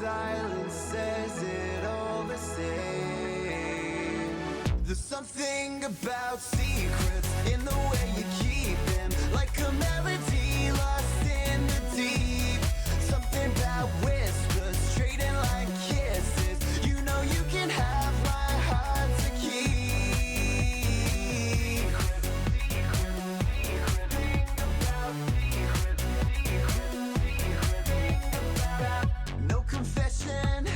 silence says it all the same. There's something about secrets in the way you keep them, like a melody lost in the deep. Something about whispers trading like kisses. You know you can have my heart to keep. No confession,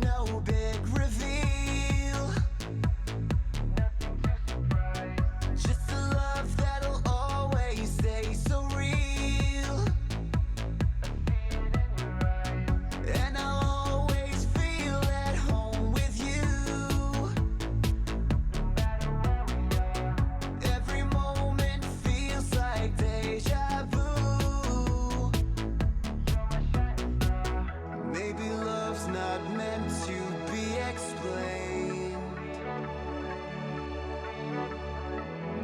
no big reveal. Just a love that'll always stay so real. And I'll always feel at home with you. Every moment feels like deja vu. Maybe love's not meant to be explained.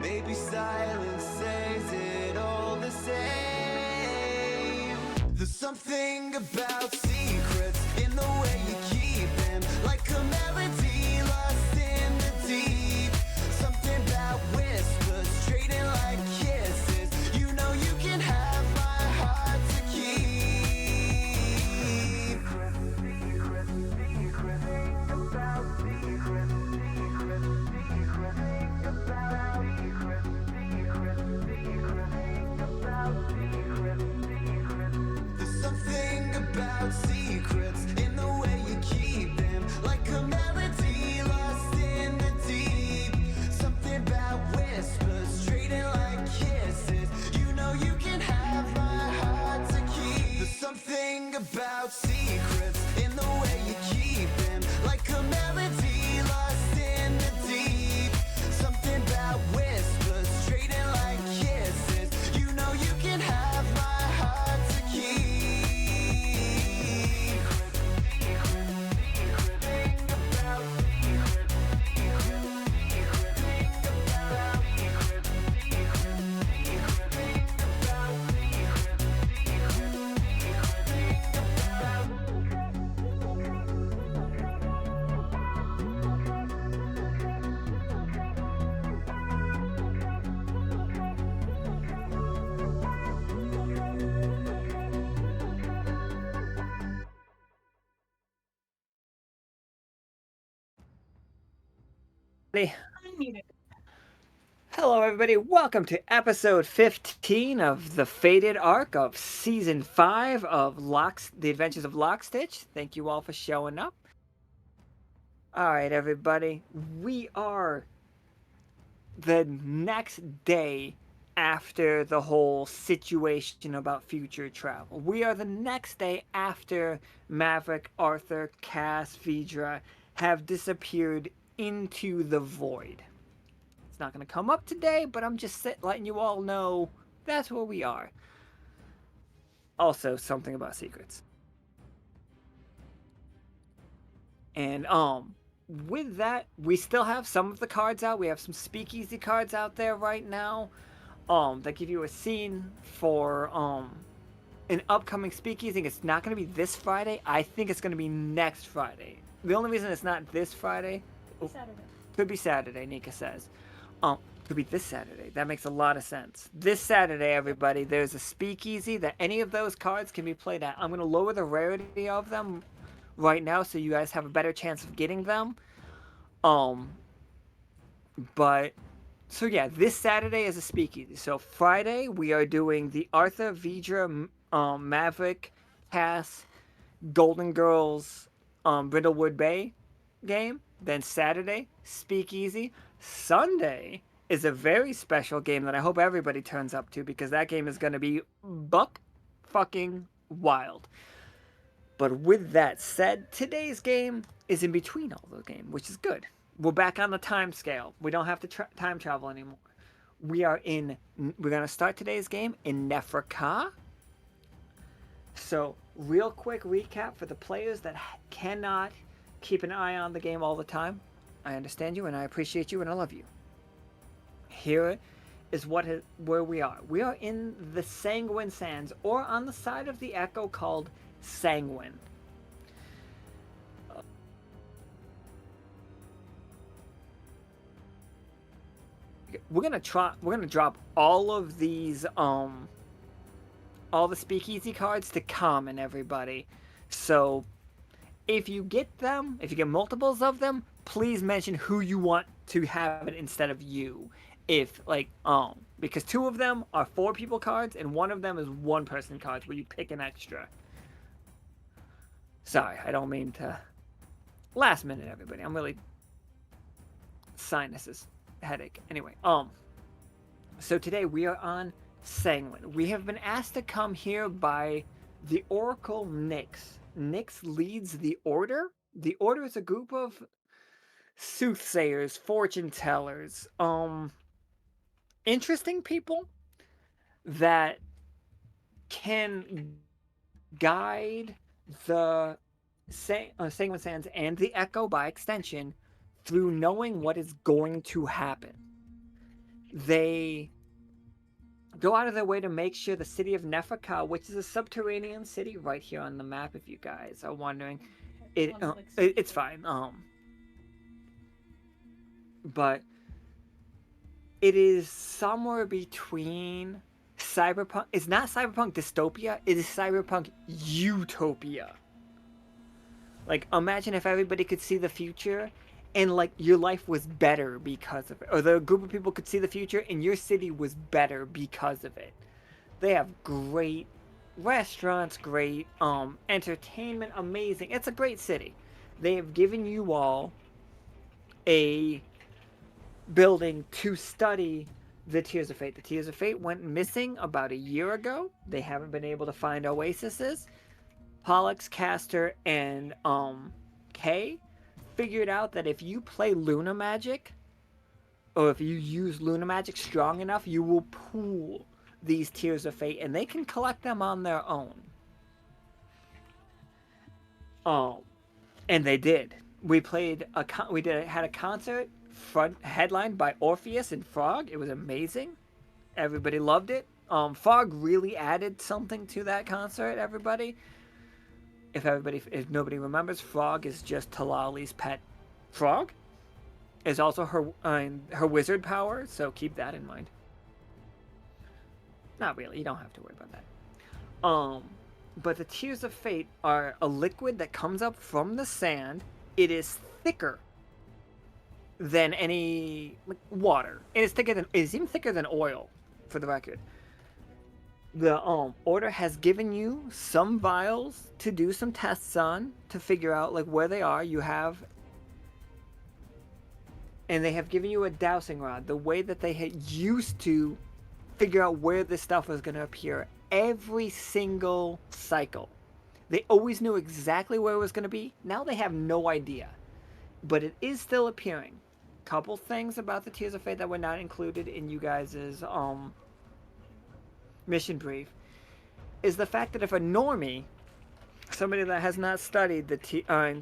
Maybe silence says it all the same. There's something about secrets in the way you keep them, like a melody lost in the deep. Something about whispers trading like kisses. You know you can have my heart to keep. There's something about secrets in the way you keep them, like a melody lost in the deep. Something about whispers trading like kisses. You know you can have my heart to keep. There's something about secrets in the way you keep them, like a melody lost in the deep. Something about whispers trading like kisses. You know you can have my heart to keep. Hello, everybody. Welcome to episode 15 of the Fated arc of season 5 of The Adventures of Lockstitch. Thank you all for showing up. All right, everybody. We are the next day after the whole situation about future travel. We are the next day after Maverick, Arthur, Cass, Phaedra have disappeared into the void. It's not going to come up today, but I'm just letting you all know that's where we are. Also, something about secrets. And with that, we still have some of the cards out. We have some speakeasy cards out there right now that give you a scene for an upcoming speakeasy. It's not going to be this Friday. I think it's going to be next Friday. The only reason it's not this Friday, Saturday. Could be Saturday, Nika says. Could be this Saturday. That makes a lot of sense. This Saturday, everybody, there's a speakeasy that any of those cards can be played at. I'm going to lower the rarity of them right now so you guys have a better chance of getting them. But so yeah, this Saturday is a speakeasy. So Friday we are doing the Arthur, Vidra, Maverick, Cass, Golden Girls, Brindlewood Bay game. Then Saturday, speakeasy. Sunday is a very special game that I hope everybody turns up to because that game is going to be buck fucking wild. But with that said, today's game is in between all those games, which is good. We're back on the time scale. We don't have to time travel anymore. We're going to start today's game in Nefraka. So, real quick recap for the players that cannot keep an eye on the game all the time. I understand you and I appreciate you and I love you. Here is where we are. We are in the Sanguine Sands, or on the side of the Echo called Sanguine. we're gonna drop all of these all the speakeasy cards to common, everybody. So if you get them, if you get multiples of them, please mention who you want to have it instead of you. If like because two of them are 4 people cards and one of them is 1 person cards where you pick an extra. Sorry, I don't mean to last minute everybody. I'm really sinuses headache. Anyway, so today we are on Sanguine. We have been asked to come here by the Oracle Nyx. Nyx leads the Order. The Order is a group of soothsayers, fortune tellers, interesting people that can guide the Sanguine Sands and the Echo by extension through knowing what is going to happen. They go out of their way to make sure the city of Nefaka, which is a subterranean city right here on the map, if you guys are wondering, it's fine. But it is somewhere between cyberpunk. It's not cyberpunk dystopia. It is cyberpunk utopia. Like, imagine if everybody could see the future and, like, your life was better because of it. Or the group of people could see the future and your city was better because of it. They have great restaurants, great entertainment, amazing. It's a great city. They have given you all a building to study the Tears of Fate. The Tears of Fate went missing about a year ago. They haven't been able to find oases. Pollux, Caster, and Kay figured out that if you play Luna Magic, or if you use Luna Magic strong enough, you will pool these Tears of Fate, and they can collect them on their own. And they did. We had a concert headlined by Orpheus and Frog. It was amazing. Everybody loved it. Frog really added something to that concert. Everybody. If nobody remembers, Frog is just Talali's pet. Frog is also her wizard power, so keep that in mind. Not really. You don't have to worry about that. But the Tears of Fate are a liquid that comes up from the sand. It is thicker than any water. It is even thicker than oil, for the record. The Order has given you some vials to do some tests on to figure out like where they are. And they have given you a dowsing rod, the way that they had used to figure out where this stuff was going to appear every single cycle. They always knew exactly where it was going to be. Now they have no idea, but it is still appearing. Couple things about the Tears of Fate that were not included in you guys's mission brief is the fact that if a normie, somebody that has not studied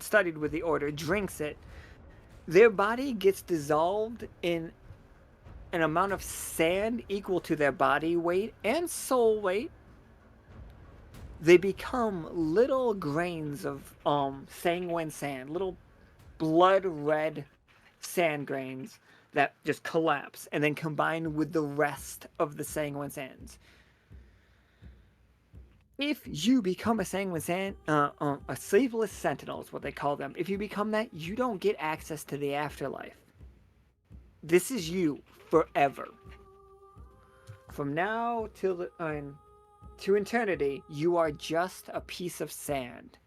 studied with the Order, drinks it, their body gets dissolved in an amount of sand equal to their body weight and soul weight. They become little grains of sanguine sand, little blood red sand grains that just collapse and then combine with the rest of the sanguine sands. If you become a sanguine sand, a sleepless sentinel is what they call them. If you become that, you don't get access to the afterlife. This is you forever. From now till to eternity, you are just a piece of sand.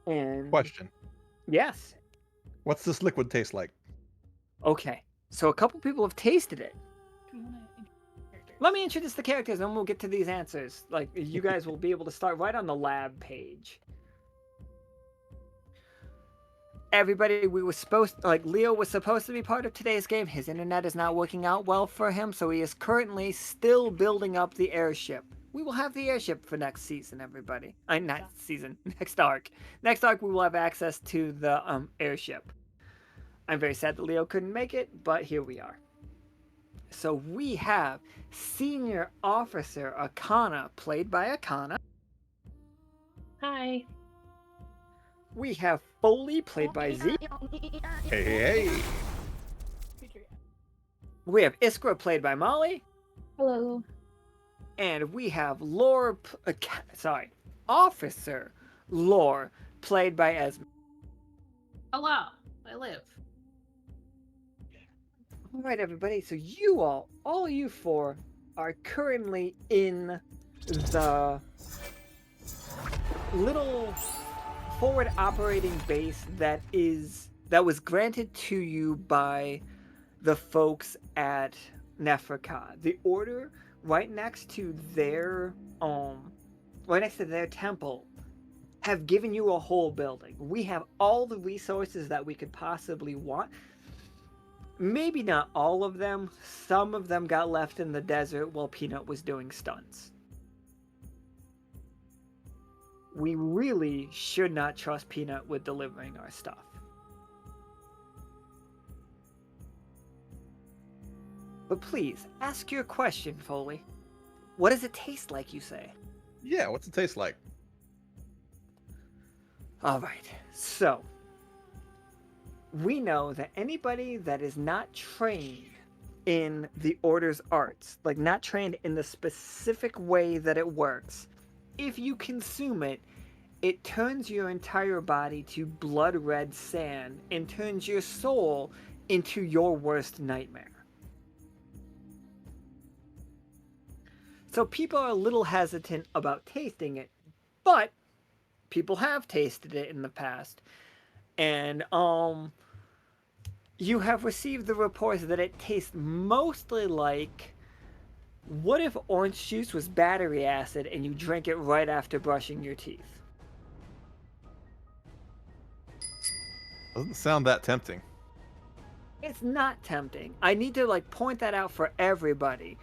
And Question. yes. What's this liquid taste like? Okay. So a couple people have tasted it. Let me introduce the characters, and then we'll get to these answers. Like, you guys will be able to start right on the lab page. Everybody, Leo was supposed to be part of today's game. His internet is not working out well for him, so he is currently still building up the airship. We will have the airship for next season, everybody. Not season, next arc. Next arc, we will have access to the airship. I'm very sad that Leo couldn't make it, but here we are. So we have Senior Officer Akhana, played by Akhana. Hi. We have Foley, played by Z. Hey, hey, hey. We have Iskra, played by Molly. Hello. And we have Officer Lore, played by Esme. Hello, I live. All right, everybody. So you all you four, are currently in the little forward operating base that was granted to you by the folks at Nefraka. The order right next to their temple have given you a whole building. We have all the resources that we could possibly want. Maybe not all of them. Some of them got left in the desert while Peanut was doing stunts. We really should not trust Peanut with delivering our stuff. But please, ask your question, Foley. What does it taste like, you say? Yeah, what's it taste like? Alright, so we know that anybody that is not trained in the Order's arts, like not trained in the specific way that it works, if you consume it, it turns your entire body to blood red sand and turns your soul into your worst nightmare. So people are a little hesitant about tasting it, but people have tasted it in the past. And you have received the reports that it tastes mostly like, what if orange juice was battery acid and you drank it right after brushing your teeth? Doesn't sound that tempting. It's not tempting. I need to point that out for everybody,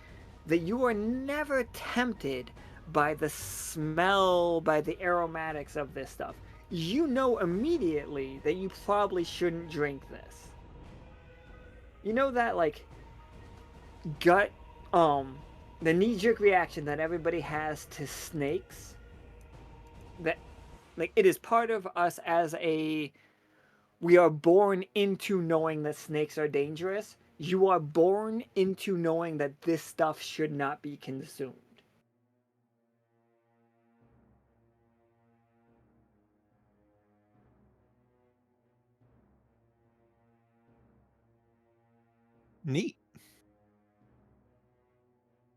that you are never tempted by the smell, by the aromatics of this stuff. You know immediately that you probably shouldn't drink this. You know that gut, the knee-jerk reaction that everybody has to snakes? That it is part of us we are born into knowing that snakes are dangerous. You are born into knowing that this stuff should not be consumed. Neat.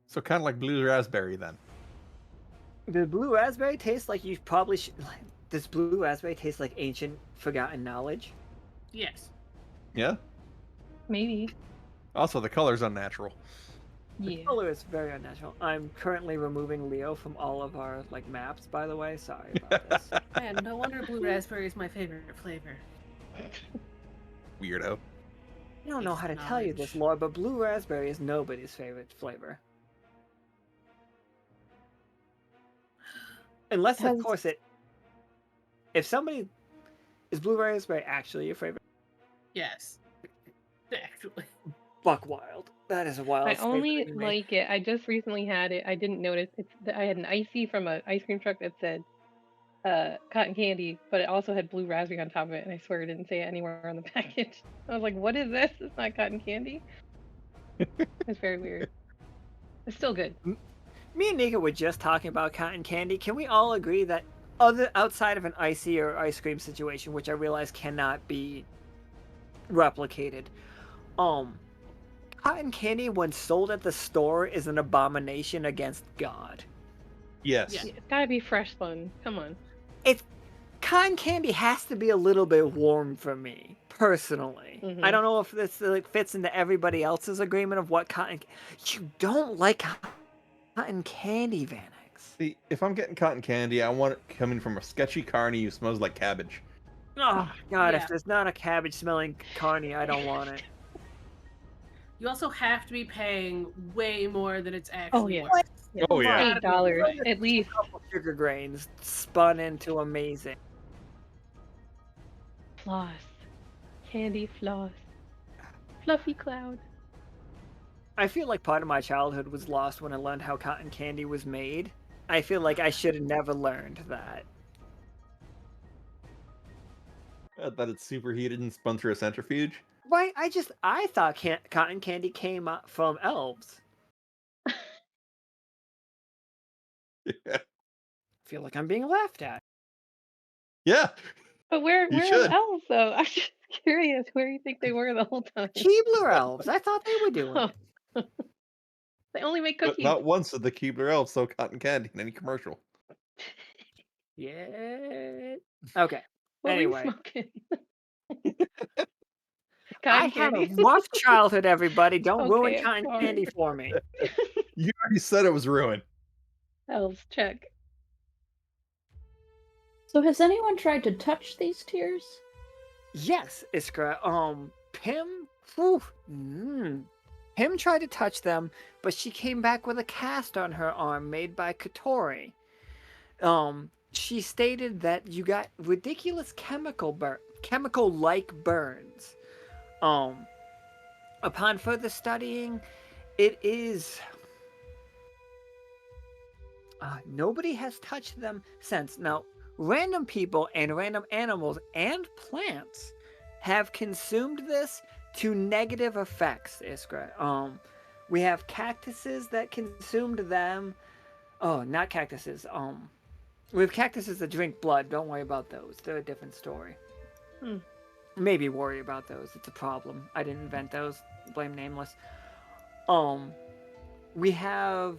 So kind of like blue raspberry then. Does blue raspberry taste like you probably should... Does blue raspberry taste like ancient, forgotten knowledge? Yes. Yeah? Maybe. Also, the color's unnatural. The Yeah. color is very unnatural. I'm currently removing Leo from all of our maps, by the way. Sorry about this. Man, no wonder blue raspberry is my favorite flavor. Weirdo. I don't know how to Ancient tell you this, knowledge. Laura, but blue raspberry is nobody's favorite flavor. Unless, of Has- course, if somebody... Is blue raspberry actually your favorite? Yes. Actually. Buck wild. That is a wild I statement only to me. like it. I just recently had it. I didn't notice. I had an icy from an ice cream truck that said cotton candy, but it also had blue raspberry on top of it, and I swear it didn't say it anywhere on the package. I was like, what is this? It's not cotton candy. It's very weird. It's still good. Me and Nika were just talking about cotton candy. Can we all agree that outside of an icy or ice cream situation, which I realize cannot be replicated, cotton candy when sold at the store is an abomination against God. Yes. Yeah. It's gotta be fresh fun. Come on. Cotton candy has to be a little bit warm for me, personally. Mhm. I don't know if this fits into everybody else's agreement of what you don't like cotton candy, Vanix. See, if I'm getting cotton candy, I want it coming from a sketchy carny who smells like cabbage. Oh God! Yeah. If there's not a cabbage-smelling carny, I don't want it. You also have to be paying way more than it's actually yeah. worth. Yeah. Oh, yeah. $8 at least. Couple sugar grains spun into amazing. Floss. Candy floss. Fluffy cloud. I feel like part of my childhood was lost when I learned how cotton candy was made. I feel like I should have never learned that. That it's superheated and spun through a centrifuge. Right? I thought cotton candy came from elves. Yeah. Feel like I'm being laughed at. Yeah, But where you are the should. elves though? I'm just curious where you think they were the whole time. Keebler elves. I thought they were doing it. They only make But cookies. not once did the Keebler elves sell cotton candy in any commercial. Yeah. Okay. What were you Anyway, smoking? I Cotton had a candy. rough childhood, everybody. Don't ruin Okay, I'm cotton sorry. candy for me. You already said it was ruined. Elves, check. So has anyone tried to touch these tears? Yes, Iskra. Pim. Whew, Pim tried to touch them, but she came back with a cast on her arm made by Katori. She stated that you got ridiculous chemical-like burns. Upon further studying, it is. Nobody has touched them since. Now, random people and random animals and plants have consumed this to negative effects, Iskra. We have cactuses that consumed them. Oh, not cactuses. We have cactuses that drink blood. Don't worry about those. They're a different story. Maybe worry about those. It's a problem. I didn't invent those. Blame Nameless. We have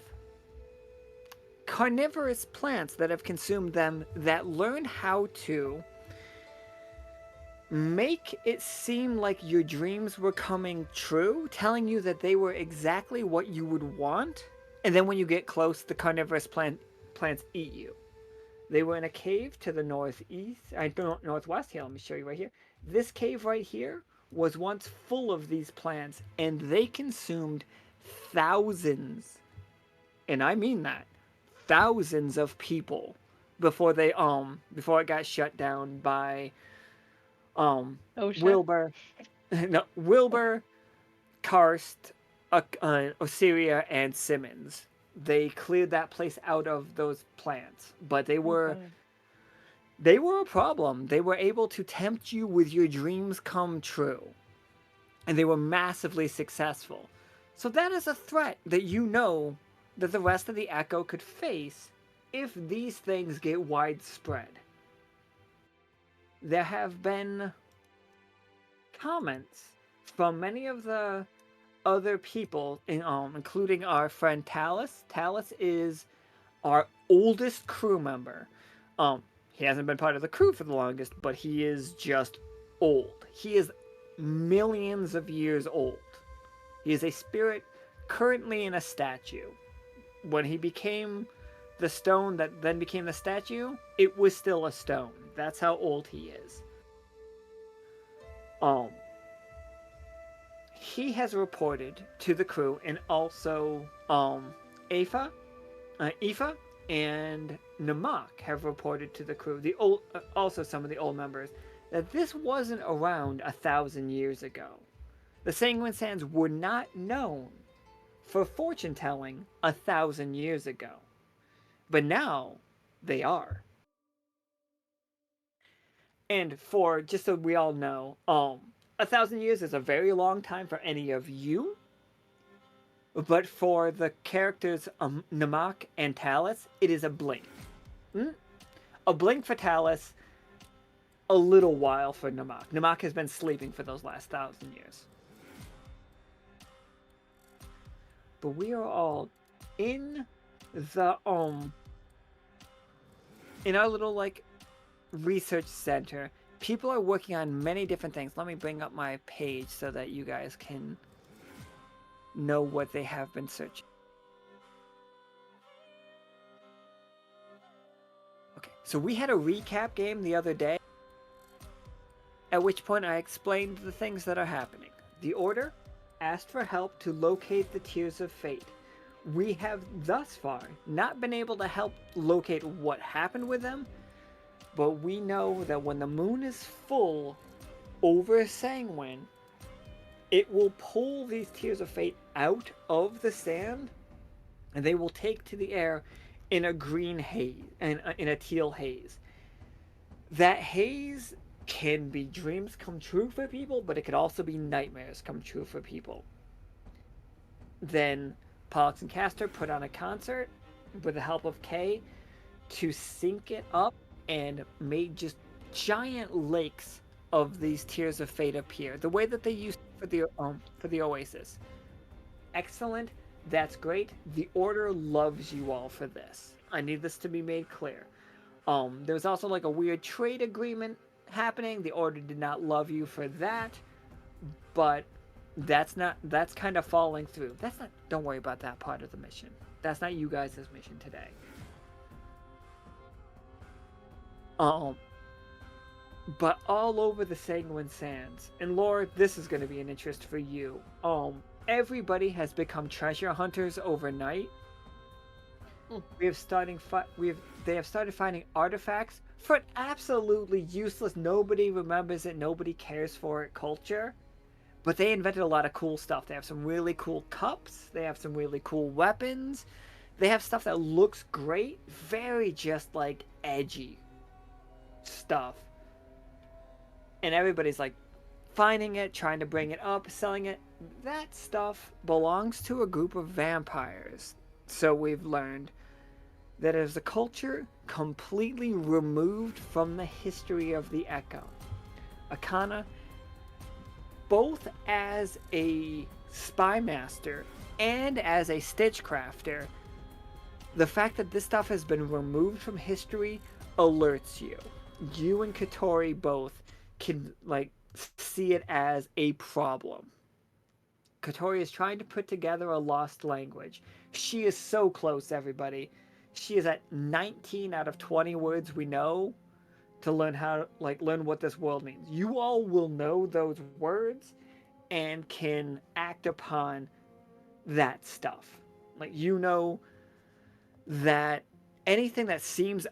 carnivorous plants that have consumed them that learn how to make it seem like your dreams were coming true, telling you that they were exactly what you would want, and then when you get close, the carnivorous plants eat you. They were in a cave to the northwest. Here, let me show you right here. This cave right here was once full of these plants, and they consumed thousands, and I mean that, thousands of people before it got shut down by Wilbur, no, Wilbur, Karst, Osiria, and Simmons. They cleared that place out of those plants, but they were a problem. They were able to tempt you with your dreams come true, and they were massively successful. So that is a threat that you know that the rest of the Echo could face if these things get widespread. There have been comments from many of the other people, including our friend Talus. Talus is our oldest crew member. He hasn't been part of the crew for the longest, but he is just old. He is millions of years old. He is a spirit currently in a statue. When he became the stone that then became the statue, it was still a stone. That's how old he is. He has reported to the crew, and also Aoife and Namak have reported to the crew. Also some of the old members, that this wasn't around 1,000 years ago. The Sanguine Sands were not known for fortune telling 1,000 years ago, but now they are. And for just so we all know, 1,000 years is a very long time for any of you, but for the characters Namak and Talus, it is a blink. A blink for Talus, a little while for Namak. Namak has been sleeping for those last 1,000 years. But we are all in the in our little like research center. People are working on many different things. Let me bring up my page so that you guys can know what they have been searching. Okay, so we had a recap game the other day, at which point I explained the things that are happening. The Order asked for help to locate the Tears of Fate. We have thus far not been able to help locate what happened with them, but we know that when the moon is full over Sanguine, it will pull these Tears of Fate out of the sand, and they will take to the air in a green haze, and in a teal haze. That haze can be dreams come true for people, but it could also be nightmares come true for people. Then Pollux and Castor put on a concert with the help of Kay to sync it up and made just giant lakes of these tears of fate appear, the way that they used for the Oasis. Excellent. That's great. The Order loves you all for this. I need this to be made clear. There was also like a weird trade agreement happening. The Order did not love you for that, but that's kind of falling through. That's not. Don't worry about that part of the mission. That's not you guys' mission today. But all over the Sanguine Sands, and Laura, this is going to be an interest for you. Everybody has become treasure hunters overnight. They have started finding artifacts for an absolutely useless, nobody remembers it, nobody cares for it culture. But they invented a lot of cool stuff. They have some really cool cups. They have some really cool weapons. They have stuff that looks great. Very just like edgy stuff. And everybody's like finding it, trying to bring it up, selling it. That stuff belongs to a group of vampires. So we've learned that it is a culture completely removed from the history of the Echo. Akhana, both as a spy master and as a stitch crafter, the fact that this stuff has been removed from history alerts you. You and Katori both can like see it as a problem. Katori is trying to put together a lost language. She is so close, everybody. She is at 19 out of 20 words we know to learn what this world means. You all will know those words and can act upon that stuff. Like, you know that anything that seems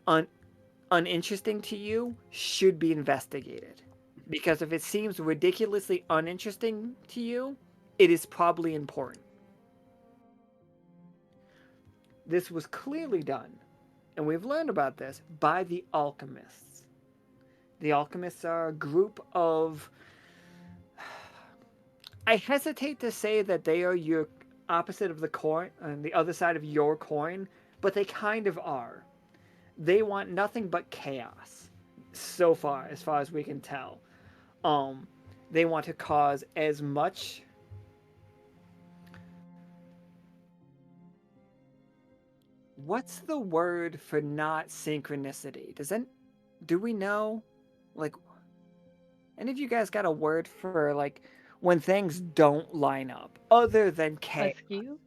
uninteresting to you should be investigated. Because if it seems ridiculously uninteresting to you, it is probably important. This was clearly done, and we've learned about this, by the alchemists. The alchemists are a group of... I hesitate to say that they are your opposite of the coin, on the other side of your coin, but they kind of are. They want nothing but chaos, so far as we can tell. They want to cause as much... What's the word for not synchronicity? Do we know? Like, any of you guys got a word for, like, when things don't line up, other than chaos? Askew?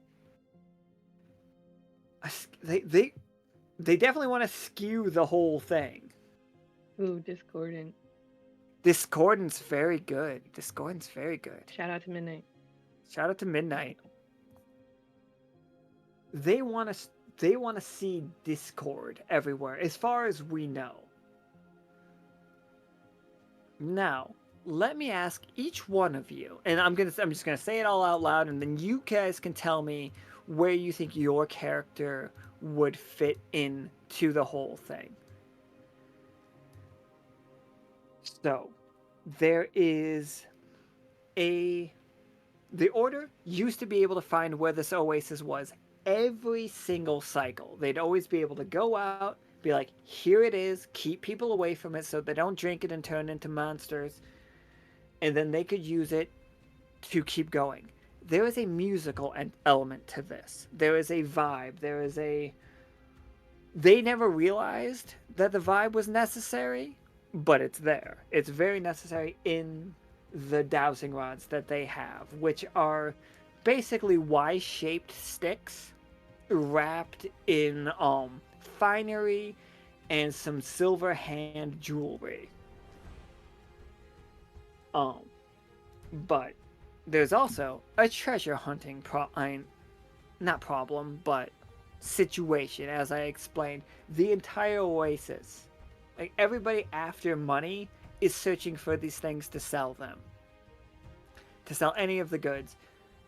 They definitely want to skew the whole thing. Ooh, discordant. Discordant's very good. Discordant's very good. Shout out to Midnight. Shout out to Midnight. They want to see discord everywhere, as far as we know. Now, let me ask each one of you, and I'm just gonna say it all out loud, and then you guys can tell me where you think your character would fit in to the whole thing. So, there is the Order used to be able to find where this oasis was every single cycle. They'd always be able to go out, be like, here it is, keep people away from it so they don't drink it and turn into monsters, and then they could use it to keep going. There is a musical element to this. There is a vibe. They never realized that the vibe was necessary, but it's there. It's very necessary in the dowsing rods that they have, which are basically Y-shaped sticks wrapped in finery and some silver hand jewelry. But there's also a treasure hunting not problem, but situation, as I explained. The entire oasis, like, everybody after money is searching for these things to sell them. To sell any of the goods.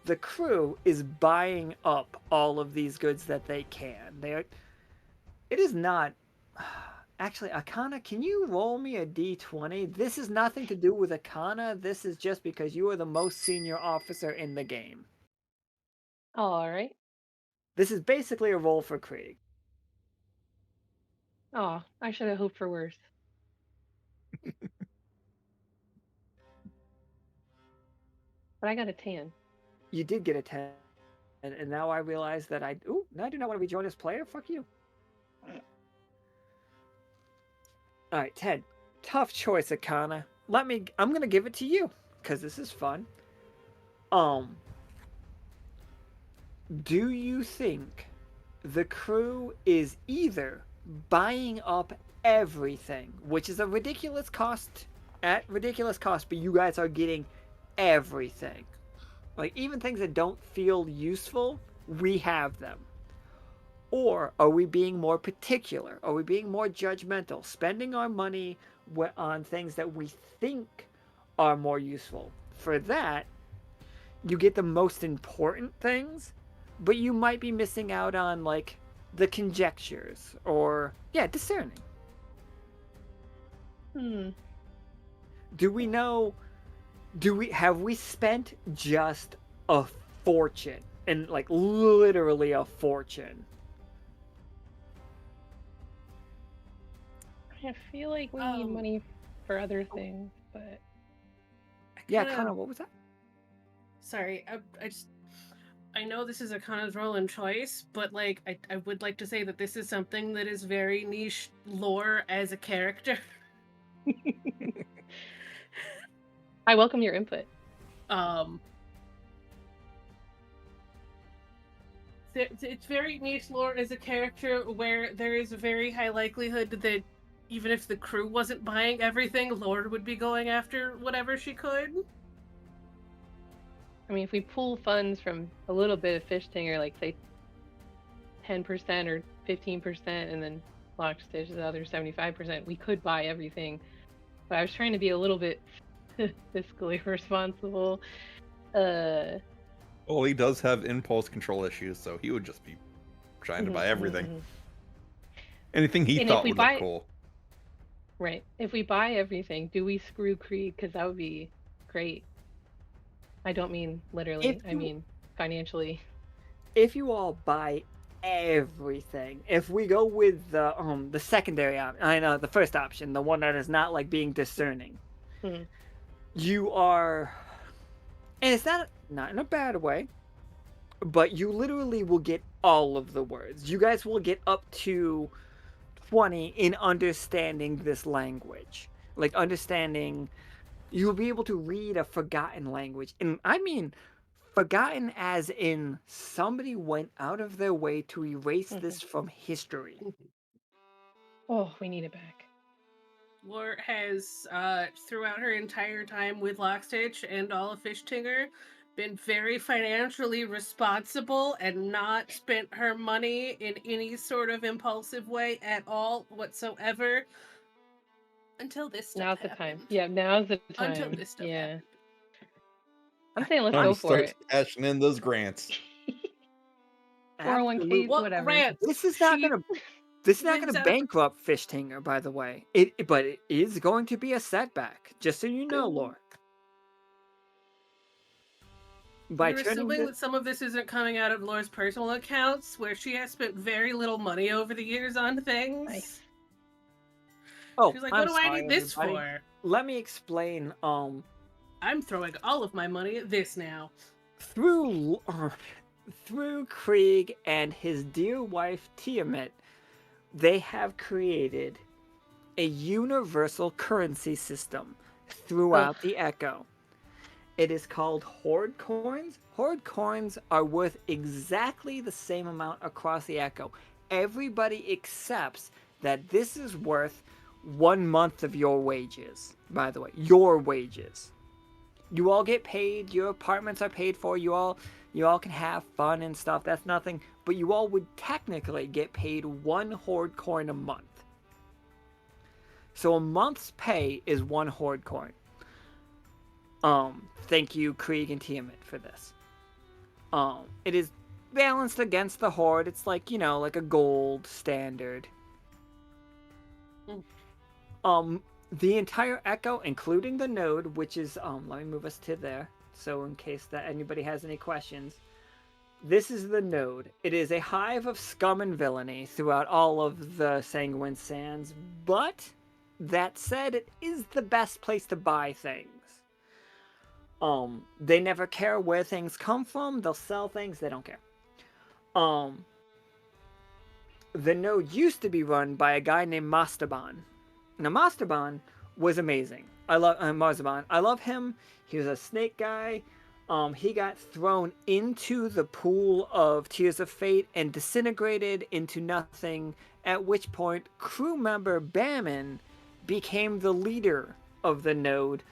The crew is buying up all of these goods that they can. It is not... Actually, Akhana, can you roll me a d20? This is nothing to do with Akhana. This is just because you are the most senior officer in the game. All right. This is basically a roll for Krieg. Oh, I should have hoped for worse. But I got a 10. You did get a 10, and now I realize that I... Ooh, now I do not want to rejoin as player? Fuck you. Alright, Ted. Tough choice, Akhana. I'm gonna give it to you, because this is fun. Do you think the crew is either buying up everything, which is a ridiculous cost, but you guys are getting everything. Like, even things that don't feel useful, we have them. Or are we being more particular? Are we being more judgmental? Spending our money on things that we think are more useful. For that, you get the most important things, but you might be missing out on, like, the conjectures or, yeah, discerning. Do we know? Have we spent just a fortune? And, like, literally a fortune. I feel like we need money for other things, but Yeah, kind of. What was that? Sorry, I know this is Akana's role and choice, but like I would like to say that this is something that is very niche lore as a character. I welcome your input. It's very niche lore as a character where there is a very high likelihood that even if the crew wasn't buying everything, Lord would be going after whatever she could. I mean, if we pull funds from a little bit of Fish Tinger, like say 10% or 15%, and then Lockstitch the other 75%, we could buy everything. But I was trying to be a little bit fiscally responsible. Well, he does have impulse control issues, so he would just be trying to buy everything. Anything he thought would look cool. Right. If we buy everything, do we screw Krieg? Because that would be great. I don't mean literally. I mean financially. If you all buy everything, if we go with the secondary option, I know the first option, the one that is not like being discerning, you are, and it's not in a bad way, but you literally will get all of the words. You guys will get up to 20 in understanding this language, like understanding. You'll be able to read a forgotten language, and I mean forgotten as in somebody went out of their way to erase this from history. Oh, we need it back. Lore has, throughout her entire time with Lockstitch and all of Fish Tinger, been very financially responsible and not spent her money in any sort of impulsive way at all whatsoever. Until this stuff Now's happened. the time. Yeah, now's the time. Until this stuff happened. I'm saying let's go for it. Cashing in those grants. 401k, whatever. Grants? This is not gonna bankrupt Fish Tinger, by the way. But it is going to be a setback, just so you know, Laura. You're assuming that some of this isn't coming out of Laura's personal accounts, where she has spent very little money over the years on things. Nice. Oh, she's like, what do I need this for? Let me explain. I'm throwing all of my money at this now. Through Krieg and his dear wife Tiamat, they have created a universal currency system throughout the Echo. It is called Horde Coins. Horde Coins are worth exactly the same amount across the Echo. Everybody accepts that this is worth 1 month of your wages, by the way. Your wages. You all get paid, your apartments are paid for, you all can have fun and stuff, that's nothing, but you all would technically get paid 1 Horde coin a month. So a month's pay is 1 Horde coin. Thank you, Krieg and Tiamat, for this. It is balanced against the Horde, it's like, like a gold standard. The entire echo, including the node, which is let me move us to there, so in case that anybody has any questions. This is the node. It is a hive of scum and villainy throughout all of the Sanguine Sands, but that said, it is the best place to buy things. They never care where things come from. They'll sell things. They don't care. The node used to be run by a guy named Mastaban. Now, Mastaban was amazing. I love Marzaban. I love him. He was a snake guy. He got thrown into the pool of Tears of Fate and disintegrated into nothing, at which point crew member Bamin became the leader of the node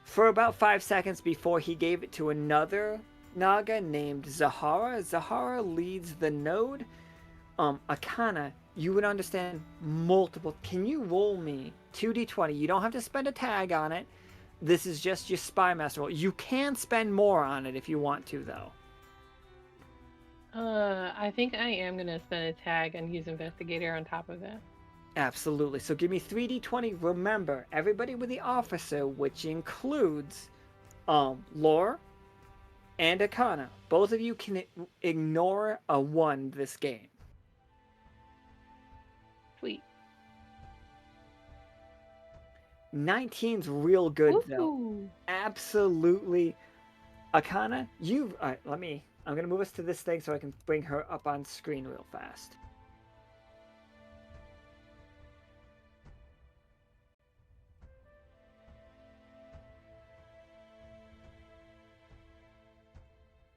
for about 5 seconds before he gave it to another Naga named Zahara. Zahara leads the node. Akhana, you would understand multiple. Can you roll me 2d20? You don't have to spend a tag on it. This is just your spy master roll. You can spend more on it if you want to, though. I think I am gonna spend a tag and use investigator on top of that. Absolutely. So give me 3d20. Remember, everybody with the officer, which includes Lore and Akhana. Both of you can ignore a 1 this game. Sweet. 19's real good, though. Woo-hoo. Absolutely. Akhana, you... Alright, I'm going to move us to this thing so I can bring her up on screen real fast.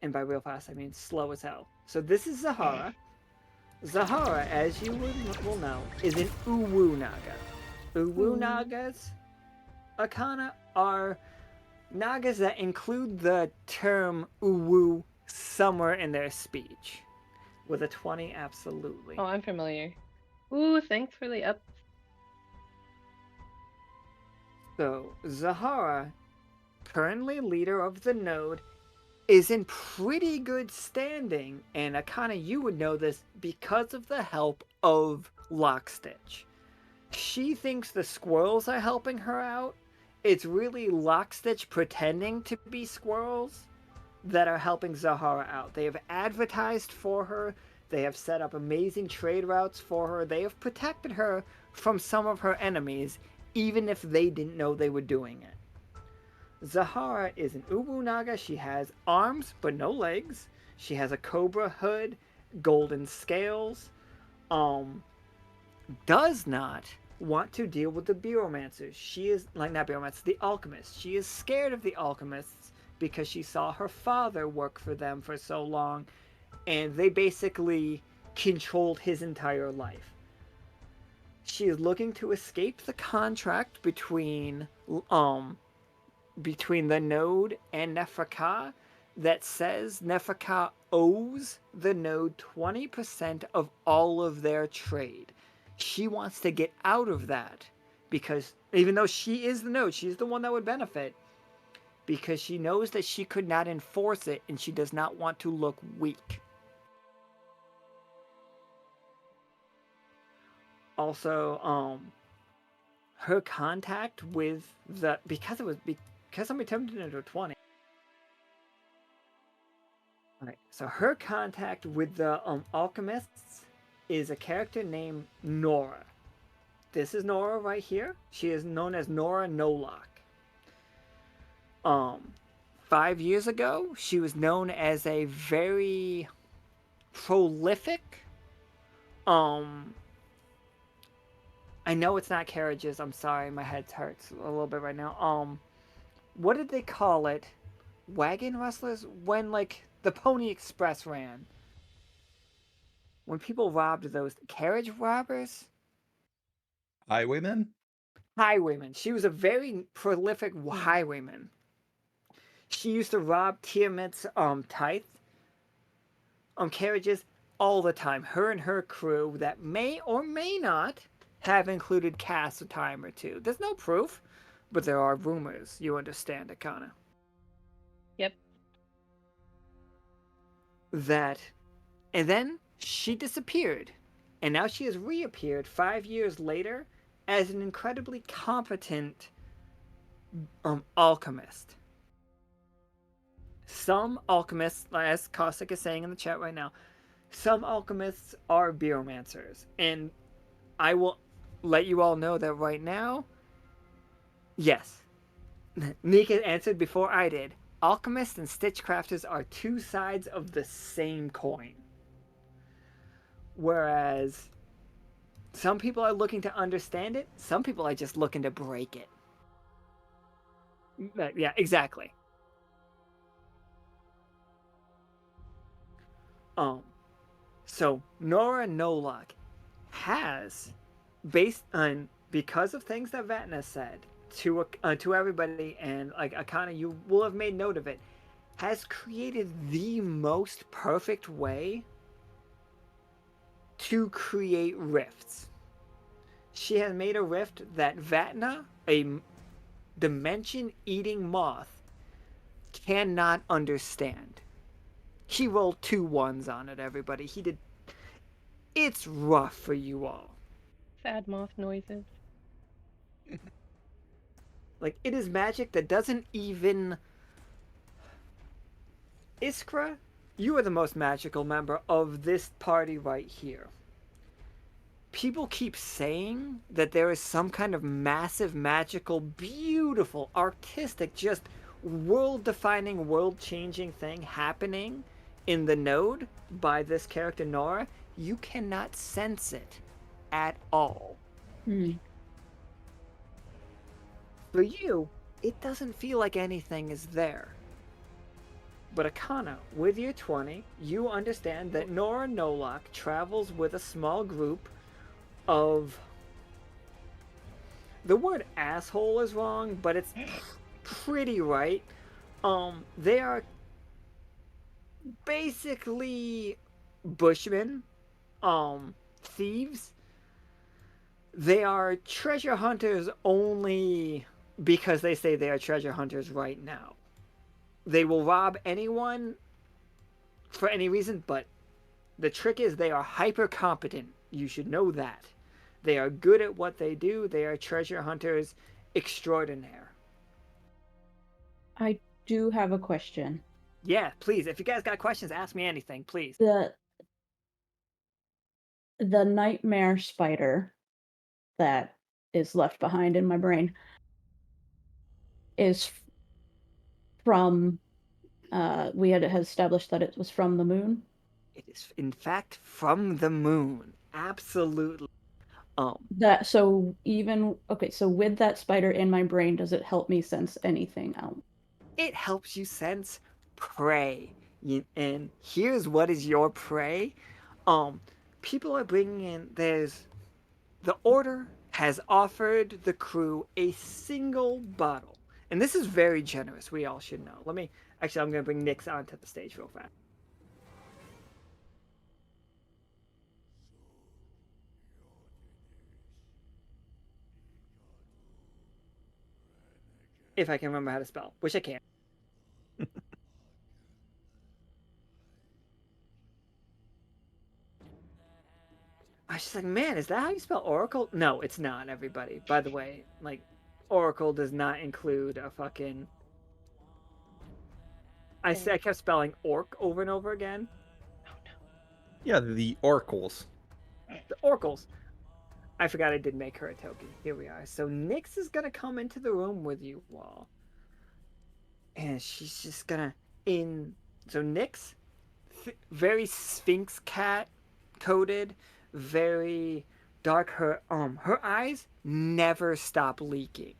And by real fast, I mean slow as hell. So this is Zahara. Zahara, as you will know, is an Uwu Naga. Uwu Nagas, Akhana, are Nagas that include the term Uwu somewhere in their speech. With a 20, absolutely. Oh, I'm familiar. Ooh, thanks for the up. So, Zahara, currently leader of the node, is in pretty good standing, and Akhana, you would know this because of the help of Lockstitch. She thinks the squirrels are helping her out. It's really Lockstitch pretending to be squirrels that are helping Zahara out. They have advertised for her. They have set up amazing trade routes for her. They have protected her from some of her enemies, even if they didn't know they were doing it. Zahara is an Uwu Naga. She has arms, but no legs. She has a cobra hood, golden scales. Does not want to deal with the Bureaumancers. She is, like, not Bureaumancers, the Alchemists. She is scared of the Alchemists because she saw her father work for them for so long, and they basically controlled his entire life. She is looking to escape the contract between the node and Nefaka that says Nefaka owes the node 20% of all of their trade. She wants to get out of that because even though she is the node, she's the one that would benefit because she knows that she could not enforce it and she does not want to look weak. Also, her contact with the because somebody turned it into a 20. Alright, so her contact with the Alchemists is a character named Nora. This is Nora right here. She is known as Nora Nolock. 5 years ago, she was known as a very prolific, I know it's not carriages, I'm sorry, my head hurts a little bit right now. What did they call it? Wagon rustlers? When, like, the Pony Express ran. When people robbed those carriage robbers? Highwaymen? Highwaymen. She was a very prolific highwayman. She used to rob Tiamat's tithe carriages all the time. Her and her crew that may or may not have included Cass a time or two. There's no proof, but there are rumors. You understand, Akhana? Yep. And then she disappeared. And now she has reappeared 5 years later as an incredibly competent alchemist. Some alchemists, as Caustic is saying in the chat right now, some alchemists are beeromancers, and I will let you all know that right now, yes, Nika answered before I did. Alchemists and stitchcrafters are two sides of the same coin. Whereas some people are looking to understand it, some people are just looking to break it. Yeah, exactly. So Nora Nolok has, based on, because of things that Vatna said to everybody, and like Akhana, you will have made note of it, has created the most perfect way to create rifts. She has made a rift that Vatna, a dimension-eating moth, cannot understand. He rolled 2 1s on it, everybody. He did. It's rough for you all. Sad moth noises. Like, it is magic that doesn't even... Iskra, you are the most magical member of this party right here. People keep saying that there is some kind of massive, magical, beautiful, artistic, just world-defining, world-changing thing happening in the node by this character Nora. You cannot sense it at all. For you, it doesn't feel like anything is there. But Akhana, with your 20, you understand that Nora Nolok travels with a small group of... The word asshole is wrong, but it's pretty right. They are basically bushmen, thieves. They are treasure hunters only because they say they are treasure hunters right now. They will rob anyone for any reason, but the trick is they are hyper competent. You should know that. They are good at what they do. They are treasure hunters extraordinaire. I do have a question. Yeah, please. If you guys got questions, ask me anything, please. The nightmare spider that is left behind in my brain is from... we had established that it was from the moon. It is, in fact, from the moon. Absolutely. That, so even, okay, so with that spider in my brain, does it help me sense anything else? It helps you sense prey. And here's what is your prey. People are bringing in, the order has offered the crew a single bottle. And this is very generous, we all should know. I'm going to bring Nyx onto the stage real fast. If I can remember how to spell, which I can't. I was just like, man, is that how you spell Oracle? No, it's not, everybody. By the way, like, Oracle does not include a fucking... I kept spelling orc over and over again. Oh no. Yeah, the oracles. The oracles. I forgot I did make her a token. Here we are. So Nyx is gonna come into the room with you all. And she's just gonna... So Nyx, very Sphinx cat coded, very dark. Her eyes never stop leaking.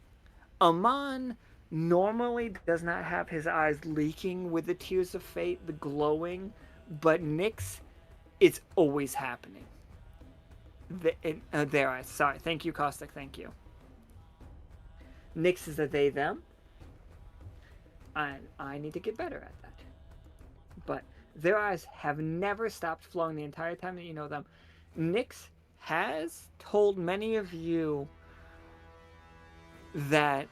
Amon normally does not have his eyes leaking with the tears of fate, the glowing, but Nyx, it's always happening. Sorry. Thank you, Caustic. Thank you. Nyx is a they, them. And I need to get better at that. But their eyes have never stopped flowing the entire time that you know them. Nyx has told many of you that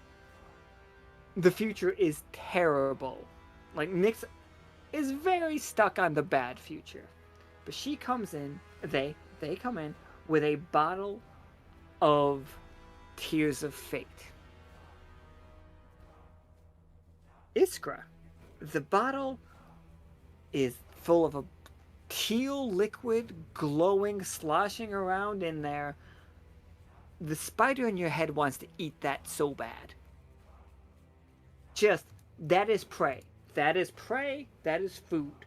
the future is terrible. Like, Nyx is very stuck on the bad future. But she comes in, they come in with a bottle of Tears of Fate. Iskra, the bottle is full of a teal liquid glowing, sloshing around in there. The spider in your head wants to eat that so bad. Just, that is prey. That is prey. That is food.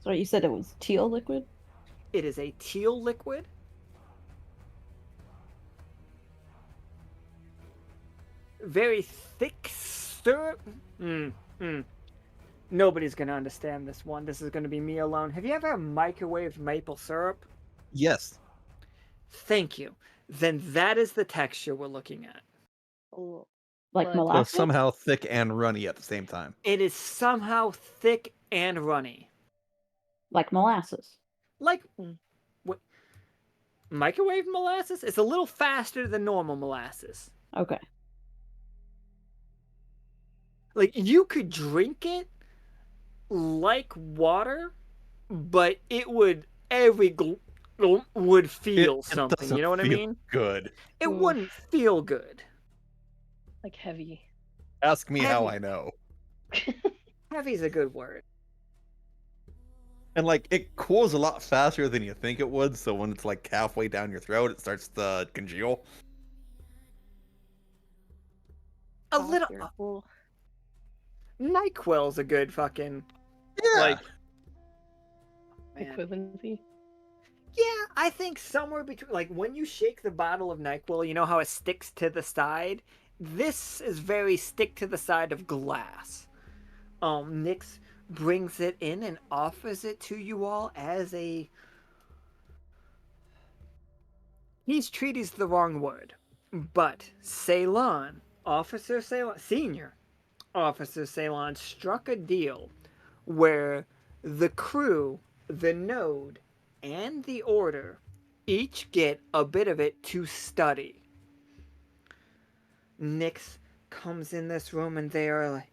Sorry, you said it was teal liquid? It is a teal liquid. Very thick syrup. Nobody's going to understand this one. This is going to be me alone. Have you ever microwaved maple syrup? Yes. Thank you. Then that is the texture we're looking at. Oh, Like but- So molasses? somehow thick and runny at the same time. It is somehow thick and runny. Like molasses. Like what? Microwave molasses? It's a little faster than normal molasses. Okay. Like, you could drink it like water, but it would would feel It something. doesn't You know what I feel mean? Good. It Oof. wouldn't feel good. Like heavy. Ask me how Heavy. I know. Heavy's a good word. And like it cools a lot faster than you think it would, so when it's like halfway down your throat, it starts to congeal. A Oh, little. you're cool. NyQuil's a good fucking. Yeah. Like. Man. Equivalency. Yeah, I think somewhere between, like, when you shake the bottle of NyQuil, you know how it sticks to the side? This is very stick to the side of glass. Nyx brings it in and offers it to you all as a... He's treaty's the wrong word. But Ceylon, Officer Ceylon, Senior Officer Ceylon struck a deal where the crew, the node, and the order each get a bit of it to study. Nyx comes in this room and they are like,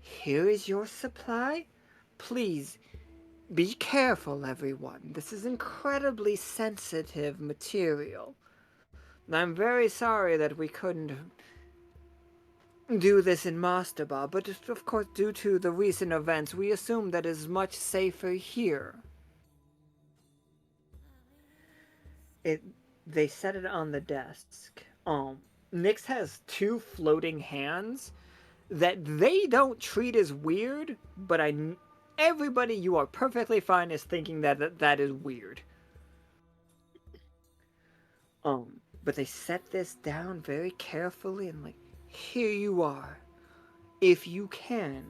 here is your supply. Please be careful, everyone. This is incredibly sensitive material. I'm very sorry that we couldn't do this in Masterbar, but of course, due to the recent events, we assume that it is much safer here. They set it on the desk. Nyx has two floating hands that they don't treat as weird, but everybody, you are perfectly fine as thinking that is weird. But they set this down very carefully and like, here you are. If you can,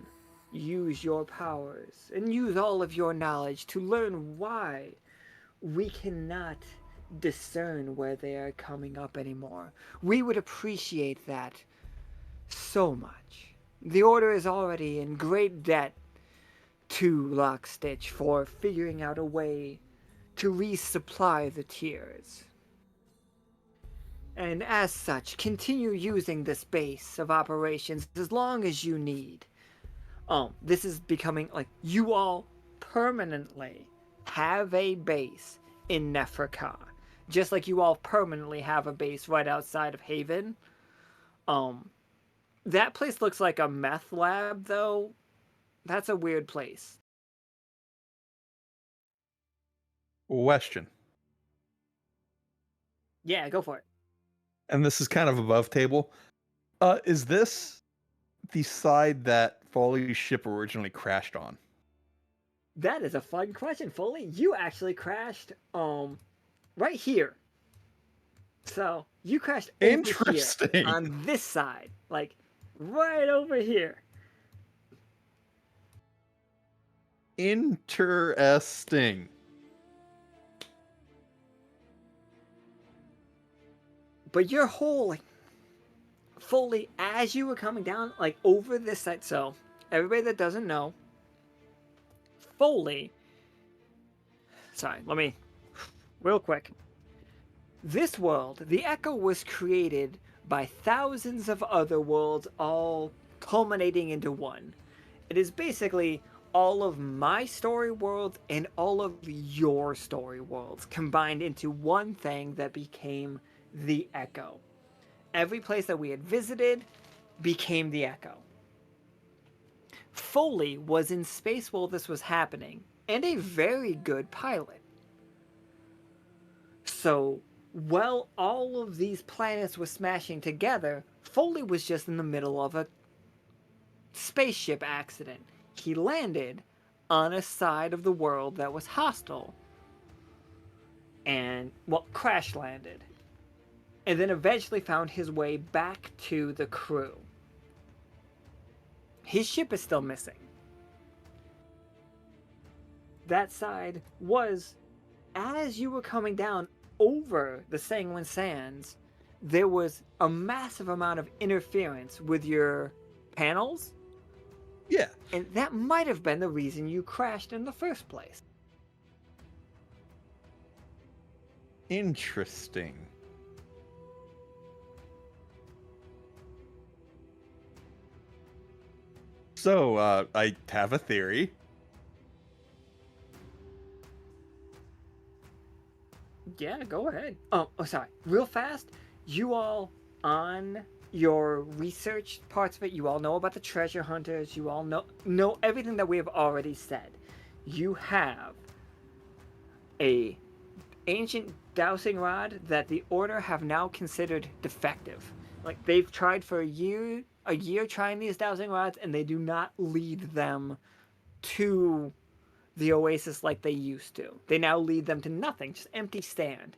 use your powers and use all of your knowledge to learn why we cannot discern where they are coming up anymore. We would appreciate that so much. The Order is already in great debt to Lockstitch for figuring out a way to resupply the tiers. And as such, continue using this base of operations as long as you need. This is becoming, like, you all permanently have a base in Neferka. Just like you all permanently have a base right outside of Haven. That place looks like a meth lab, though. That's a weird place. Question. Yeah, go for it. And this is kind of above table. Is this the side that Foley's ship originally crashed on? That is a fun question, Foley. You actually crashed right here. So you crashed over Interesting. here on this side, like right over here. Interesting. But your whole, like, Foley, as you were coming down, like, over this side, so everybody that doesn't know, Foley, sorry, let me, real quick. This world, the Echo, was created by thousands of other worlds, all culminating into one. It is basically all of my story worlds and all of your story worlds combined into one thing that became the Echo. Every place that we had visited became the Echo. Foley was in space while this was happening, and a very good pilot. So, while all of these planets were smashing together, Foley was just in the middle of a spaceship accident. He landed on a side of the world that was hostile and, well, crash landed. And then eventually found his way back to the crew. His ship is still missing. That side was, as you were coming down over the Sanguine Sands, there was a massive amount of interference with your panels. Yeah. And that might have been the reason you crashed in the first place. Interesting. So, I have a theory. Yeah, go ahead. Oh, sorry. Real fast, you all on your research parts of it, you all know about the treasure hunters, you all know everything that we have already said. You have a ancient dowsing rod that the Order have now considered defective. Like, they've tried for a year trying these dowsing rods, and they do not lead them to the oasis like they used to. They now lead them to nothing, just empty stand.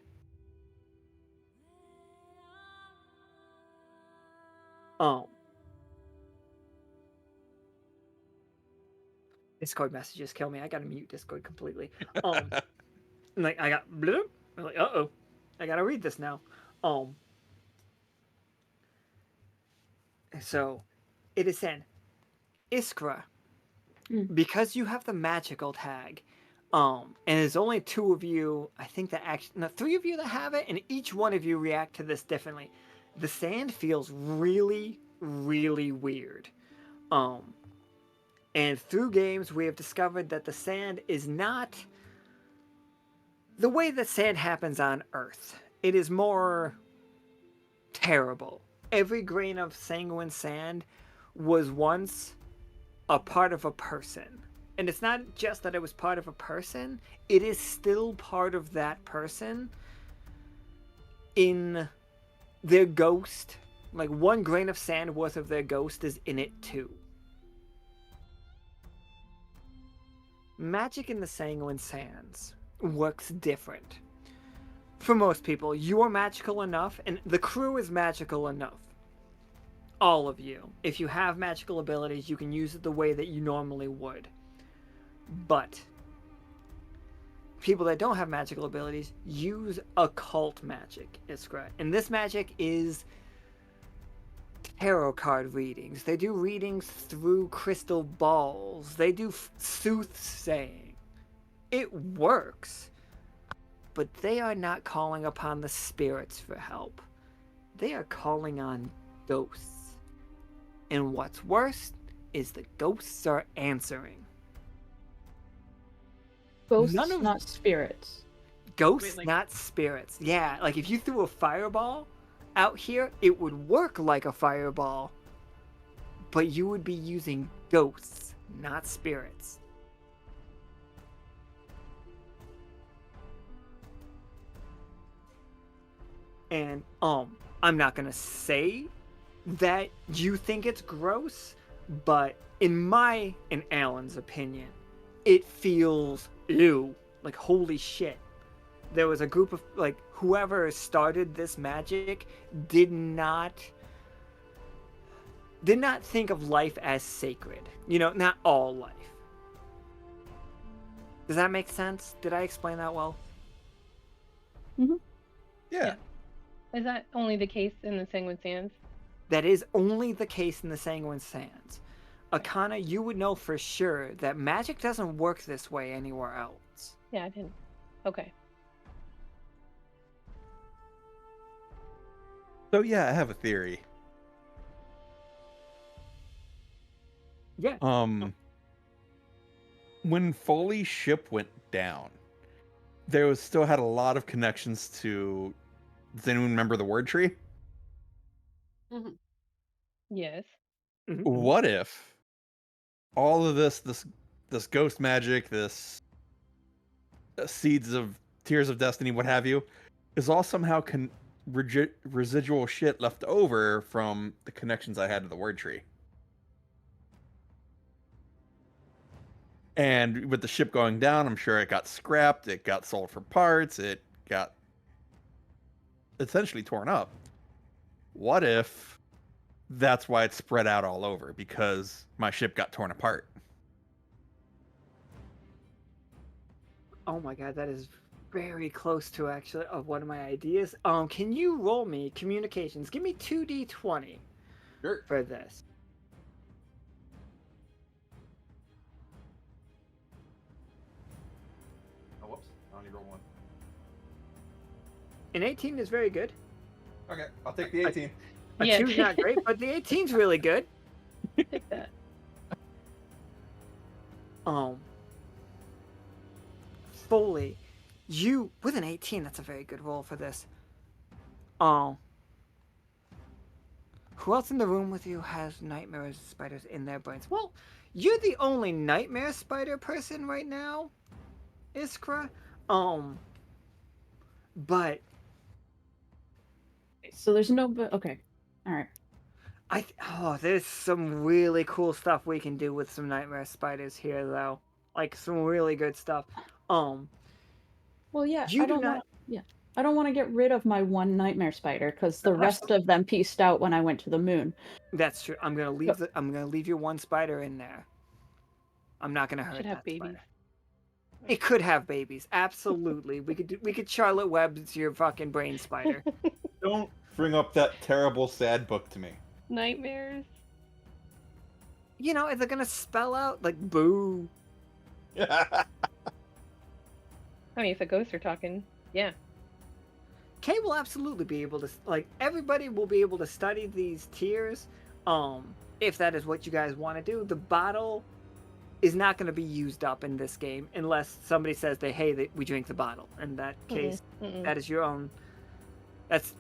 Discord messages kill me. I gotta mute Discord completely. Like I got bloop. I'm like, uh-oh. I gotta read this now. So it is said, Iskra, because you have the magical tag, and there's only 2 of you, I think that actually, no, 3 of you that have it, and each one of you react to this differently. The sand feels really, really weird. And through games, we have discovered that the sand is not the way that sand happens on Earth. It is more terrible. Every grain of sanguine sand was once a part of a person. And it's not just that it was part of a person, it is still part of that person in their ghost. Like 1 grain of sand worth of their ghost is in it too. Magic in the Sanguine Sands works different. For most people, you are magical enough, and the crew is magical enough. All of you. If you have magical abilities, you can use it the way that you normally would. But people that don't have magical abilities use occult magic, Iskra. And this magic is tarot card readings. They do readings through crystal balls. They do soothsaying. It works. But they are not calling upon the spirits for help. They are calling on ghosts. And what's worse is the ghosts are answering. Ghosts, not spirits. Ghosts, not spirits. Yeah, like if you threw a fireball out here, it would work like a fireball. But you would be using ghosts, not spirits. And I'm not gonna say that you think it's gross, but in Alan's opinion, it feels ew. Like holy shit. There was a group of like whoever started this magic did not think of life as sacred. You know, not all life. Does that make sense? Did I explain that well? Mm-hmm. Yeah. Is that only the case in the Sanguine Sands? That is only the case in the Sanguine Sands. Akhana, you would know for sure that magic doesn't work this way anywhere else. Yeah, I didn't. Okay. So yeah, I have a theory. Yeah. when Foley's ship went down, there was still had a lot of connections to. Does anyone remember the word tree? Mhm. Yes. Mhm. What if all of this ghost magic, this seeds of tears of destiny, what have you, is all somehow residual shit left over from the connections I had to the word tree? And with the ship going down, I'm sure it got scrapped, it got sold for parts, it got essentially torn up. What if that's why it's spread out all over? Because my ship got torn apart. Oh my god, that is very close to actually of one of my ideas. Can you roll me communications? Give me 2d20 Sure. for this. Oh, whoops. I only rolled one. An 18 is very good. Okay, I'll take the 18. A Yeah. 2's not great, but the 18's really good. Take that. Foley, you with an 18, that's a very good roll for this. Who else in the room with you has nightmare spiders in their brains? Well, you're the only nightmare spider person right now, Iskra. But So there's no, but okay, all right. there's some really cool stuff we can do with some nightmare spiders here, though. Like some really good stuff. Well, yeah, You I do don't not. want. Yeah, I don't want to get rid of my one nightmare spider because the rest of them pieced out when I went to the moon. That's true. I'm gonna leave your one spider in there. I'm not gonna hurt Should have that babies. spider. It could have babies. Absolutely. We could Charlotte Webb's your fucking brain spider. Don't bring up that terrible, sad book to me. Nightmares. You know, is it gonna spell out like boo? I mean, if the ghosts are talking, yeah. Kay will absolutely be able to, like, everybody will be able to study these tiers. If that is what you guys want to do. The bottle is not going to be used up in this game unless somebody says we drink the bottle. In that case, that is your own. That's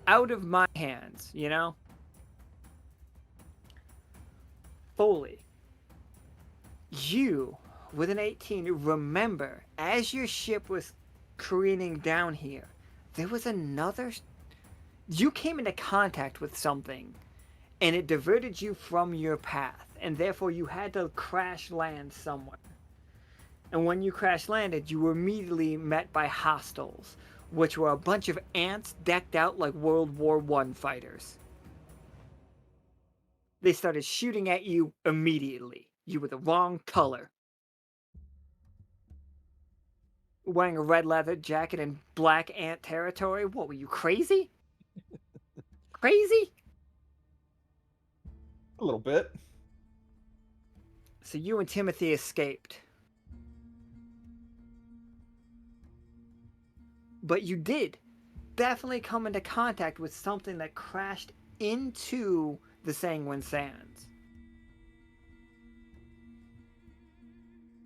out of my hands, you know? Foley, you, with an 18, remember, as your ship was careening down here, there was another. You came into contact with something, and it diverted you from your path, and therefore you had to crash land somewhere. And when you crash landed, you were immediately met by hostiles, which were a bunch of ants decked out like World War I fighters. They started shooting at you immediately. You were the wrong color. Wearing a red leather jacket in black ant territory? What, were you crazy? Crazy? A little bit. So you and Timothy escaped. But you did definitely come into contact with something that crashed into the Sanguine Sands.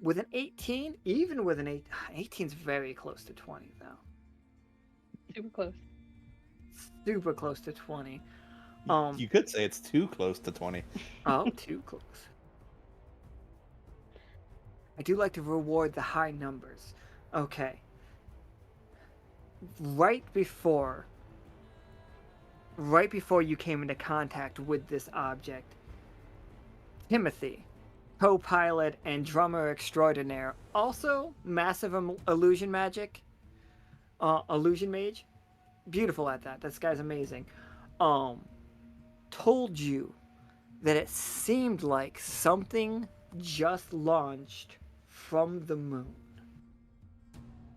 With an 18, even with an 18's very close to 20, though. Super close. Super close to 20. You could say it's too close to 20. Oh, too close. I do like to reward the high numbers. Okay. Right before you came into contact with this object, Timothy, co-pilot and drummer extraordinaire, also massive illusion magic, illusion mage, beautiful at that. This guy's amazing. Told you that it seemed like something just launched from the moon.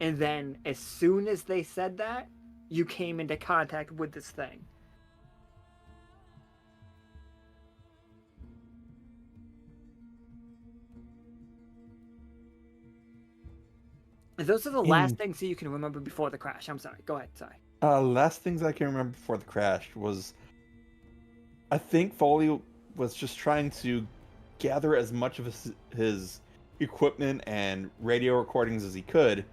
And then, as soon as they said that, you came into contact with this thing. Those are the last things that you can remember before the crash. I'm sorry. Go ahead. Sorry. Last things I can remember before the crash was, I think Foley was just trying to gather as much of his equipment and radio recordings as he could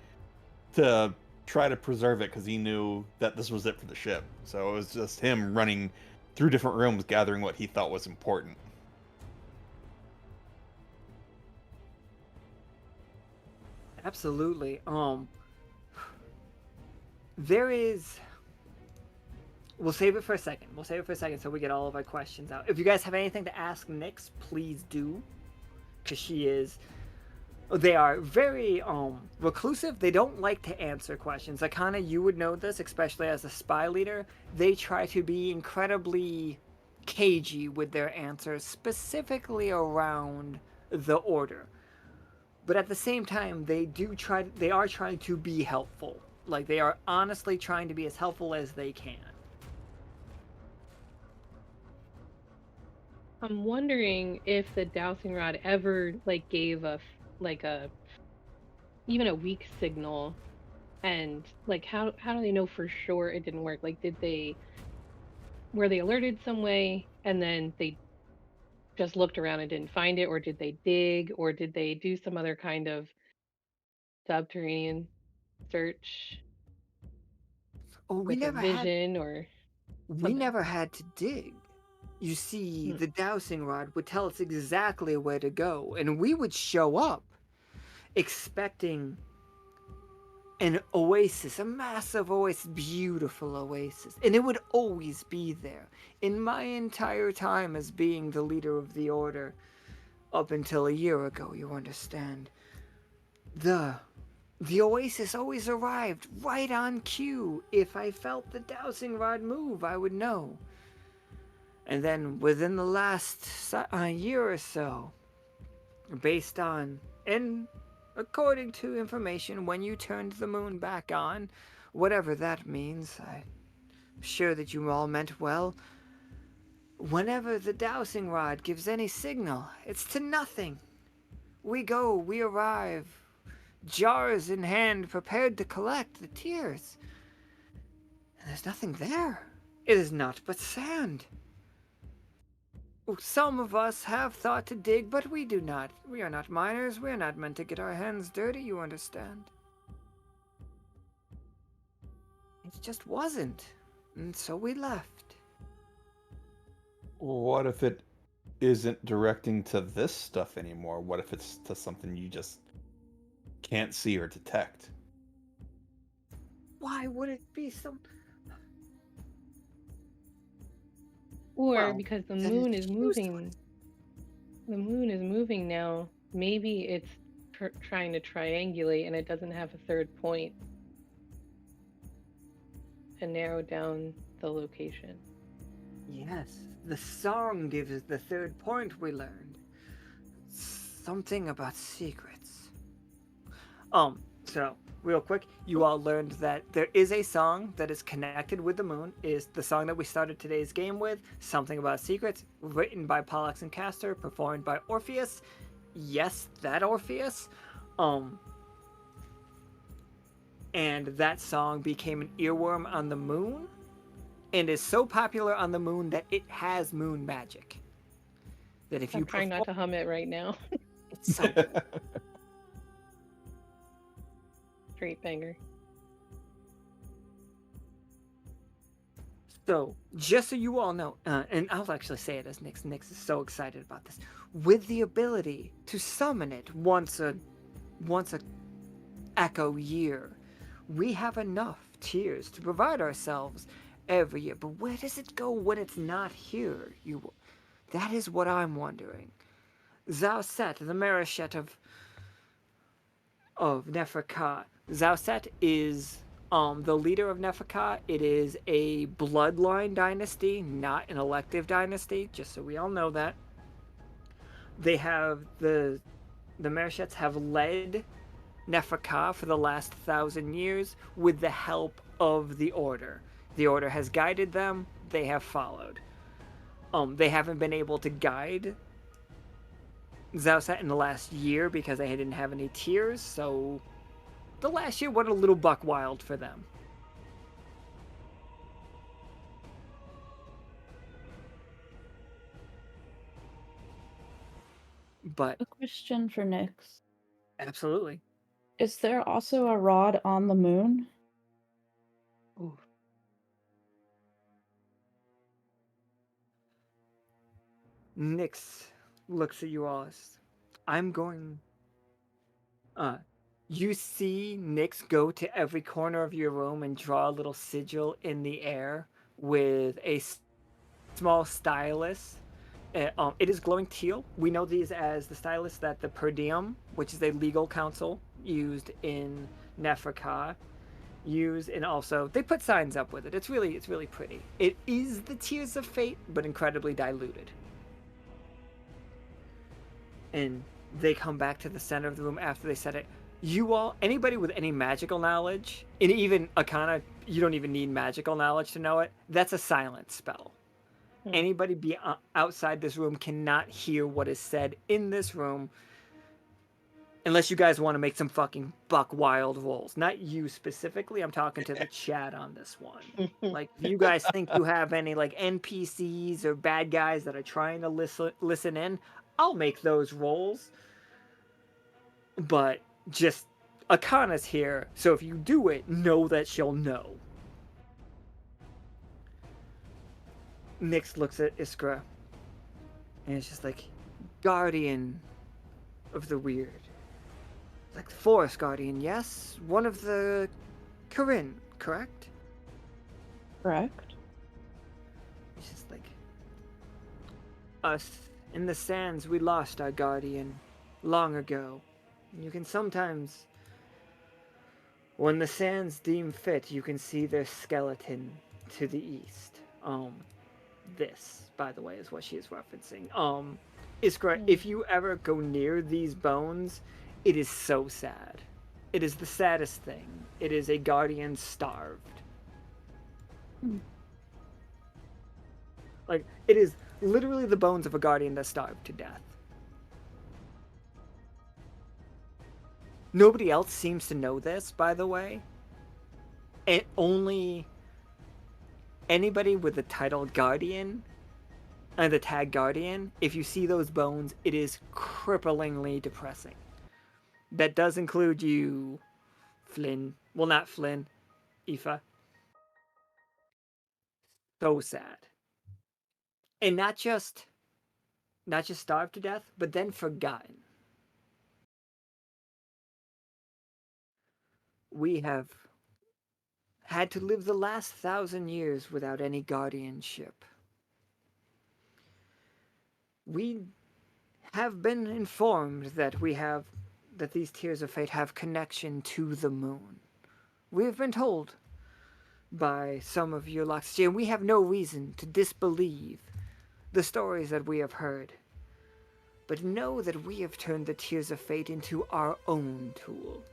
to try to preserve it because he knew that this was it for the ship. So it was just him running through different rooms gathering what he thought was important. Absolutely. There is. We'll save it for a second. We'll save it for a second so we get all of our questions out. If you guys have anything to ask Nyx, please do, because she is. They are very reclusive. They don't like to answer questions. Akhana, you would know this, especially as a spy leader. They try to be incredibly cagey with their answers, specifically around the order. But at the same time, they are trying to be helpful. Like, they are honestly trying to be as helpful as they can. I'm wondering if the dowsing rod ever like gave a even a weak signal, and like how do they know for sure it didn't work? Like, were they alerted some way and then they just looked around and didn't find it, or did they dig, or did they do some other kind of subterranean search Oh, with a vision or we something? never had to dig. You see, Hmm. the dowsing rod would tell us exactly where to go, and we would show up expecting an oasis, a massive oasis, beautiful oasis, and it would always be there. In my entire time as being the leader of the order, up until a year ago, you understand, the oasis always arrived right on cue. If I felt the dowsing rod move, I would know. And then within the last year or so, based on, and according to information, when you turned the moon back on, whatever that means, I'm sure that you all meant well. Whenever the dowsing rod gives any signal, it's to nothing. We arrive, jars in hand, prepared to collect the tears. And there's nothing there. It is naught but sand. Some of us have thought to dig, but we do not. We are not miners. We are not meant to get our hands dirty, you understand. It just wasn't. And so we left. What if it isn't directing to this stuff anymore? What if it's to something you just can't see or detect? Why would it be so... Or Well, because the then moon it's is used moving. The moon is moving now. Maybe it's trying to triangulate and it doesn't have a third point to narrow down the location. Yes, the song gives the third point we learned. Something about secrets. So, real quick, you all learned that there is a song that is connected with the moon, is the song that we started today's game with, Something About Secrets, written by Pollux and Castor, performed by Orpheus. Yes, that Orpheus. And that song became an earworm on the moon, and is so popular on the moon that it has moon magic. That if you I'm trying not to hum it right now. it's so good. Straight banger. So, just so you all know, and I'll actually say it as Nyx. Nyx is so excited about this. With the ability to summon it once a echo year, we have enough tears to provide ourselves every year. But where does it go when it's not here? That is what I'm wondering. Zauset, the Marishet of Neferka. Zauset is the leader of Neferka. It is a bloodline dynasty, not an elective dynasty, just so we all know that. They have the Marishets have led Neferka for the last 1,000 years with the help of the Order. The Order has guided them, they have followed. They haven't been able to guide Zauset in the last year because they didn't have any tears, so the last year went a little buck wild for them. But A question for Nyx. Absolutely. Is there also a rod on the moon? Ooh. Nyx looks at you all as I'm going. Uh, you see Nyx go to every corner of your room and draw a little sigil in the air with a small stylus. It is glowing teal. We know these as the stylus that the Per Diem, which is a legal council used in Neferka, use, and also they put signs up with it. It's really pretty. It is the Tears of Fate, but incredibly diluted. And they come back to the center of the room after they said it. You all, anybody with any magical knowledge, and even Akhana, you don't even need magical knowledge to know it. That's a silent spell. Anybody outside this room cannot hear what is said in this room unless you guys want to make some fucking buck wild rolls. Not you specifically. I'm talking to the chat on this one. Like, if you guys think you have any like NPCs or bad guys that are trying to listen in, I'll make those rolls. But just Akana's here, so if you do it, know that she'll know. Nyx looks at Iskra, and it's just like, Guardian of the Weird. Like the Forest Guardian, yes? One of the Corinne, correct? Correct. It's just like, us in the sands, we lost our Guardian long ago. You can sometimes, when the sands deem fit, you can see their skeleton to the east. This, by the way, is what she is referencing. Iskra, if you ever go near these bones, it is so sad. It is the saddest thing. It is a guardian starved. Like, it is literally the bones of a guardian that starved to death. Nobody else seems to know this, by the way. And only anybody with the title Guardian and the tag Guardian, if you see those bones, it is cripplingly depressing. That does include you, Flynn. Well, not Flynn, Aoife. So sad. And not just starved to death, but then forgotten. We have had to live the last 1,000 years without any guardianship. We have been informed that these Tears of Fate have connection to the moon. We have been told by some of your Lockstitch, and we have no reason to disbelieve the stories that we have heard. But know that we have turned the Tears of Fate into our own tool.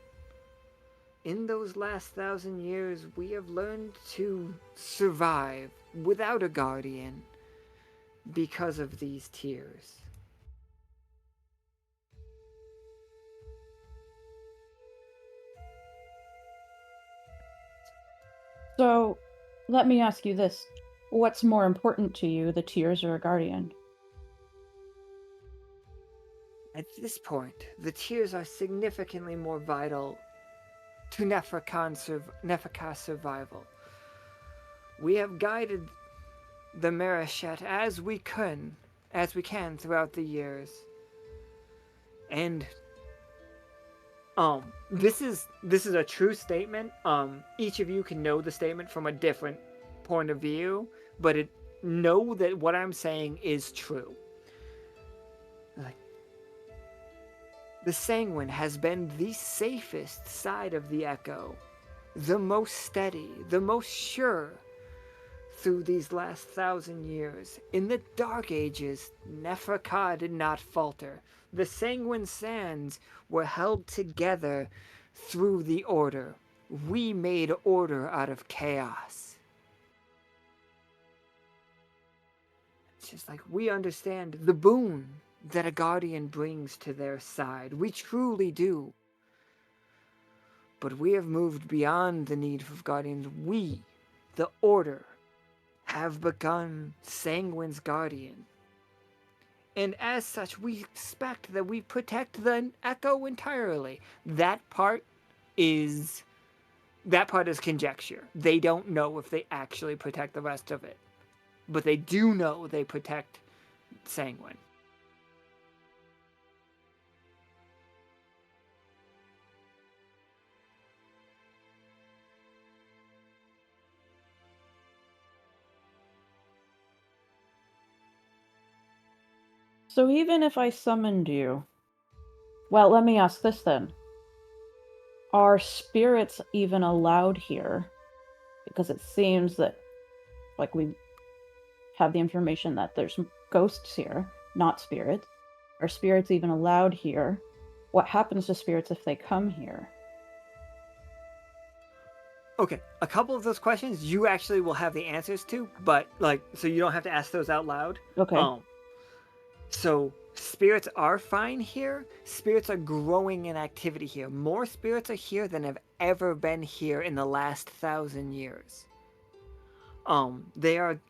In those last 1,000 years, we have learned to survive without a guardian because of these tears. So, let me ask you this. What's more important to you, the tears or a guardian? At this point, the tears are significantly more vital to Neferka's survival. We have guided the Marishet as we can throughout the years. And this is a true statement. Each of you can know the statement from a different point of view, but know that what I'm saying is true. Like, the Sanguine has been the safest side of the Echo, the most steady, the most sure through these last 1,000 years. In the Dark Ages, Neferka did not falter. The Sanguine Sands were held together through the order. We made order out of chaos. It's just like we understand the boon that a guardian brings to their side. We truly do. But we have moved beyond the need of guardians. We, the Order, have become Sanguine's guardian. And as such, we expect that we protect the echo entirely. That part is conjecture. They don't know if they actually protect the rest of it. But they do know they protect Sanguine. So even if I summoned you, well, let me ask this then. Are spirits even allowed here? Because it seems that, like, we have the information that there's ghosts here, not spirits. Are spirits even allowed here? What happens to spirits if they come here? Okay, a couple of those questions you actually will have the answers to, but so you don't have to ask those out loud. Okay. So spirits are fine here. Spirits are growing in activity here. More spirits are here than have ever been here in the last 1,000 years. They are,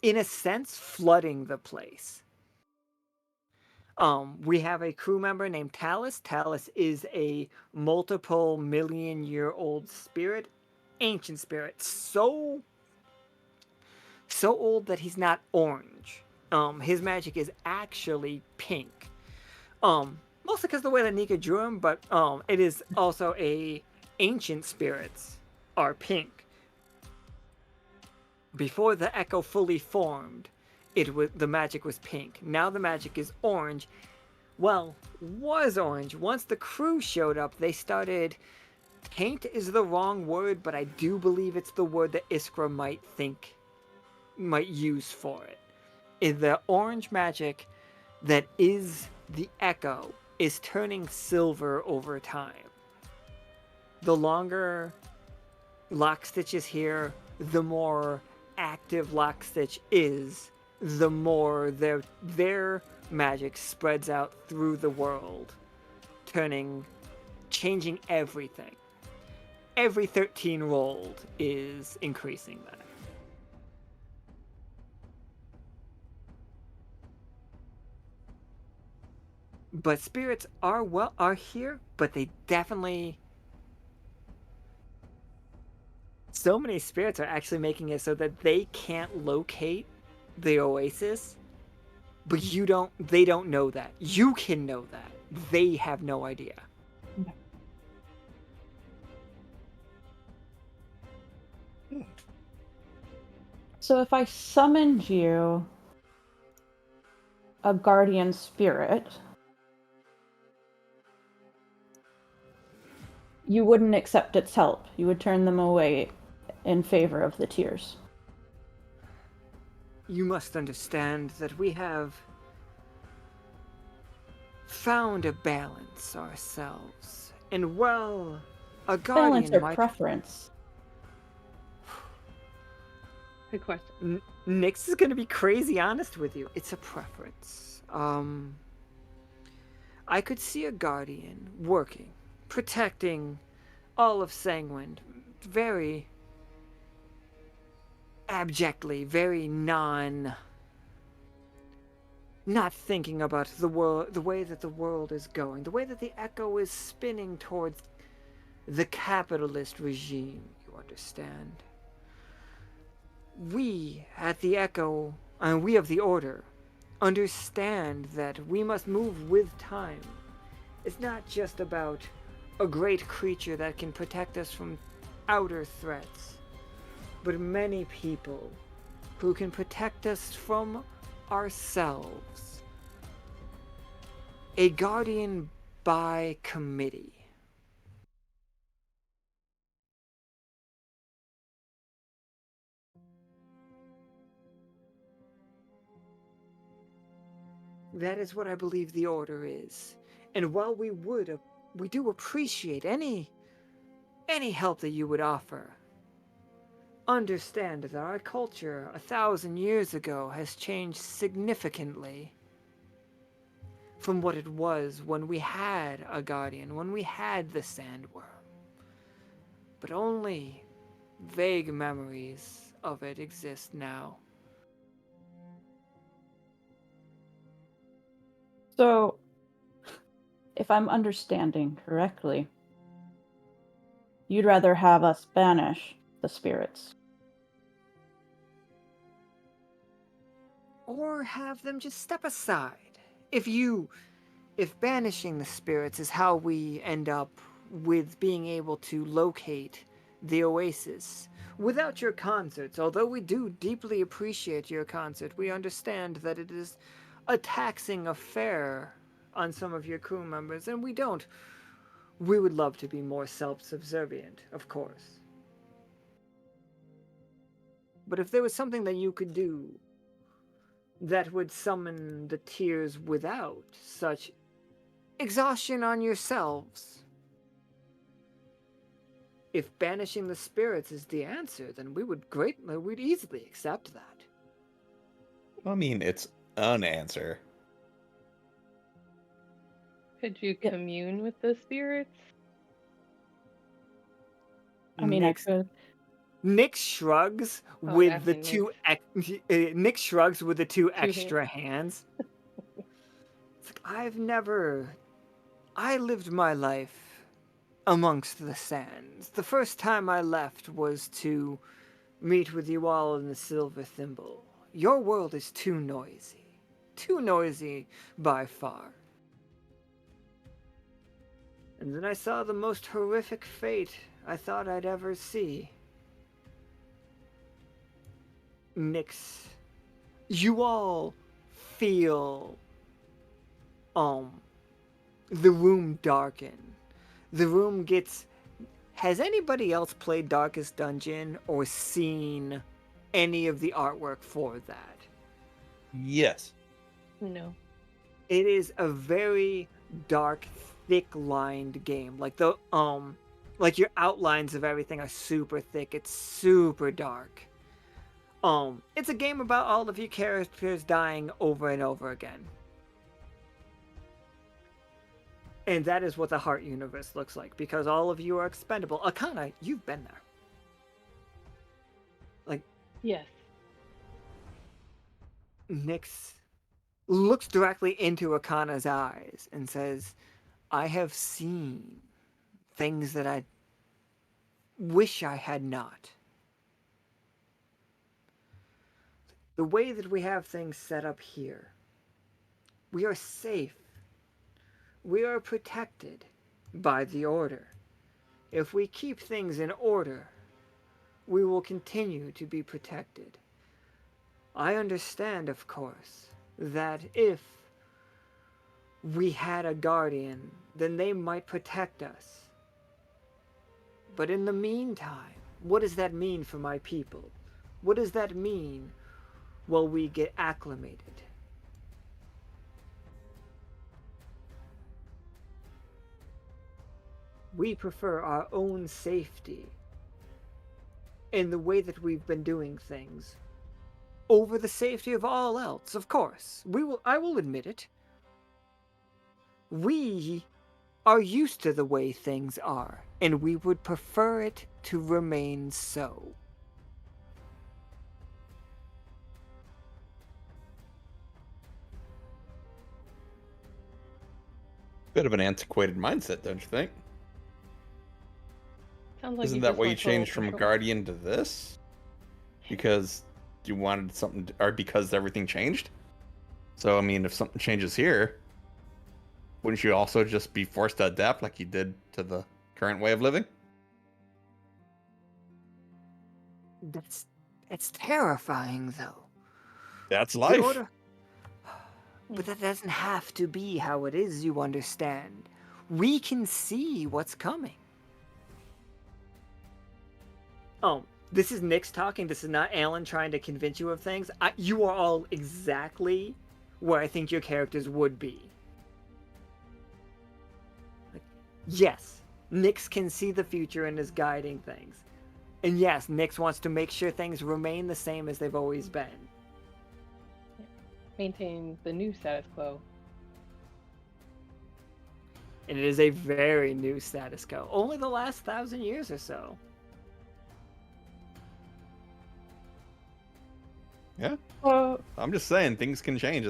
in a sense, flooding the place. We have a crew member named Talus. Talus is a multiple million-year-old spirit, ancient spirit, so old that he's not orange. His magic is actually pink. Mostly because the way that Nika drew him, but it is also a ancient spirits are pink. Before the echo fully formed, the magic was pink. Now the magic is orange. Well, was orange. Once the crew showed up, they started. Taint is the wrong word, but I do believe it's the word that Iskra might use for it. The orange magic that is the echo is turning silver over time. The longer Lockstitch is here, the more active Lockstitch is, the more their magic spreads out through the world, changing everything. Every 13 rolled is increasing that. But spirits are here, but they definitely. So many spirits are actually making it so that they can't locate the oasis, but they don't know that. You can know that. They have no idea. So if I summoned you a guardian spirit, you wouldn't accept its help. You would turn them away in favor of the tears. You must understand that we have found a balance ourselves. And well, a Balance guardian or might. preference? Good question. Nyx is gonna be crazy honest with you. It's a preference. I could see a guardian working, protecting all of Sanguine very abjectly, very not thinking about the world, the way that the world is going, the way that the echo is spinning towards the capitalist regime, you understand? We at the echo, and we of the order, understand that we must move with time. It's not just about a great creature that can protect us from outer threats, but many people who can protect us from ourselves. A guardian by committee. That is what I believe the order is. And while we do appreciate any help that you would offer, understand that our culture 1,000 years ago has changed significantly from what it was when we had a guardian, when we had the sandworm. But only vague memories of it exist now. So, if I'm understanding correctly, you'd rather have us banish the spirits. Or have them just step aside. If banishing the spirits is how we end up with being able to locate the oasis, without your concerts, although we do deeply appreciate your concert, we understand that it is a taxing affair on some of your crew members, and we would love to be more self-subservient, of course. But if there was something that you could do that would summon the tears without such exhaustion on yourselves, if banishing the spirits is the answer, then we'd easily accept that. I mean, it's an answer. Could you Yeah. commune with the spirits? I mean, I could. Nick shrugs Oh, with the asking Nick shrugs with the two hands. extra hands. It's like I lived my life amongst the sands. The first time I left was to meet with you all in the Silver Thimble. Your world is too noisy by far. And then I saw the most horrific fate I thought I'd ever see. Nyx, you all feel the room darken. The room gets. Has anybody else played Darkest Dungeon or seen any of the artwork for that? Yes. No. It is a very dark, thick-lined game. Like like your outlines of everything are super thick. It's super dark. It's a game about all of your characters dying over and over again. And that is what the Heart universe looks like, because all of you are expendable. Akhana, you've been there. Like, Yes. Nyx looks directly into Akhana's eyes and says, I have seen things that I wish I had not. The way that we have things set up here, we are safe. We are protected by the order. If we keep things in order, we will continue to be protected. I understand, of course, that if we had a guardian, then they might protect us. But in the meantime, what does that mean for my people? What does that mean while we get acclimated? We prefer our own safety in the way that we've been doing things over the safety of all else, of course. I will admit it. We are used to the way things are, and we would prefer it to remain so. Bit of an antiquated mindset, don't you think? Sounds like Isn't you that just why you want total changed from control. Guardian to this? Because you wanted something, or because everything changed? So, I mean, if something changes here, wouldn't you also just be forced to adapt like you did to the current way of living? It's terrifying, though. That's The life. order. But that doesn't have to be how it is, you understand. We can see what's coming. Oh, this is Nyx talking. This is not Alan trying to convince you of things. You are all exactly where I think your characters would be. Yes, Nyx can see the future and is guiding things. And yes, Nyx wants to make sure things remain the same as they've always been. Maintain the new status quo. And it is a very new status quo. Only the last 1,000 years or so. Yeah. Well, I'm just saying, things can change.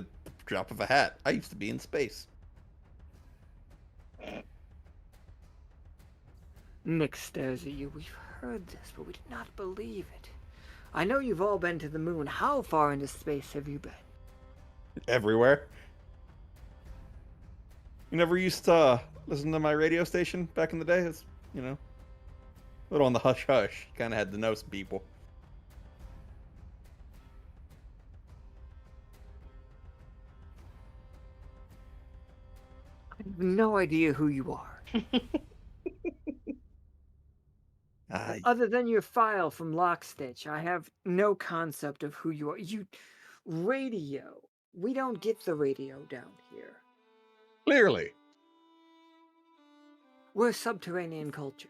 drop of a hat. I used to be in space. Nick stares at you. We've heard this, but we did not believe it. I know you've all been to the moon. How far into space have you been? Everywhere. You never used to listen to my radio station back in the day? It's, you know, a little on the hush-hush. Kind of had to know some people. I have no idea who you are. Other than your file from Lockstitch, I have no concept of who you are. Radio. We don't get the radio down here. Clearly. We're a subterranean culture.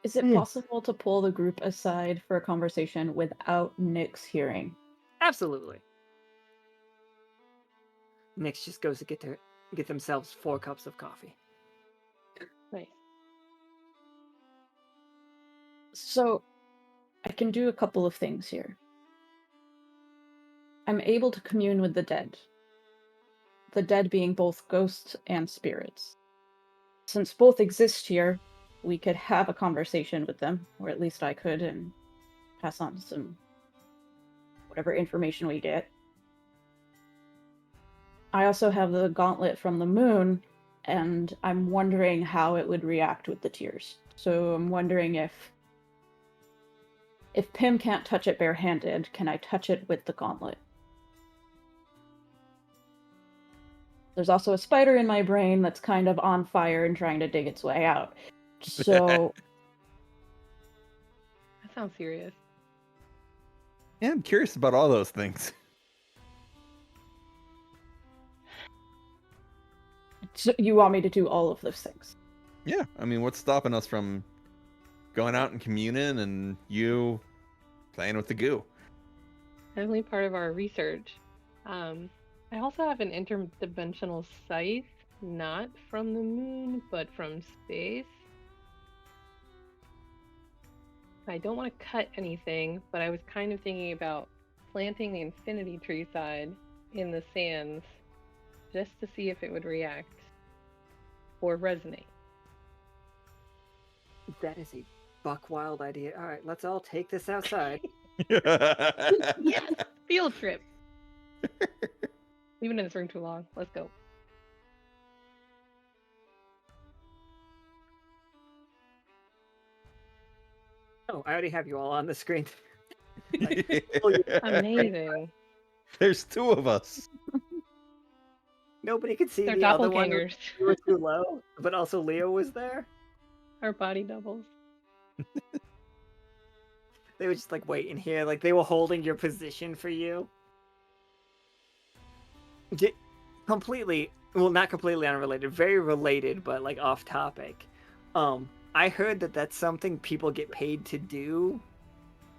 Is it possible to pull the group aside for a conversation without Nick's hearing? Absolutely. Nyx just goes to get themselves 4 cups of coffee. Nice. So, I can do a couple of things here. I'm able to commune with the dead. The dead being both ghosts and spirits. Since both exist here, we could have a conversation with them, or at least I could, and pass on some whatever information we get. I also have the gauntlet from the moon, and I'm wondering how it would react with the tears. So I'm wondering if Pym can't touch it barehanded, can I touch it with the gauntlet? There's also a spider in my brain that's kind of on fire and trying to dig its way out. So... That sounds serious. Yeah, I'm curious about all those things. So you want me to do all of those things? Yeah, I mean, what's stopping us from going out and communing and you playing with the goo? Definitely part of our research. I also have an interdimensional scythe, not from the moon, but from space. I don't want to cut anything, but I was kind of thinking about planting the infinity tree side in the sands just to see if it would react or resonate. That is a buck wild idea. All right, let's all take this outside. Yes! Field trip! We've been in this room too long. Let's go. Oh, I already have you all on the screen. Amazing. There's 2 of us. Nobody could see They're the other one. doppelgangers. We were too low, but also Leo was there. Our body doubles. They were just like waiting here, like they were holding your position for you. Completely, well, not completely unrelated, very related, but like off topic. I heard that that's something people get paid to do.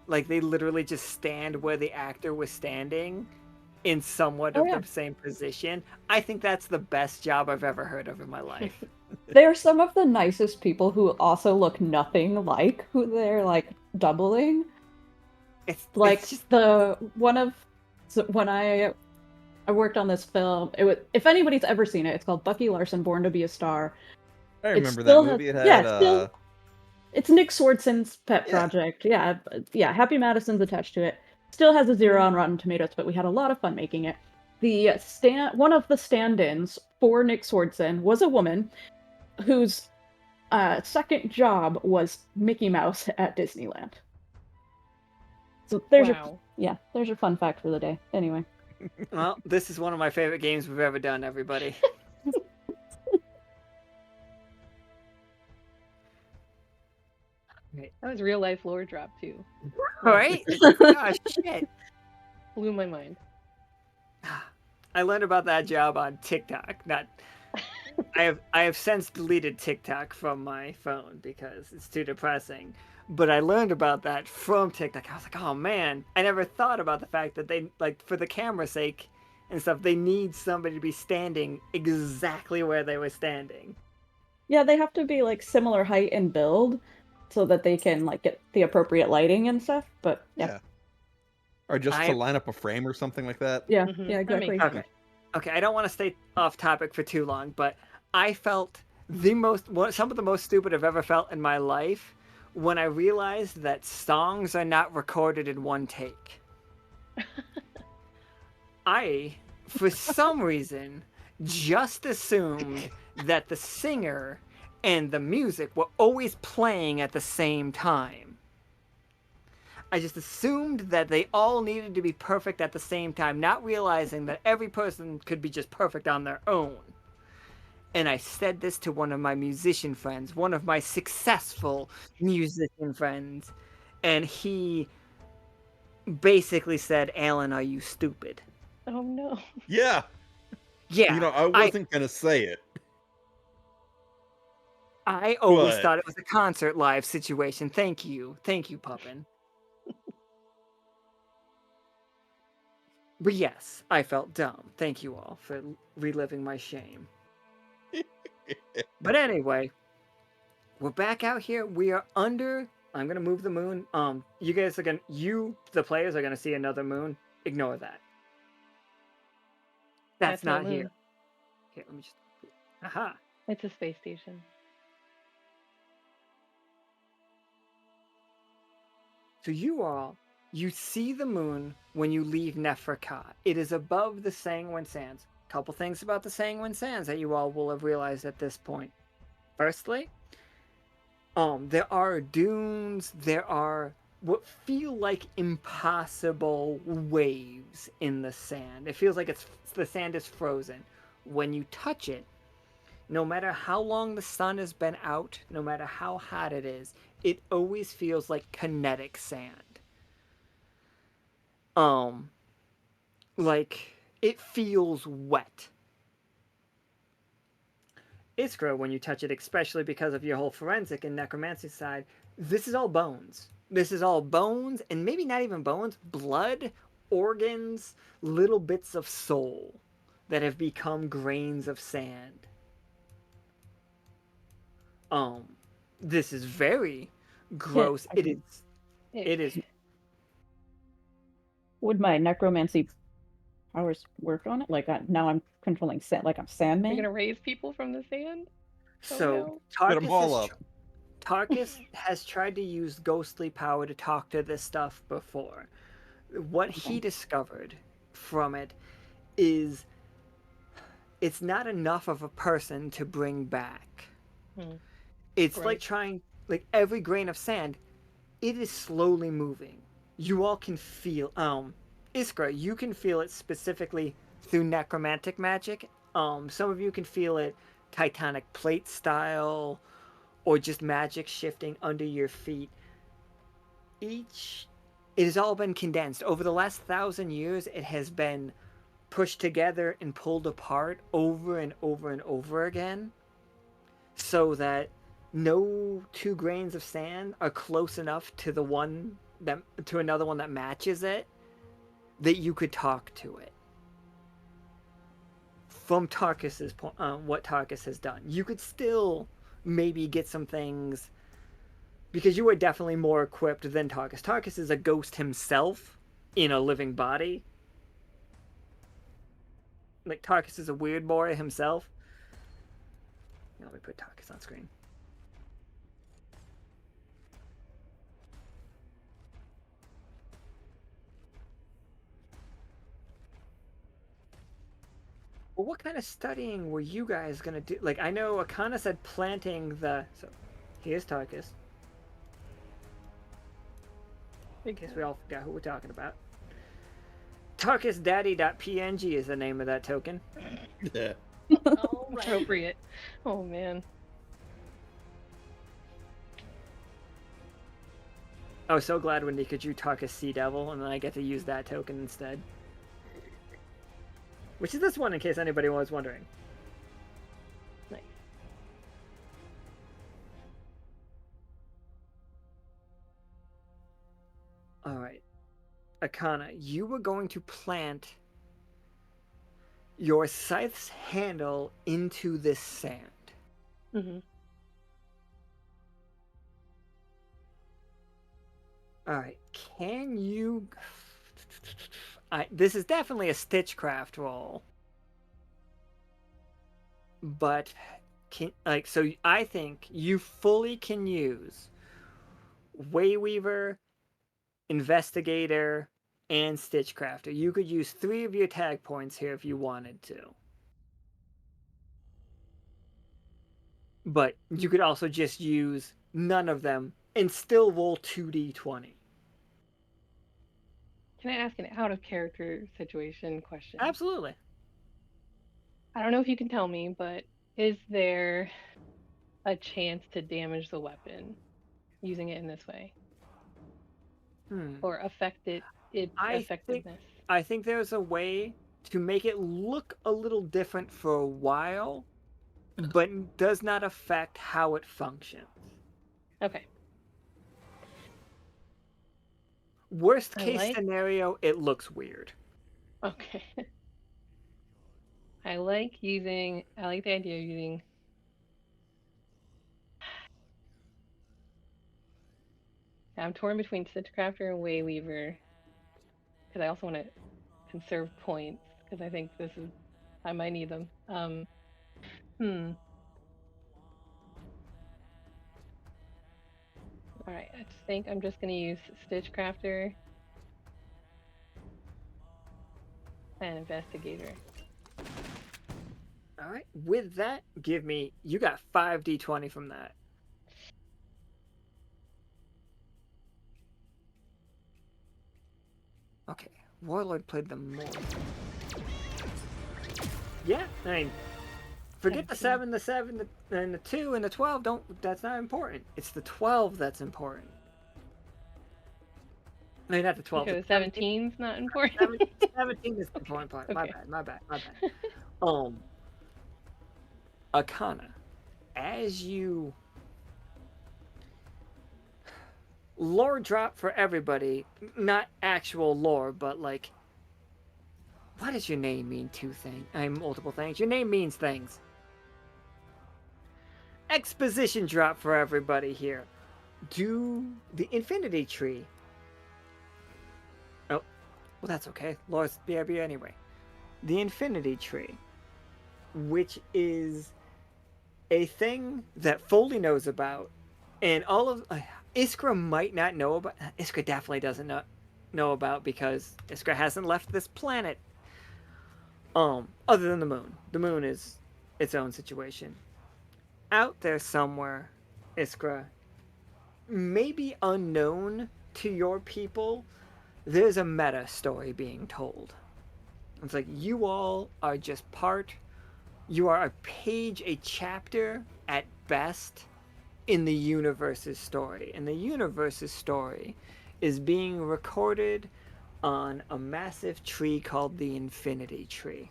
Like they literally just stand where the actor was standing in somewhat of the same position. I think that's the best job I've ever heard of in my life. They're some of the nicest people who also look nothing like who they're like doubling. It's just... when I worked on this film, it was, if anybody's ever seen it, it's called Bucky Larson Born to Be a Star. I remember that movie. It had it's Nick Swardson's pet project. Yeah, Happy Madison's attached to it. Still has a 0 on Rotten Tomatoes, but we had a lot of fun making it. One of the stand-ins for Nick Swardson was a woman whose second job was Mickey Mouse at Disneyland. So there's your fun fact for the day. Anyway. Well, this is one of my favorite games we've ever done, everybody. That was real life lore drop too. Right? Gosh, shit. Blew my mind. I learned about that job on TikTok. I have since deleted TikTok from my phone because it's too depressing. But I learned about that from TikTok. I was like, oh man, I never thought about the fact that they, like, for the camera's sake and stuff, they need somebody to be standing exactly where they were standing. Yeah, they have to be like similar height and build so that they can like get the appropriate lighting and stuff. But yeah. Or just I- to line up a frame or something like that? Yeah, Mhm, yeah, that makes exactly. sense. Okay. Okay, I don't want to stay off topic for too long, but I felt some of the most stupid I've ever felt in my life when I realized that songs are not recorded in one take. I, for some reason, just assumed that the singer and the music were always playing at the same time. I just assumed that they all needed to be perfect at the same time, not realizing that every person could be just perfect on their own. And I said this to one of my musician friends, one of my successful musician friends, and he basically said, "Alan, are you stupid?" Oh no. Yeah. Yeah, I I wasn't gonna say it, I always but thought it was a concert live situation. Thank you, Puppin. But yes, I felt dumb. Thank you all for reliving my shame. But anyway, we're back out here. We are under. I'm gonna move the moon. You guys are gonna. The players, are gonna see another moon. Ignore that. That's no not here. moon. Here, let me just. Aha. It's a space station. So you see the moon when you leave Neferkat. It is above the Sanguine Sands. Couple things about the Sanguine Sands that you all will have realized at this point. Firstly, there are dunes, there are what feel like impossible waves in the sand. It feels like the sand is frozen. When you touch it, no matter how long the sun has been out, no matter how hot it is, it always feels like kinetic sand. Um, like it feels wet. Iskra, when you touch it, especially because of your whole forensic and necromancy side, this is all bones. This is all bones, and maybe not even bones, blood, organs, little bits of soul that have become grains of sand. Um, this is very gross. I can- It is. Would my necromancy powers work on it? Like now I'm controlling sand, like I'm You're Sandman. gonna raise people from the sand? Oh So no. get them all up. Tarkus has tried to use ghostly power to talk to this stuff before. What he Okay. discovered from it is it's not enough of a person to bring back. Hmm. It's like Right. trying, like every grain of sand, it is slowly moving. You all can feel, Iskra, you can feel it specifically through necromantic magic. Some of you can feel it tectonic plate style or just magic shifting under your feet. It has all been condensed. Over the last 1,000 years, it has been pushed together and pulled apart over and over and over again so that no two grains of sand are close enough to another one that matches it that you could talk to it. From Tarkus's point, what Tarkus has done, you could still maybe get some things because you are definitely more equipped than Tarkus. Tarkus is a ghost himself in a living body. Like Tarkus is a weird boy himself. Let me put Tarkus on screen. Well, what kind of studying were you guys gonna do? Like, I know Akhana said planting the. So, here's Tarkus. In case we all forgot who we're talking about. TarkusDaddy.png is the name of that token. Yeah. All right. Appropriate. Oh man. I was so glad when Nika drew Tarkus Sea Devil, and then I get to use that token instead. Which is this one, in case anybody was wondering. Nice. Alright. Akhana, you were going to plant your scythe's handle into this sand. Mm-hmm. Alright, can you... this is definitely a Stitchcraft roll, but so I think you fully can use Wayweaver, Investigator, and Stitchcrafter. You could use 3 of your tag points here if you wanted to. But you could also just use none of them and still roll 2d20. Can I ask an out of character situation question? Absolutely. I don't know if you can tell me, but is there a chance to damage the weapon using it in this way? Or affect its effectiveness? I think there's a way to make it look a little different for a while, but does not affect how it functions. Okay. Worst case scenario, it looks weird. Okay. I like the idea of using I'm torn between Stitchcrafter and Wayweaver because I also want to conserve points because I think I might need them. All right, I think I'm just gonna use Stitchcrafter and Investigator. All right. With that, you got 5d20 from that. Okay. Warlord played the more. Yeah, I mean, forget the 7, and the 2, and the 12. That's not important. It's the 12 that's important. I mean, not the 12. Because 17's not important. 17 is the important part. Okay. My bad. Akhana, as you lore drop for everybody, not actual lore, but like, what does your name mean? Multiple things. Your name means things. Exposition drop for everybody here. Do the Infinity Tree. Oh, well, that's okay. Lore's BRB anyway. The Infinity Tree, which is a thing that Foley knows about, and all of Iskra might not know about. Iskra definitely doesn't know about because Iskra hasn't left this planet. Other than the moon. The moon is its own situation. Out there somewhere, Iskra, maybe unknown to your people, there's a meta story being told. It's like you all are just you are a page, a chapter at best in the universe's story. And the universe's story is being recorded on a massive tree called the Infinity Tree.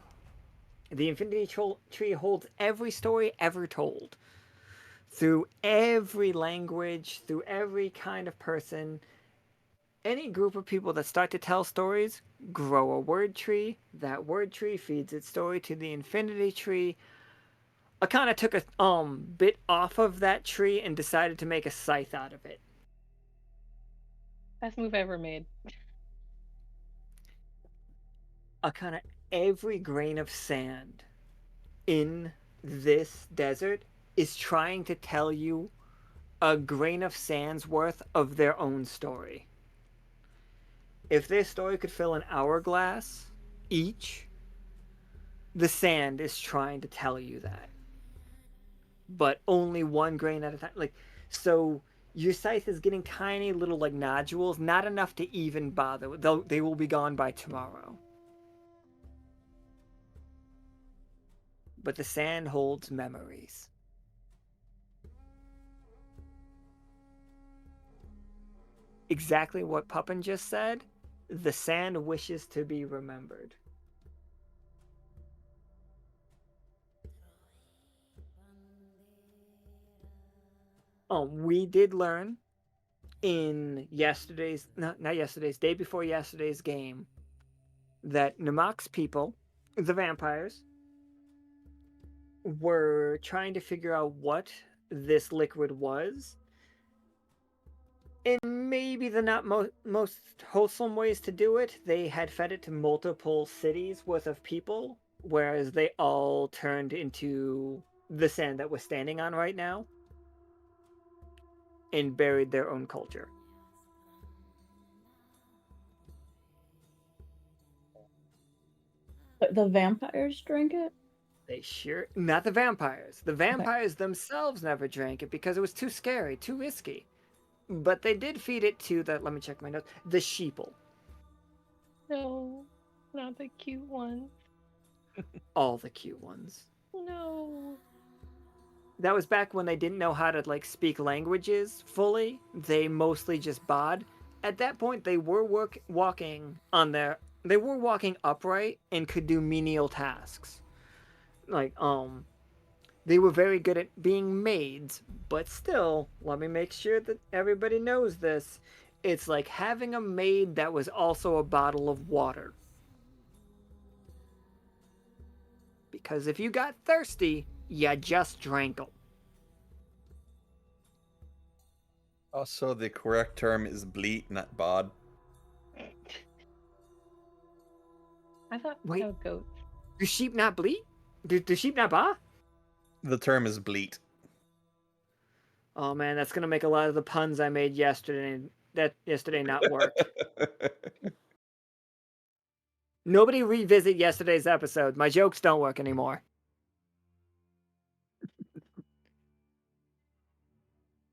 The Infinity Tree holds every story ever told. Through every language, through every kind of person, any group of people that start to tell stories grow a word tree. That word tree feeds its story to the Infinity Tree. I kind of took a bit off of that tree and decided to make a scythe out of it. Best move ever made. Kind of every grain of sand in this desert is trying to tell you a grain of sand's worth of their own story. If their story could fill an hourglass each, the sand is trying to tell you that. But only one grain at a time. So your scythe is getting tiny little nodules, not enough to even bother. They will be gone by tomorrow. But the sand holds memories. Exactly what Puppin just said. The sand wishes to be remembered. We did learn in day before yesterday's game, that Namak's people, the vampires, were trying to figure out what this liquid was. in maybe the not most wholesome ways to do it, they had fed it to multiple cities worth of people, whereas they all turned into the sand that we're standing on right now and buried their own culture. But the vampires drink it? They sure not the vampires. The vampires themselves never drank it because it was too scary, too risky. But they did feed it to the, let me check my notes, the sheeple. No, not the cute one. All the cute ones. No. That was back when they didn't know how to like speak languages fully. They mostly just bod. At that point, they were walking on their. They were walking upright and could do menial tasks. Like they were very good at being maids. But still, let me make sure that everybody knows this. It's like having a maid that was also a bottle of water. Because if you got thirsty, you just drank them. Also, the correct term is bleat, not bod. I thought Wait. that was goats. Do sheep not bleat? Do sheep not baa? The term is bleat. Oh man, that's gonna make a lot of the puns I made yesterday not work. Nobody revisit yesterday's episode. My jokes don't work anymore.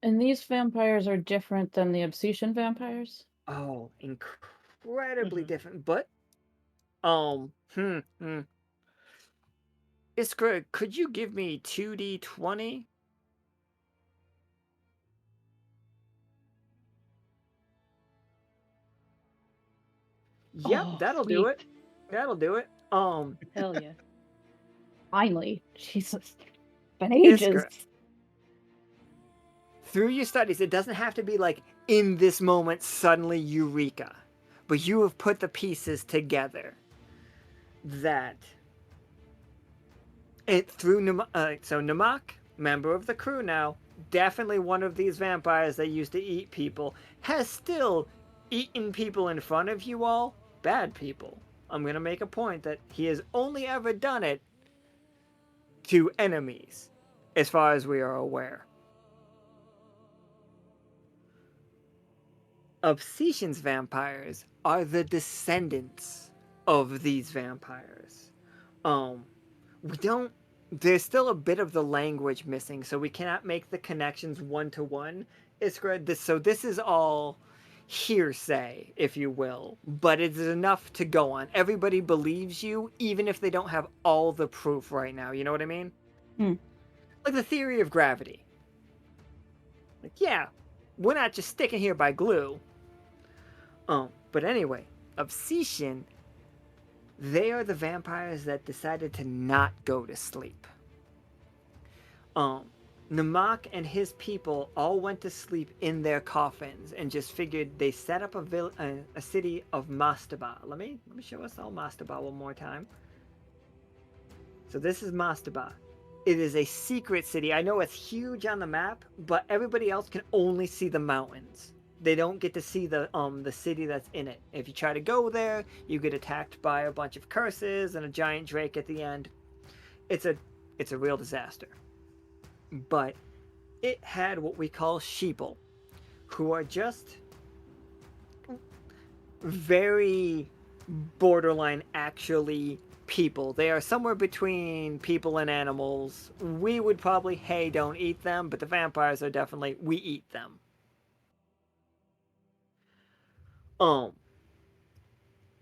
And these vampires are different than the Obsession vampires? Oh, incredibly Mhm. different. But Iskra, could you give me 2d20? Yep, Oh, that'll do it. sweet. That'll do it. Hell yeah. Finally. Jesus. Been ages. Iskra, through your studies, it doesn't have to be like in this moment suddenly eureka, but you have put the pieces together that it through so Namak, member of the crew now, definitely one of these vampires that used to eat people, has still eaten people in front of you all, bad people. I'm gonna make a point that he has only ever done it to enemies, as far as we are aware. Obsession's vampires are the descendants of these vampires. We don't. There's still a bit of the language missing, so we cannot make the connections one to one. So this is all hearsay, if you will, but it's enough to go on. Everybody believes you, even if they don't have all the proof right now. You know what I mean? Hmm. Like the theory of gravity. Like, yeah, we're not just sticking here by glue. But anyway, Obsession, they are the vampires that decided to not go to sleep. Namak and his people all went to sleep in their coffins and just figured they set up a city of Mastaba. Let me show us all Mastaba one more time. So this is Mastaba. It is a secret city. I know it's huge on the map, but everybody else can only see the mountains. They don't get to see the city that's in it. If you try to go there, you get attacked by a bunch of curses and a giant drake at the end. It's a real disaster. But it had what we call sheeple, who are just very borderline actually people. They are somewhere between people and animals. We would probably, hey, don't eat them, but the vampires are definitely, we eat them.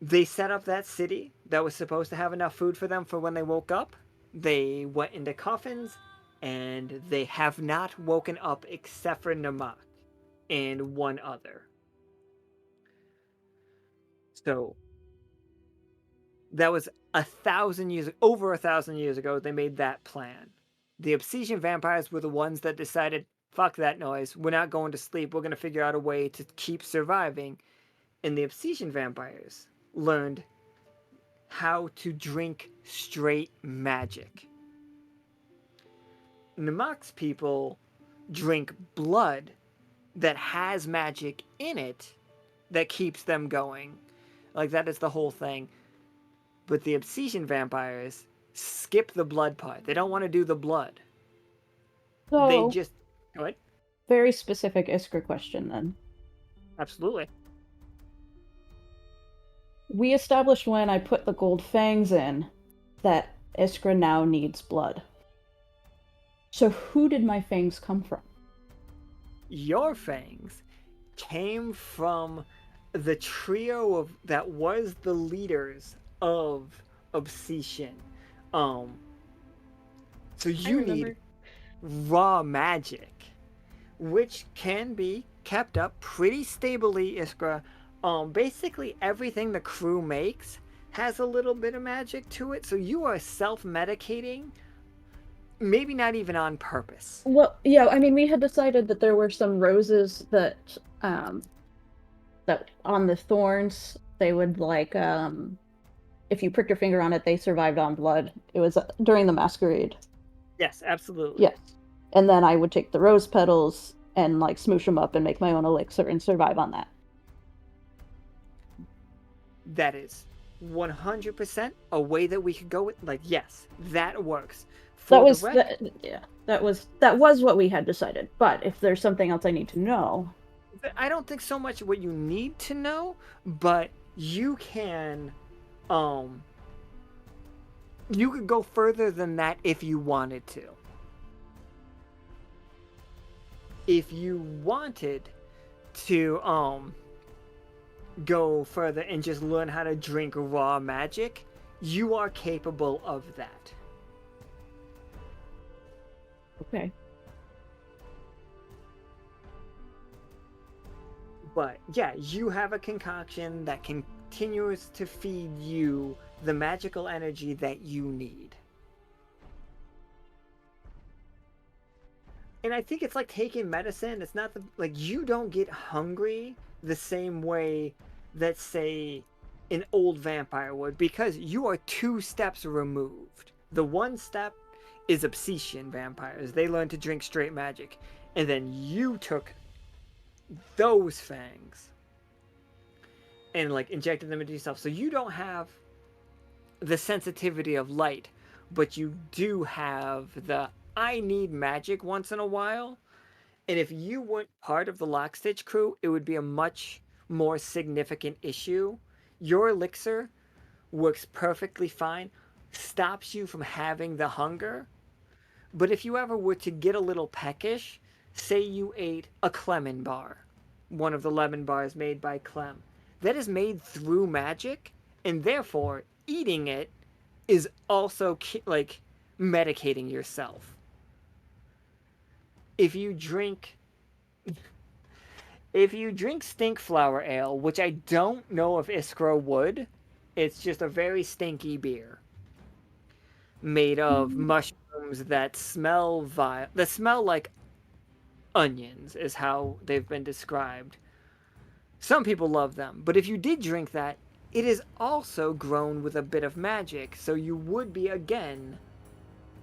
They set up that city that was supposed to have enough food for them for when they woke up. They went into coffins, and they have not woken up except for Namak and one other. So that was over 1,000 years ago. They made that plan. The Obsession vampires were the ones that decided, fuck that noise. We're not going to sleep. We're going to figure out a way to keep surviving. And the Obsession vampires learned how to drink straight magic. Namak's people drink blood that has magic in it that keeps them going. Like, that is the whole thing. But the obsession vampires skip the blood part. They don't want to do the blood. They So, just... Go ahead. very specific Iskra question then. Absolutely. We established when I put the gold fangs in that Iskra now needs blood. So who did my fangs come from? Your fangs came from the trio of that was the leaders of obsession. So you need raw magic, which can be kept up pretty stably, Iskra. Basically everything the crew makes has a little bit of magic to it, so you are self-medicating, maybe not even on purpose. Well, yeah, I mean, we had decided that there were some roses that that on the thorns they would like if you pricked your finger on it, they survived on blood. It was during the masquerade. Yes, absolutely. Yes. And then I would take the rose petals and like smoosh them up and make my own elixir and survive on that. That is 100% a way that we could go with. Like, yes, that works. That was that was what we had decided. But if there's something else I need to know, I don't think so much what you need to know, but you can you could go further than that if you wanted to. If you wanted to go further and just learn how to drink raw magic, you are capable of that. okay. But yeah, you have a concoction that continues to feed you the magical energy that you need. And I think it's like taking medicine. It's not like you don't get hungry the same way that, say, an old vampire would, because you are 2 steps removed. The one step is obsession vampires. They learn to drink straight magic. And then you took those fangs and like injected them into yourself. So you don't have the sensitivity of light, but you do have the I need magic once in a while. And if you weren't part of the Lockstitch crew, it would be a much more significant issue. Your elixir works perfectly fine, stops you from having the hunger. But if you ever were to get a little peckish, say you ate a Clemen bar, one of the lemon bars made by Clem, that is made through magic, and therefore eating it is also like medicating yourself. If you drink stink flower ale, which I don't know if Iskra would, it's just a very stinky beer made of mushrooms that smell that smell like onions, is how they've been described. Some people love them, but if you did drink that, it is also grown with a bit of magic, so you would be again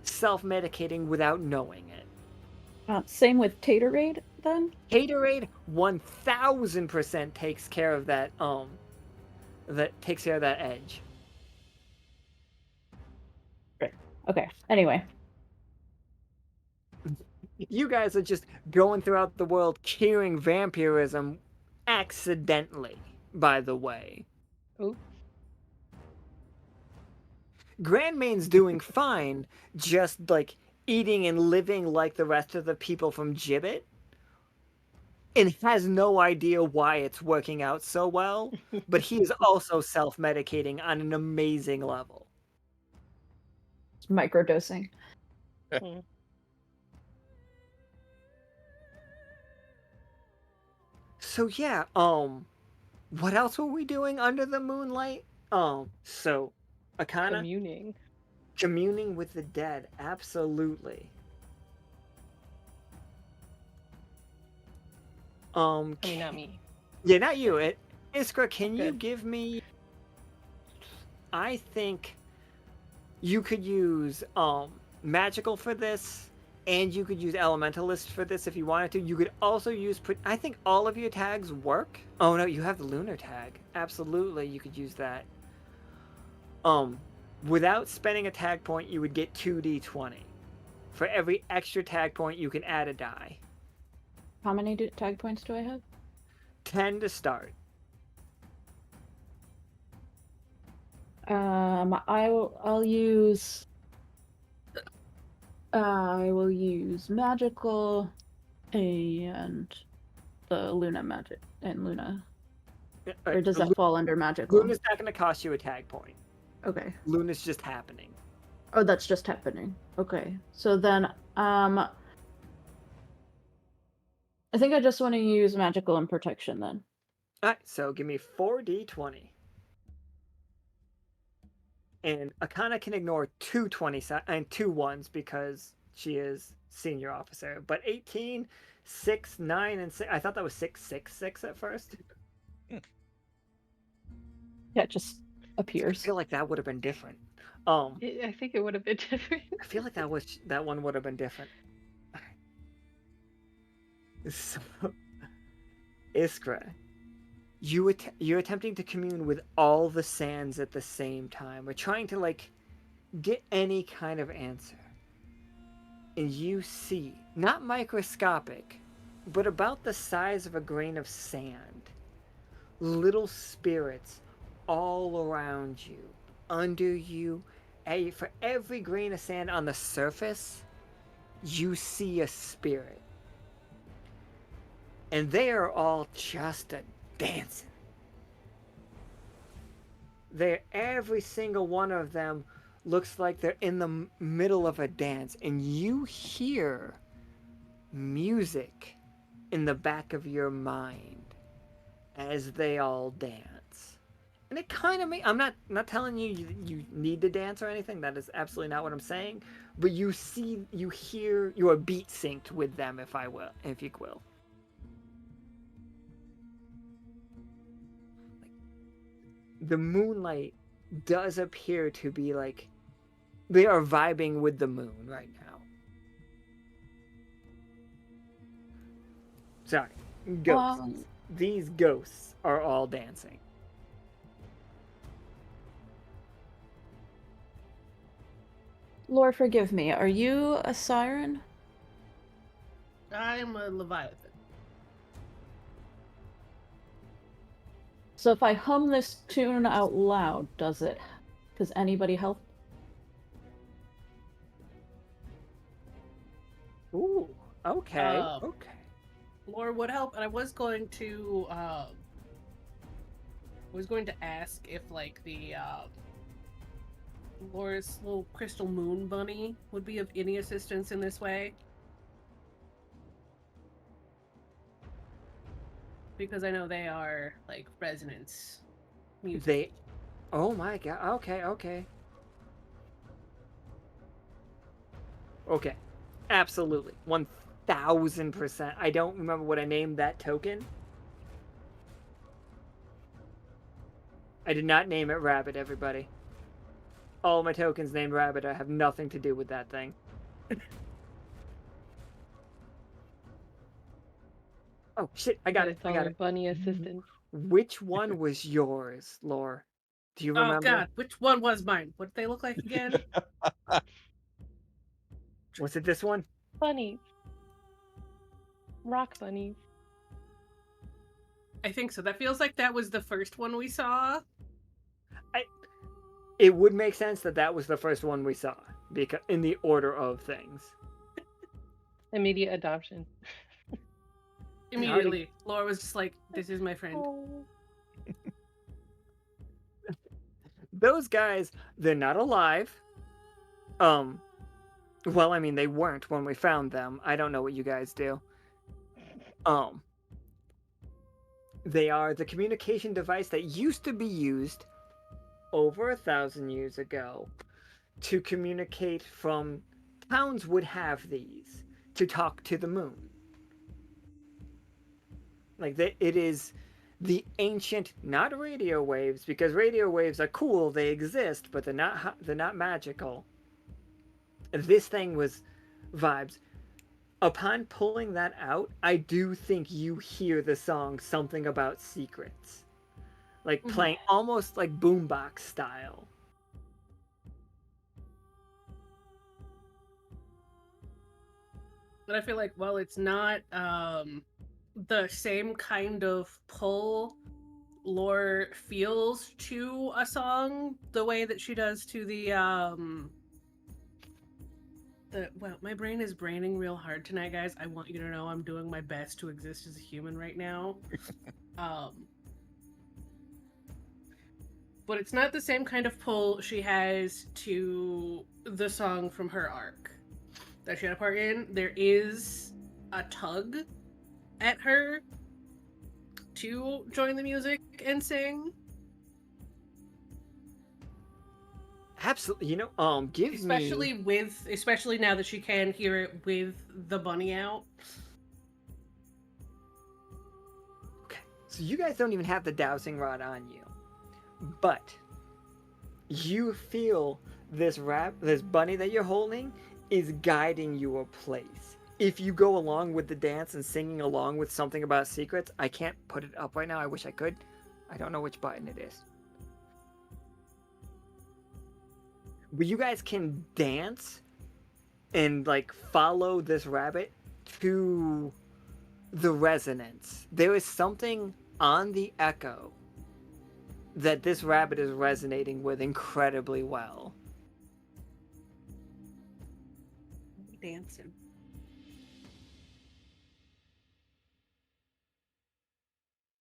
self-medicating without knowing it. Same with Taterade then? Haterade 1000% takes care of that edge. Right. Okay. Anyway. You guys are just going throughout the world curing vampirism accidentally, by the way. Oops. Grandmain's doing fine, just like eating and living like the rest of the people from Gibbet, and has no idea why it's working out so well, but he is also self-medicating on an amazing level. It's microdosing. So yeah, what else were we doing under the moonlight? So Akhana, communing with the dead, absolutely. I mean, not me. Yeah, not you. Iskra, can you give me? I think you could use magical for this, and you could use Elementalist for this if you wanted to. You could also use, I think all of your tags work. Oh no, you have the Lunar tag. Absolutely, you could use that. Without spending a tag point, you would get 2d20. For every extra tag point, you can add a die. How many tag points do I have? 10 to start. I'll use. I will use magical and the Luna magic and Luna. Or does that fall under magical? Luna's not going to cost you a tag point. Okay. Luna's just happening. Oh, that's just happening. Okay. So then, I think I just want to use magical and protection then. Alright, so give me 4d20. And Akhana can ignore 2 20s and 2 1s because she is senior officer. But 18, 6, 9, and 6. I thought that was 6, 6, 6 at first. Yeah, it just I appears. feel like that would have been different. I think it would have been different. I feel like that one would have been different. So, Iskra, you're attempting to commune with all the sands at the same time. We're trying to like get any kind of answer. And you see, not microscopic, but about the size of a grain of sand, little spirits all around you, under you. For every grain of sand on the surface, you see a spirit. And they are all just a dancing. Every single one of them looks like they're in the middle of a dance, and you hear music in the back of your mind as they all dance. And it kind of I'm not telling you need to dance or anything. That is absolutely not what I'm saying. But you hear, you are beat synced with them, if you will. The moonlight does appear to be like they are vibing with the moon right now. Sorry, ghosts. These ghosts are all dancing. Lord, forgive me. Are you a siren? I'm a Leviathan. So if I hum this tune out loud, does anybody help? Ooh, okay, okay. Laura would help, and I was going to ask if like the Laura's little crystal moon bunny would be of any assistance in this way. Because I know they are like resonance music. Oh my god, okay. Okay, absolutely, 1000%. I don't remember what I named that token. I did not name it Rabbit, everybody. All my tokens named Rabbit have nothing to do with that thing. Oh shit, I got it. I got it. Bunny assistant. Which one was yours, Lore? Do you remember? Oh god, which one was mine? What did they look like again? Was it this one? Bunnies. Rock bunnies. I think so. That feels like that was the first one we saw. It would make sense that was the first one we saw, because in the order of things. Immediate adoption. Immediately, Laura was just like, "This is my friend." Those guys, they're not alive. Well, I mean, they weren't when we found them. I don't know what you guys do. They are the communication device that used to be used over 1,000 years ago to communicate from... Towns would have these to talk to the moon. Like, it is the ancient, not radio waves, because radio waves are cool, they exist, but they're not magical. This thing was vibes. Upon pulling that out, I do think you hear the song Something About Secrets. Like playing almost like boombox style. But I feel like, well, it's not the same kind of pull Lore feels to a song the way that she does to the well, my brain is braining real hard tonight, guys. I want you to know I'm doing my best to exist as a human right now. But it's not the same kind of pull she has to the song from her arc that she had a part in. There is a tug at her to join the music and sing. Absolutely, give Especially me. especially now that she can hear it with the bunny out. Okay, so you guys don't even have the dowsing rod on you, but you feel this bunny that you're holding is guiding you a place. If you go along with the dance and singing along with Something About Secrets, I can't put it up right now. I wish I could. I don't know which button it is. But you guys can dance and like follow this rabbit to the resonance. There is something on the echo that this rabbit is resonating with incredibly well. Dancing.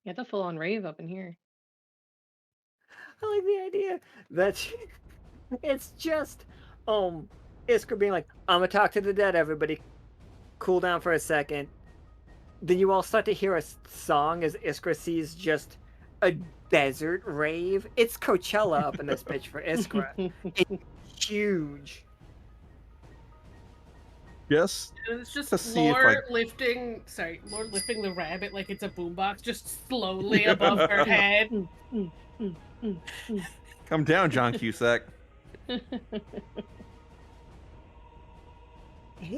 Yeah, it's a full-on rave up in here. I like the idea that it's just Iskra being like, I'm gonna talk to the dead, everybody. Cool down for a second. Then you all start to hear a song as Iskra sees just a desert rave. It's Coachella up in this bitch for Iskra. It's huge. Yes. And it's just To see if Lore lifting the rabbit like it's a boombox just slowly above her head. Come down, John Cusack. It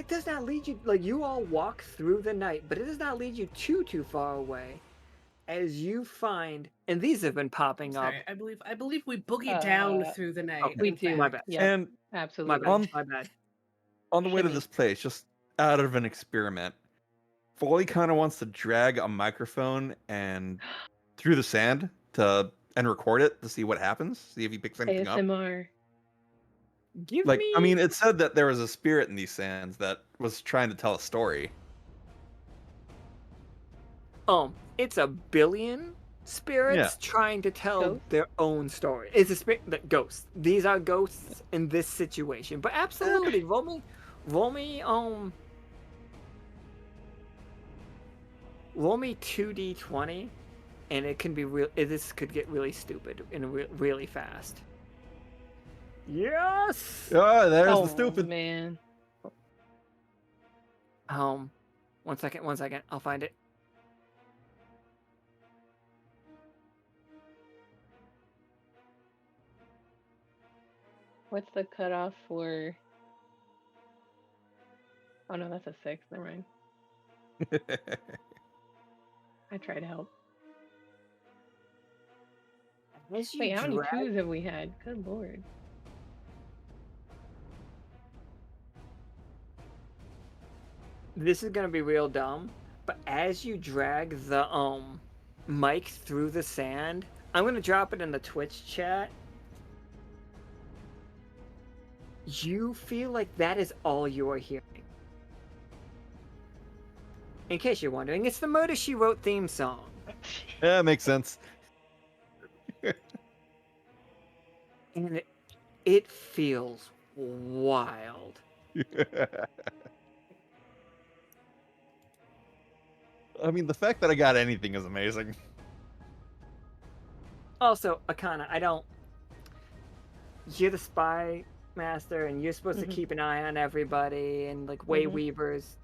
does not lead you, like, you all walk through the night, but it does not lead you too far away as you find, and these have been popping up. Sorry, I believe we boogie down through the night. Okay, We in do. my fact. bad. Yeah, And absolutely. My bad. on the way to Shimmy. this place, just out of an experiment, Foley kind of wants to drag a microphone and through the sand and record it to see what happens. See if he picks anything up. ASMR. Give Like, me. I mean, it said that there was a spirit in these sands that was trying to tell a story. It's a billion spirits trying to tell Ghosts? their own story. It's a spirit, ghosts. These are ghosts in this situation. But absolutely, roll me, roll me 2d20, and it can be real. This could get really stupid and really fast. Yes. Oh, there's Oh the stupid. man. 1 second. I'll find it. What's the cutoff for? Oh no, that's a 6. Never mind. I try to help. As you Wait, how many drag- 2s have we had? Good lord. This is gonna be real dumb, but as you drag the mic through the sand, I'm gonna drop it in the Twitch chat. You feel like that is all you are hearing. In case you're wondering, it's the Murder, She Wrote theme song. Yeah, makes sense. And it feels wild. I mean, the fact that I got anything is amazing. Also, Akhana, you're the spy master, and you're supposed to keep an eye on everybody, and like Wayweavers.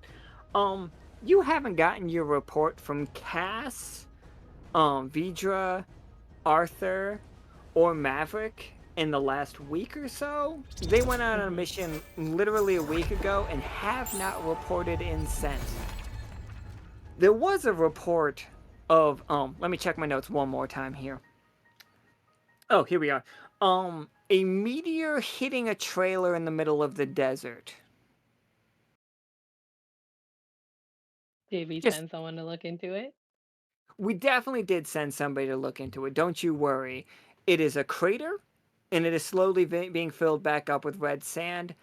You haven't gotten your report from Cass, Vidra, Arthur, or Maverick in the last week or so. They went out on a Mhm. mission literally a week ago and have not reported in since. There was a report of let me check my notes one more time here. Oh, here we are. A meteor hitting a trailer in the middle of the desert. Did we Just send someone to look into it? we definitely did send somebody to look into it. Don't you worry. It is a crater, and it is slowly being filled back up with red sand.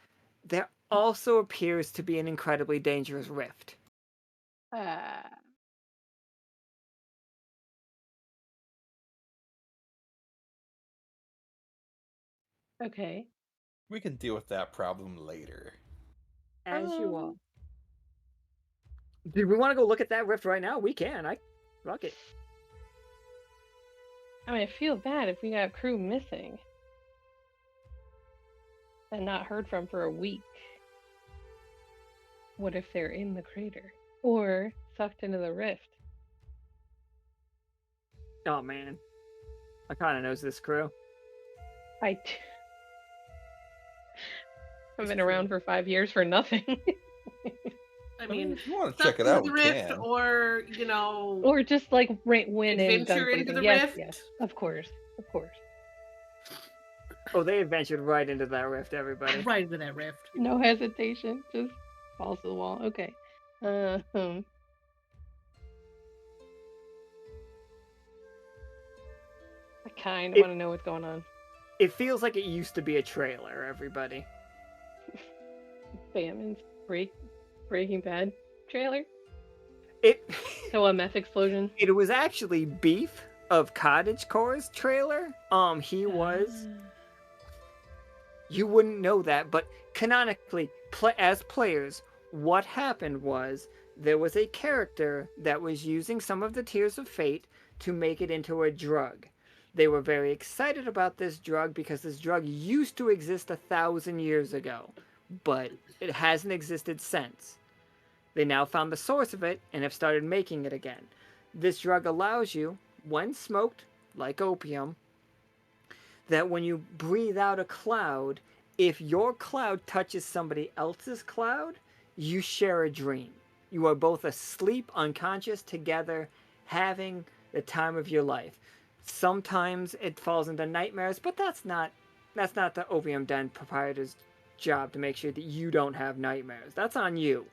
There also appears to be an incredibly dangerous rift. Uh, okay. We can deal with that problem later. As you all. Um, Do we want to go look at that rift right now? We can. Fuck it. I mean, I feel bad if we got crew missing and not heard from for a week. What if they're in the crater or sucked into the rift? Oh man, I kind of knows this crew. I t- I've It's been true. around for 5 years for nothing. I mean, if you want to suck check it into out, the we rift, can. or Or just like win and done adventure for into the the yes, rift. yes, of course, of course. Oh, they adventured right into that rift, everybody. Right into that rift. No hesitation, just falls to the wall. Okay. Um, I kind of It- want to know what's going on. It feels like it used to be a trailer, everybody. Bateman's Breaking Bad trailer. It So a meth explosion. it was actually Beef of Cottagecore's trailer. He was. You wouldn't know that, but canonically, as players, what happened was there was a character that was using some of the Tears of Fate to make it into a drug. They were very excited about this drug because this drug used to exist 1,000 years ago, but it hasn't existed since. They now found the source of it and have started making it again. This drug allows you, when smoked, like opium, that when you breathe out a cloud, if your cloud touches somebody else's cloud, you share a dream. You are both asleep, unconscious, together, having the time of your life. Sometimes it falls into nightmares, but that's not the opium den proprietor's job to make sure that you don't have nightmares. That's on you.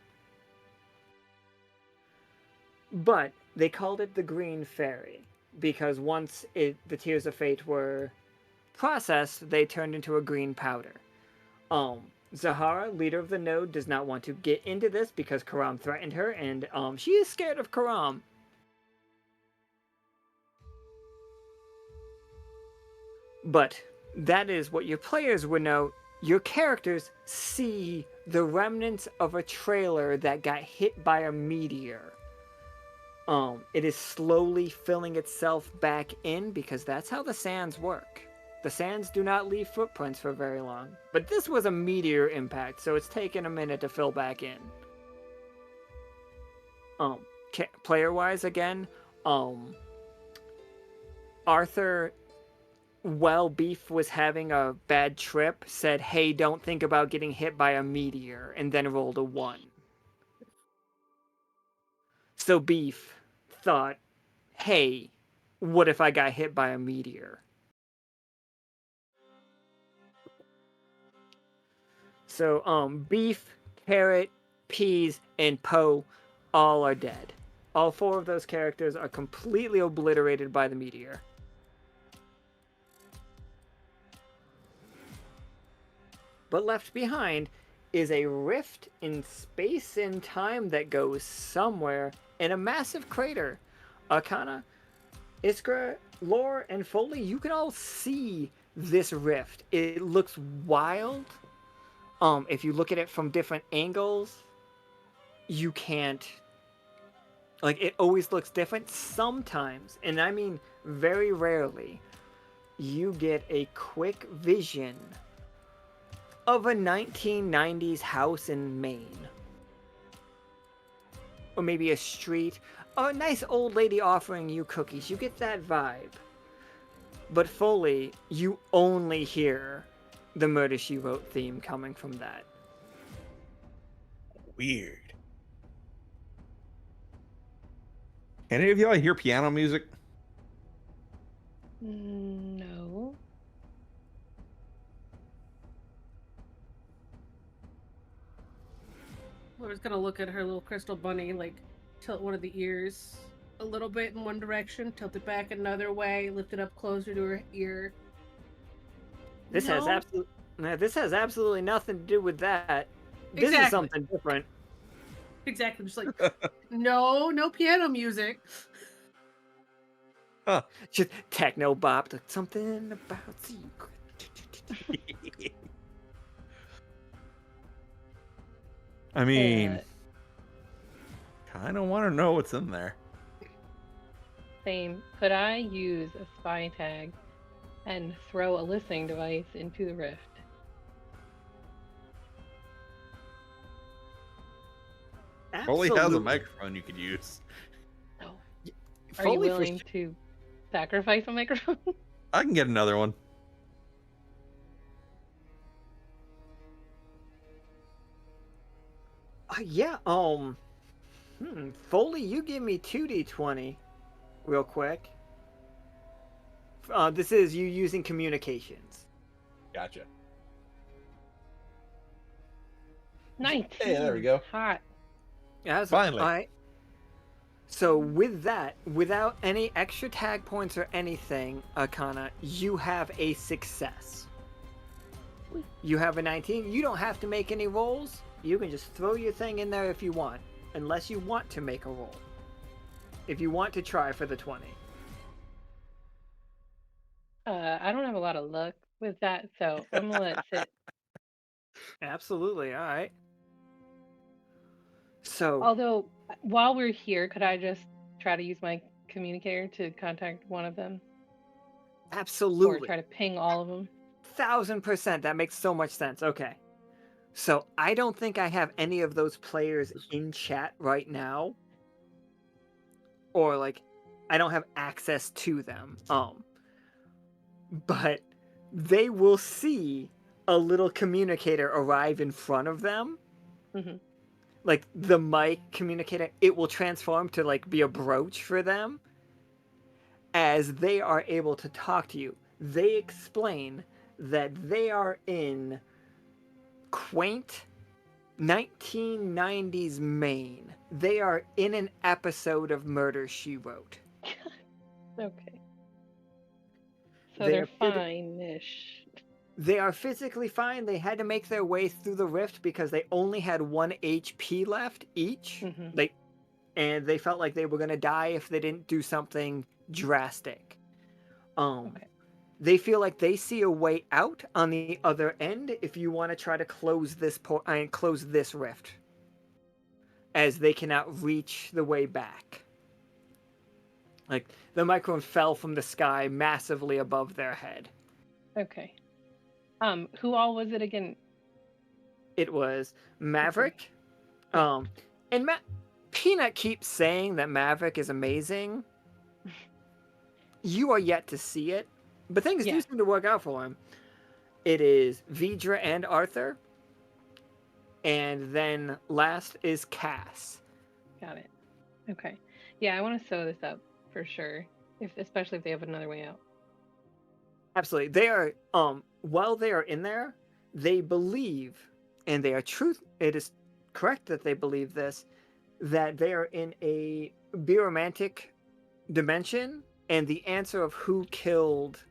But they called it the Green Fairy because once the Tears of Fate were processed, they turned into a green powder. Zahara, leader of the node, does not want to get into this because Karam threatened her, and she is scared of Karam. But that is what your players would know. Your characters see the remnants of a trailer that got hit by a meteor. It is slowly filling itself back in because that's how the sands work. The sands do not leave footprints for very long. But this was a meteor impact, so it's taken a minute to fill back in. Player-wise again, Arthur, while Beef was having a bad trip, said, "Hey, don't think about getting hit by a meteor," and then rolled a 1. So Beef thought, "Hey, what if I got hit by a meteor?" So, Beef, Carrot, Peas, and Poe all are dead. All 4 of those characters are completely obliterated by the meteor. But left behind is a rift in space and time that goes somewhere in a massive crater. Akhana, Iskra, Lore, and Foley, you can all see this rift. It looks wild. If you look at it from different angles, you can't. Like, it always looks different. Sometimes, and I mean very rarely, you get a quick vision of a 1990s house in Maine. Or maybe a street. A nice old lady offering you cookies. You get that vibe. But Foley, you only hear the Murder She Wrote theme coming from that. Weird. Any of y'all hear piano music? No. Laura's gonna look at her little crystal bunny, like tilt one of the ears a little bit in one direction, tilt it back another way, lift it up closer to her ear. This has No? this has absolutely nothing to do with that. This is Exactly. something different. Exactly, just like no piano music. Just techno bop, something about secret. I mean, Uh, kind of want to know what's in there. Same. Could I use a spy tag and throw a listening device into the rift? Foley has a Absolutely. microphone you could use. No. Are you Foley for willing to sacrifice a microphone? I can get another one. Yeah, Foley, you give me 2d20 real quick. This is you using communications. Gotcha. 19. Hey, there we go. Hot. Yeah, Finally. All right. So with that, without any extra tag points or anything, Akhana, you have a success. You have a 19. You don't have to make any rolls. You can just throw your thing in there if you want, unless you want to make a roll. If you want to try for the 20. I don't have a lot of luck with that, so I'm gonna let it sit. Absolutely. All right. So Although, while we're here, could I just try to use my communicator to contact one of them? Or absolutely. try to ping all of them? 1000%. That makes so much sense. Okay. So I don't think I have any of those players in chat right now. Or like I don't have access to them. But they will see a little communicator arrive in front of them. Mhm. Like the mic communicator, it will transform to like be a brooch for them. As they are able to talk to you, they explain that they are in quaint 1990s Maine. They are in an episode of Murder, She Wrote. Okay. So They they're are phys- fine-ish. They are physically fine. They had to make their way through the rift because they only had 1 HP left each. Mhm. And they felt like they were gonna die if they didn't do something drastic. Okay. They feel like they see a way out on the other end if you want to try to close this close this rift, as they cannot reach the way back. Like the microphone fell from the sky massively above their head. Okay. Who all was it again? It was Maverick, and Peanut keeps saying that Maverick is amazing. You are yet to see it, but things do Yeah. seem to work out for him. It is Vidra and Arthur, and then last is Cass. Got it. Okay. Yeah, I want to sew this up for sure. Especially if they have another way out. Absolutely. They are while they are in there, they believe, and they are truth it is correct that they believe this, that they are in a biromantic dimension, and the answer of who killed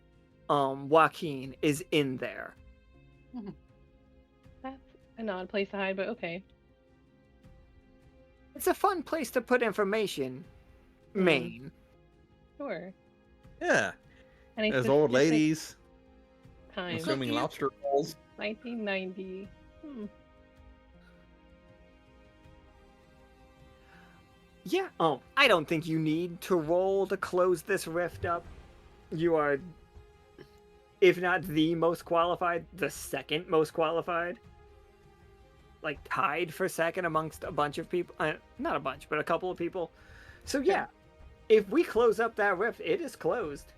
Joaquin is in there. That's an odd place to hide, but okay. It's a fun place to put information. Maine. Sure. Yeah. And a There's old specific ladies time. consuming Cookies. lobster rolls. 1990. Yeah. I don't think you need to roll to close this rift up. You are, if not the most qualified, the second most qualified. Like tied for second amongst a bunch of people. Not a bunch, but a couple of people. So yeah, if we close up that rift, it is closed.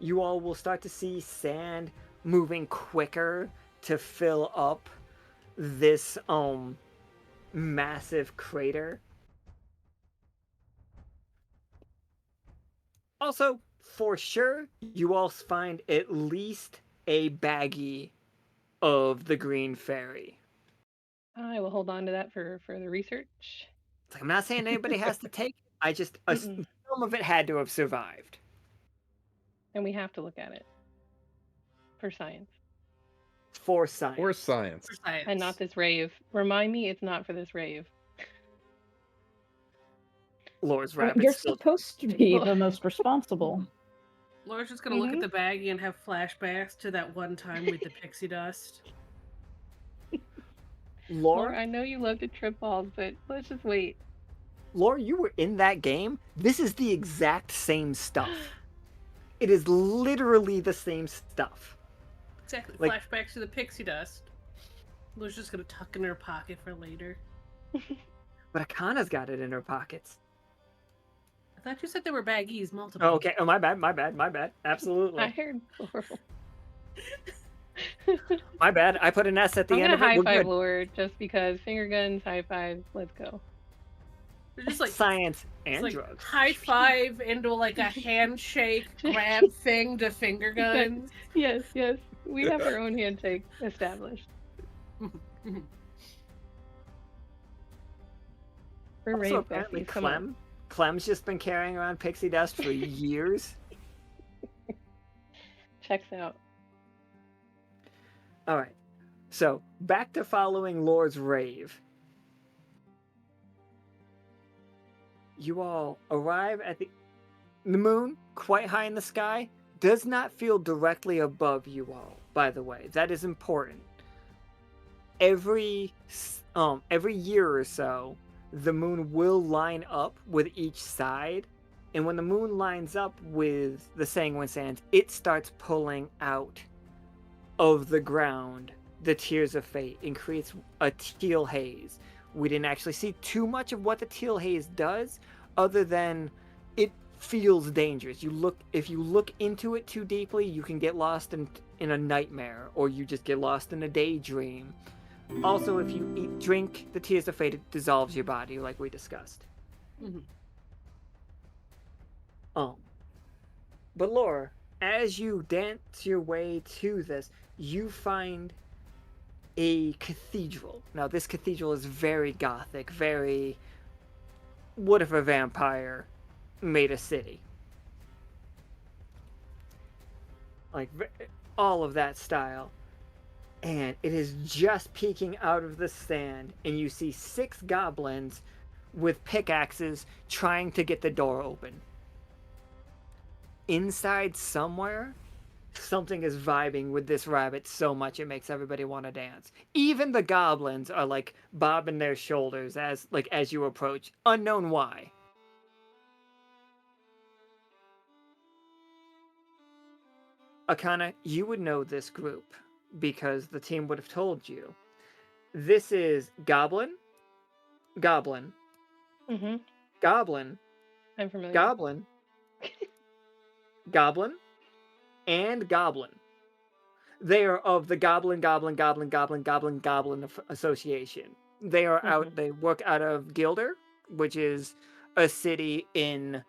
you all will start to see sand moving quicker to fill up this massive crater. Also, for sure, you all find at least a baggie of the green fairy. I will hold on to that for further research. It's like, I'm not saying anybody has to take it. I just Mm-mm. some of it had to have survived. And we have to look at it for science. For science. Or science. For science. And not this rave. Remind me it's not for this rave. Laura's I mean, rabbit you're still. supposed to be the most responsible. Laura's just gonna look at the baggie and have flashbacks to that one time with the pixie dust. Laura, Laura, I know you love to trip balls, but let's just wait. Laura, you were in that game. This is the exact same stuff. It is literally the same stuff. Exactly. Like- Flashbacks to the pixie dust. Laura's just gonna tuck in her pocket for later. But Akhana's got it in her pockets. I thought you said there were baggies, multiple. Oh, okay. Oh, my bad. Absolutely. I heard Laura. My bad. I put an S at the I'm end gonna of it. high We're five good. Laura just because finger guns, high fives, let's go. They're just like Science it's and like drugs. high five into like a handshake grab thing to finger guns. Yes, yes. We have our own handshake established. We're Also, rave apparently, besties. Come on. Clem's just been carrying around pixie dust for years. Checks out. All right. So back to following Lord's rave. You all arrive at the moon, quite high in the sky, does not feel directly above you all. By the way, that is important. Every year or so, the moon will line up with each side, and when the moon lines up with the Sanguine Sands, it starts pulling out of the ground the tears of fate and creates a teal haze. We didn't actually see too much of what the teal haze does, other than it feels dangerous. If you look into it too deeply, you can get lost in a nightmare, or you just get lost in a daydream. Also, if you drink the tears of fate, it dissolves your body, like we discussed. Mhm. But Laura, as you dance your way to this, you find a cathedral. Now, this cathedral is very gothic, very. What if a vampire made a city? Like, all of that style. And it is just peeking out of the sand, and you see 6 goblins with pickaxes trying to get the door open. Inside somewhere, something is vibing with this rabbit so much it makes everybody want to dance. Even the goblins are like bobbing their shoulders as you approach, unknown why. Akhana, you would know this group because the team would have told you. This is Goblin, Goblin, Mm-hmm. Goblin, I'm familiar. Goblin, Goblin, and Goblin. They are of the Goblin Association. They are out. They work out of Gilder, which is a city in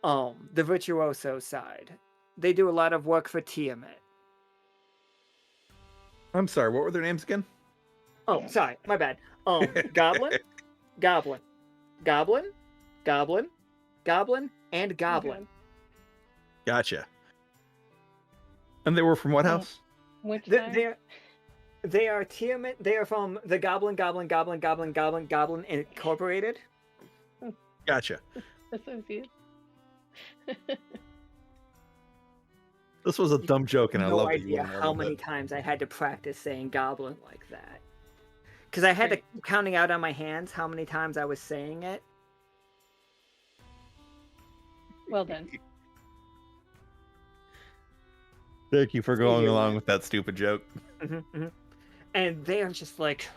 the Virtuoso side. They do a lot of work for Tiamat. I'm sorry, what were their names again? Oh, sorry, my bad. Goblin, Goblin, Goblin, Goblin, Goblin, and Goblin. Gotcha. And they were from what Oh. house? Which side? They are Tiamat. They are from the Goblin Incorporated. Gotcha. Associate. This was a dumb joke, and I No love that you idea went how along with many it. times I had to practice saying goblin like that. Because I had to keep counting out on my hands how many times I was saying it. Well done. Thank you for going you're along right. with that stupid joke. And they are just like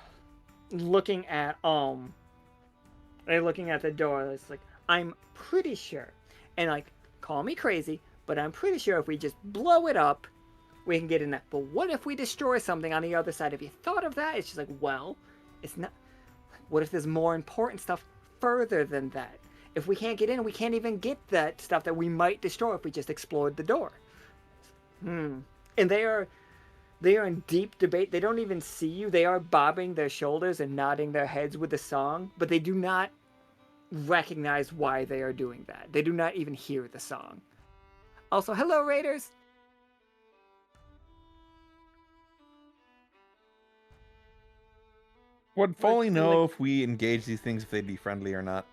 looking at they're looking at the door. It's like, I'm pretty sure, and like, call me crazy, but I'm pretty sure if we just blow it up, we can get in that. But what if we destroy something on the other side? Have you thought of that? It's just like, well, it's not. What if there's more important stuff further than that? If we can't get in, we can't even get that stuff that we might destroy if we just explored the door. And they are in deep debate. They don't even see you. They are bobbing their shoulders and nodding their heads with the song, but they do not recognize why they are doing that. They do not even hear the song. Also, hello, Raiders. Would Foley Let's, know like- if we engage these things if they'd be friendly or not?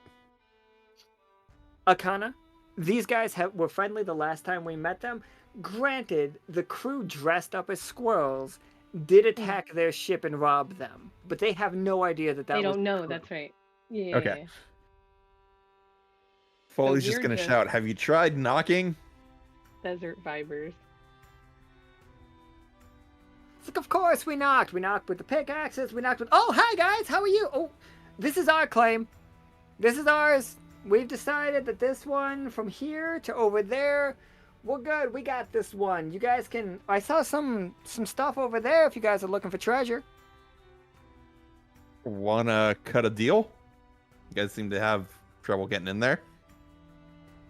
Akhana, these guys were friendly the last time we met them. Granted, the crew dressed up as squirrels did attack their ship and rob them, but they have no idea that They was don't the know. crew. That's right. Yeah. Okay. Foley's just we're gonna just- shout, "Have you tried knocking?" Desert vibers. It's like, of course we knocked. We knocked with the pickaxes. We knocked with. Oh, hi guys, how are you? Oh, this is our claim. This is ours. We've decided that this one from here to over there, we're good. We got this one. You guys can. I saw some stuff over there. If you guys are looking for treasure. Wanna cut a deal? You guys seem to have trouble getting in there.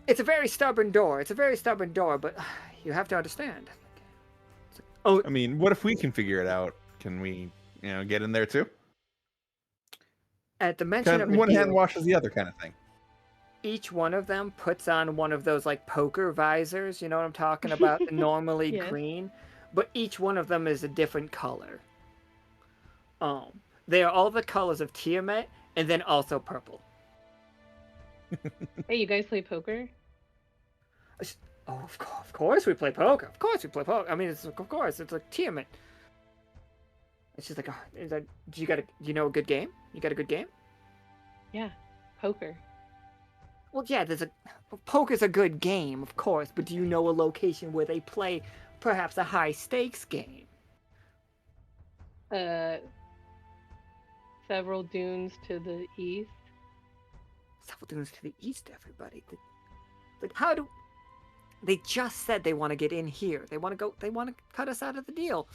It's a very stubborn door. It's a very stubborn door, but you have to understand. It's like, oh, I mean, what if we can figure it out? Can we, get in there too? at the mention of the One hand deal, washes the other kind of thing. each one of them puts on one of those like poker visors. You know what I'm talking about? Normally Yes. green, but each one of them is a different color. They are all the colors of Tiamat, and then also purple. Hey, you guys play poker? Oh, of course we play poker. Of course we play poker. I mean, of course it's like Tiamat. It's just like, do you know a good game? You got a good game? Yeah, poker. Well, yeah, poker's a good game, of course, but do you know a location where they play perhaps a high stakes game? Several dunes to the east. Several dunes to the east, everybody. Like, how do they just said they want to get in here? They want to cut us out of the deal.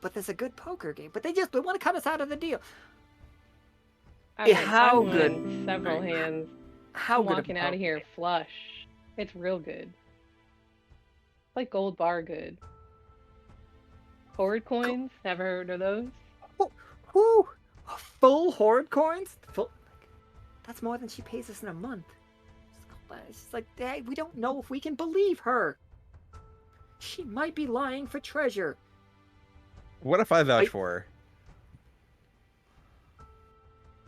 But there's a good poker game. But they want to cut us out of the deal. I how won good- Several hands. How I'm good a walking out of poker here game? flush. It's real good. It's like gold bar good. Horde coins. Never heard of those? Whoo! Full horde coins? That's more than she pays us in a month. It's just like, hey, we don't know if we can believe her. She might be lying for treasure. What if I vouch I- for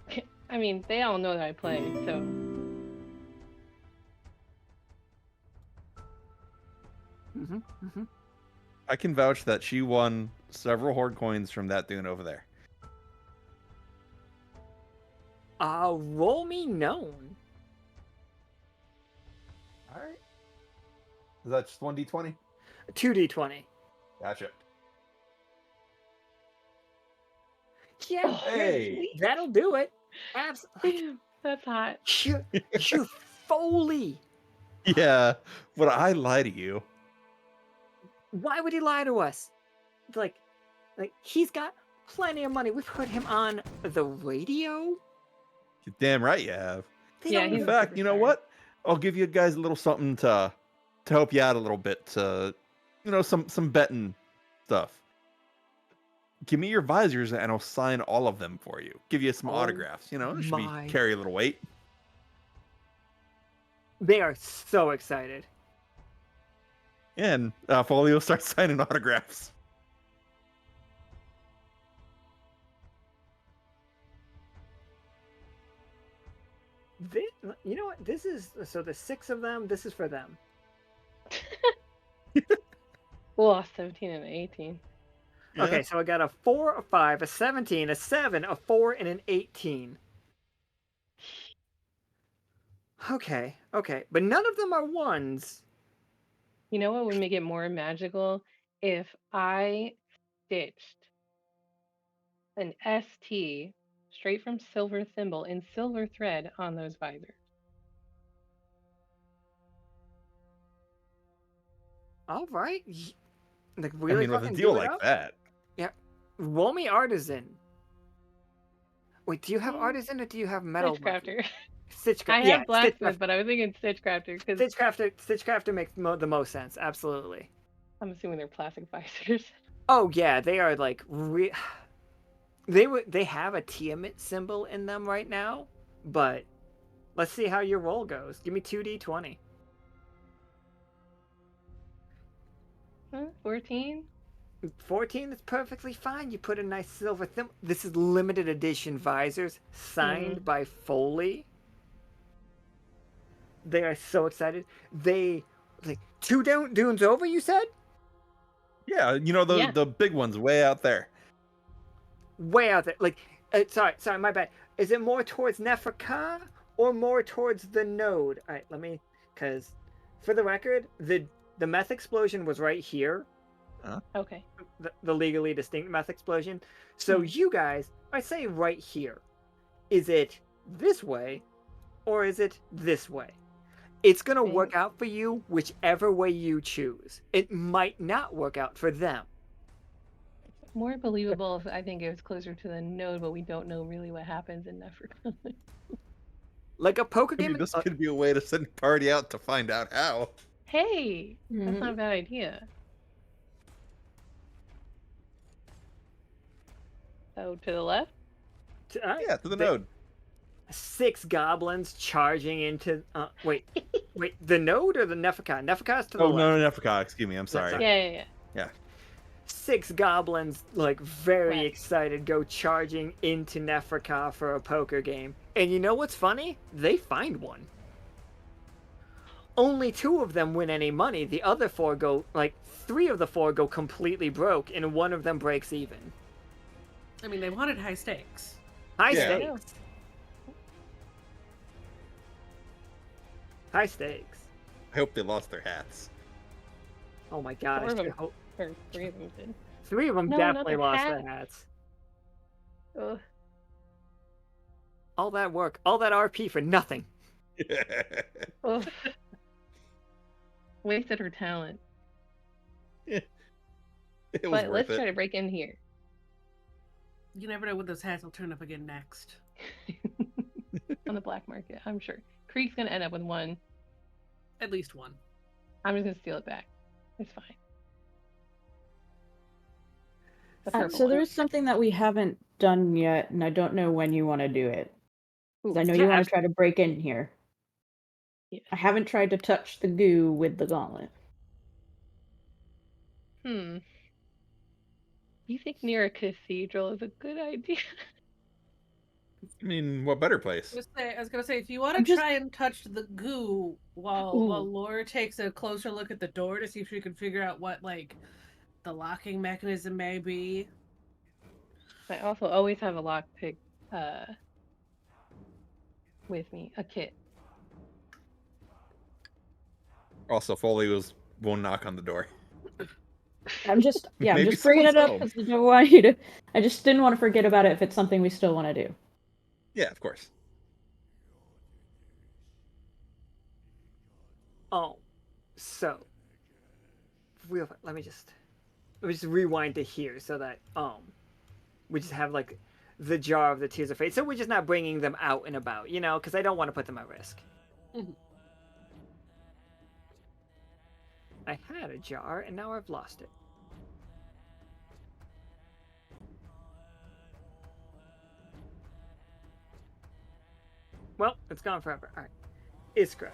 her? I mean, they all know that I play, so. I can vouch that she won several horde coins from that dune over there. Roll me known. All right. Is that just 1d20? 2d20. Gotcha. Yeah, Oh, Hey. that'll do it. Absolutely. Damn, that's hot. You're Foley. Yeah, but I lie to you. Why would he lie to us? Like he's got plenty of money. We've heard him on the radio. You're damn right you have. They Yeah, don't he's In even- fact, you know superstar. what? I'll give you guys a little something to help you out a little bit. To, some betting stuff. Give me your visors and I'll sign all of them for you. Give you some Oh autographs. It should my- carry a little weight. They are so excited. And Foley will start signing autographs. You know what? This is so the 6 of them. This is for them. We lost 17 and 18. Yeah. Okay, so I got a 4, a 5, a 17, a 7, a 4, and an 18. Okay, but none of them are ones. You know what would make it more magical? If I stitched an ST straight from Silver Thimble in silver thread on those visors. All right. Like I really mean, with a fucking deal do it like up? that. Yeah. Roll me artisan. Wait, do you have Mm, artisan or do you have metal? Stitch crafter. Stitchcraft. I Yeah, have blacksmith, but I was thinking stitch crafter because Stitchcrafter makes the most sense. Absolutely. I'm assuming they're plastic visors. Oh yeah, they are like they have a Tiamat symbol in them right now, but let's see how your roll goes. Give me 2d20. 14. 14 is perfectly fine. You put a nice silver thimble. This is limited edition visors signed by Foley. They are so excited. They like two dunes over. You said Yeah, you know Yeah. the big ones way out there. way out there. Like, sorry, my bad. Is it more towards Neferka or more towards the node? All right, because for the record, the meth explosion was right here. Okay. The legally distinct meth explosion. So you guys, I say right here. Is it this way or is it this way? It's going to Okay. work out for you whichever way you choose. It might not work out for them. More believable if I think it was closer to the node, but we don't know really what happens in Neferka. Like a poker I game. mean, this could be a way to send a party out to find out how. Hey, that's not a bad idea. Oh, to the left? Yeah, to the node. 6 goblins charging into. Wait, the node or the Neferka? Neferka's to the Oh, left. no, Neferka, excuse me, I'm sorry. Yeah. 6 goblins, like very Right. excited, go charging into Neferka for a poker game. And you know what's funny? They find one. Only 2 of them win any money. The other 4 go, like, 3 of the 4 go completely broke, and 1 of them breaks even. I mean, they wanted high stakes. High Yeah. stakes. High stakes. I hope they lost their hats. Oh my god, 4 I of should them, hope. or 3 of them did. 3 of them No, not definitely their lost hat. their hats. Ugh. All that work, all that RP for nothing. Ugh. Wasted her talent. It was But worth let's it. try to break in here. You never know when those hats will turn up again next. On the black market, I'm sure. Creek's gonna end up with 1. At least one. I'm just gonna steal it back. It's fine. The purple So one. there's something that we haven't done yet, and I don't know when you want to do it. 'Cause I know Yeah, you want to try to break in here. Yeah. I haven't tried to touch the goo with the gauntlet. Do you think near a cathedral is a good idea? I mean, what better place? I was gonna say, if you want I'm to just- try and touch the goo while Ooh. Laura takes a closer look at the door to see if she can figure out what like the locking mechanism may be. I also always have a lockpick with me, a kit. Also, Foley won't knock on the door. I'm just Maybe bringing it up someone's because I don't want you to. I just didn't want to forget about it if it's something we still want to do. Yeah, of course. Oh, so let me just rewind to here so that we just have like the jar of the tears of fate. So we're just not bringing them out and about, you know, because I don't want to put them at risk. Mhm. I had a jar and now I've lost it. Well, it's gone forever. All right, Iskra,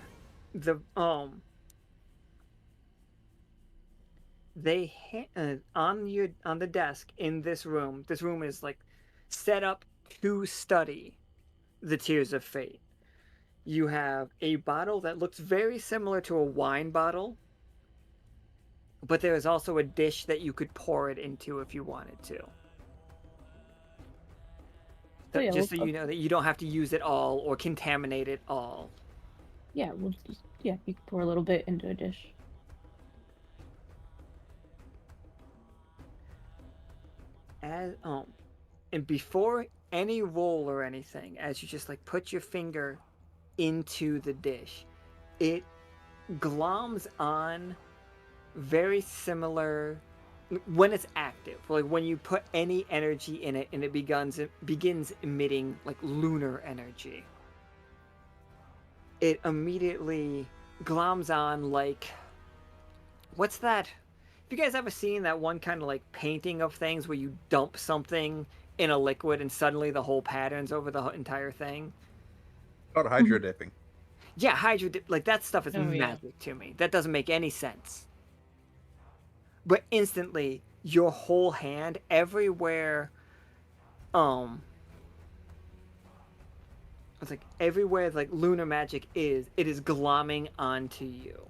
on the desk in this room. This room is like set up to study the tears of fate. You have a bottle that looks very similar to a wine bottle, but there is also a dish that you could pour it into if you wanted to. Oh, yeah, Just so well, you know that you don't have to use it all or contaminate it all. Yeah, you can pour a little bit into a dish. And before any roll or anything, as you just like put your finger into the dish, it gloms on very similar when it's active. Like when you put any energy in it and it begins emitting like lunar energy. It immediately gloms on like what's that? Have you guys ever seen that one kind of like painting of things where you dump something in a liquid and suddenly the whole pattern's over the entire thing? About hydro dipping. Yeah, hydro like that stuff is Oh, yeah. magic to me. That doesn't make any sense. But instantly, your whole hand, everywhere, it's like everywhere like lunar magic is, it is glomming onto you.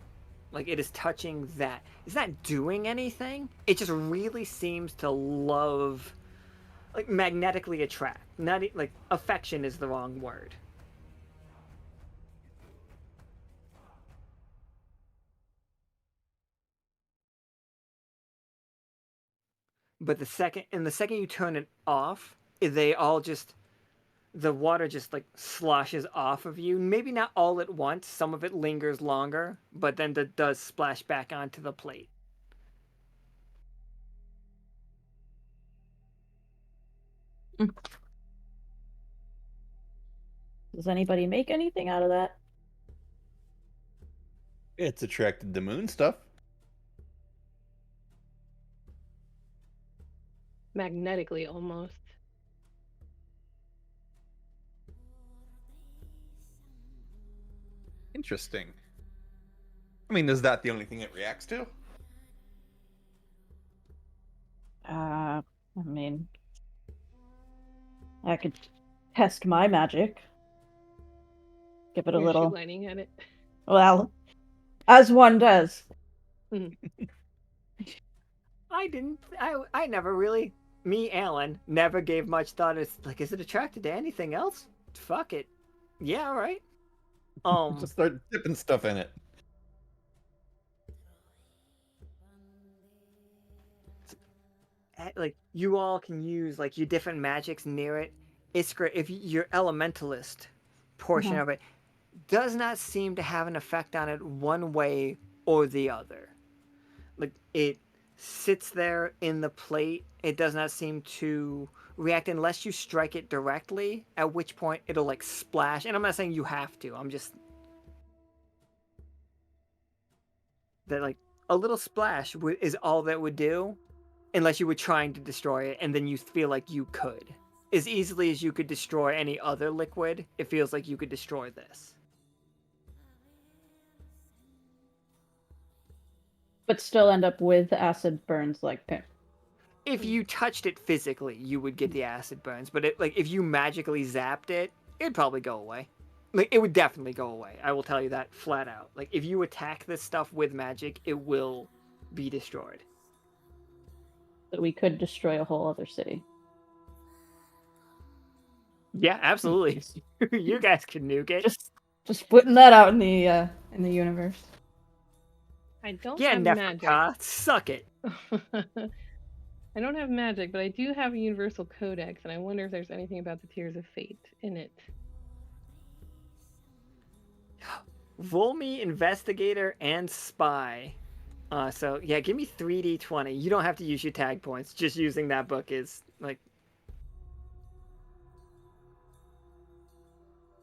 Like it is touching that. It's not doing anything. It just really seems to love, like magnetically attract. Not like affection is the wrong word. But the second you turn it off, they all just the water just like sloshes off of you. Maybe not all at once. Some of it lingers longer, but then it does splash back onto the plate. Does anybody make anything out of that? It's attracted to moon stuff. Magnetically, almost. Interesting. I mean, is that the only thing it reacts to? I mean, I could test my magic. Give it a You shoot little. lightning at it. Well, as one does. I never really, me, Alan, never gave much thought as, like, is it attracted to anything else? Fuck it. Yeah, all right. Just start dipping stuff in it. Like, you all can use, like, your different magics near it. Iskra, if your elementalist portion of it does not seem to have an effect on it one way or the other. Like, it sits there in the plate. It does not seem to react unless you strike it directly, at which point it'll, like, splash. And I'm not saying you have to. I'm just... that, like, a little splash is all that would do, unless you were trying to destroy it, and then you feel like you could. As easily as you could destroy any other liquid, it feels like you could destroy this. But still end up with acid burns like If you touched it physically, you would get the acid burns. But if you magically zapped it, it'd probably go away. Like, it would definitely go away. I will tell you that flat out. Like, if you attack this stuff with magic, it will be destroyed. that we could destroy a whole other city. Yeah, absolutely. You guys can nuke it. Just putting that out in the universe. I don't Yeah, have Neferka, suck it. magic. I don't have magic, but I do have a universal codex, and I wonder if there's anything about the Tears of Fate in it. Roll me investigator and spy. So yeah, give me 3d20. You don't have to use your tag points. Just using that book is like...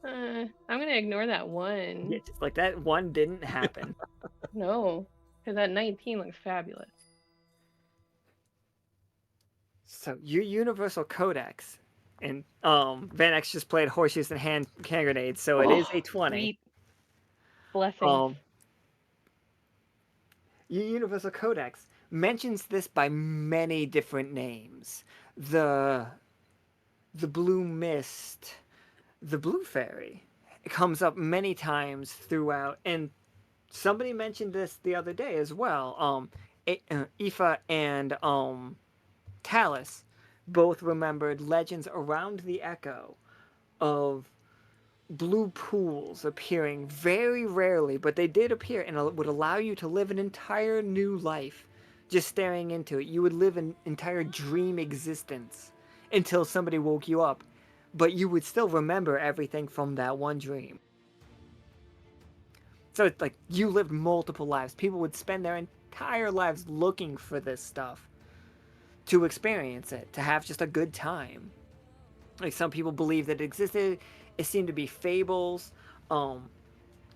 I'm gonna ignore that one. Yeah, just like that one didn't happen. No, because that 19 looks fabulous. So your universal codex, and Van X just played horseshoes and hand grenades, so it is a 20. Sweet blessings. Your universal codex mentions this by many different names. The blue mist, the blue fairy. It comes up many times throughout, and somebody mentioned this the other day as well. Aoife and Talus both remembered legends around the Echo of blue pools appearing very rarely, but they did appear and it would allow you to live an entire new life just staring into it. You would live an entire dream existence until somebody woke you up, but you would still remember everything from that one dream. So it's like you lived multiple lives. People would spend their entire lives looking for this stuff to experience it, to have just a good time. Like some people believe that it existed. It seemed to be fables.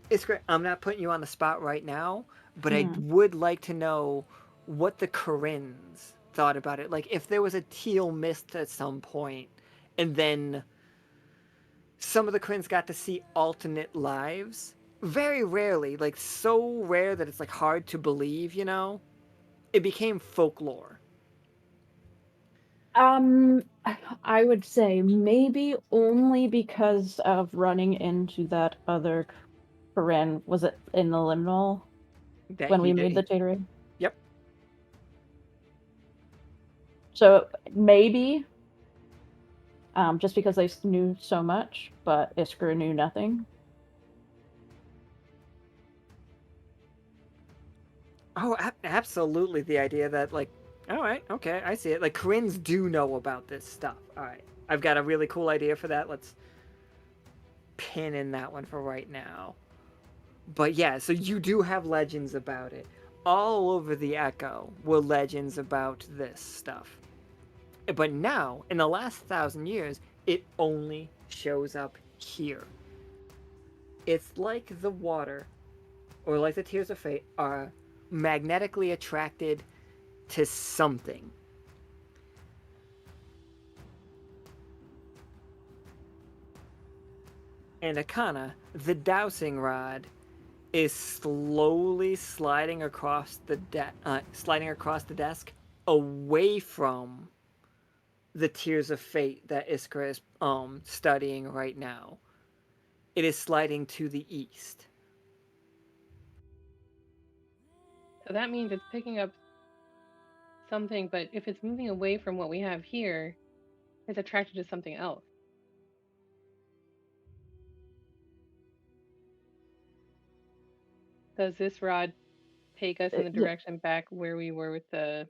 It's great. I'm not putting you on the spot right now, but I would like to know what the Corinnes thought about it. Like if there was a teal mist at some point, and then some of the Corinnes got to see alternate lives. Very rarely, like so rare that it's like hard to believe, you know? It became folklore. I would say maybe only because of running into that other Corinne. Was it in the liminal That when he we did. made the catering? Yep. So maybe, just because they knew so much, but Iskra knew nothing. Oh, absolutely. The idea that, like, all right, okay, I see it. Like, Corinnes do know about this stuff. All right. I've got a really cool idea for that. Let's pin in that one for right now. But yeah, so you do have legends about it. All over the Echo were legends about this stuff. But now, in the last 1,000 years, it only shows up here. It's like the water, or like the Tears of Fate, are magnetically attracted to something. And Akhana, the dowsing rod, is slowly sliding across the desk away from the Tears of Fate that Iskra is studying right now. It is sliding to the east. So that means it's picking up something, but if it's moving away from what we have here, it's attracted to something else. Does this rod take us in the Yeah. direction back where we were with the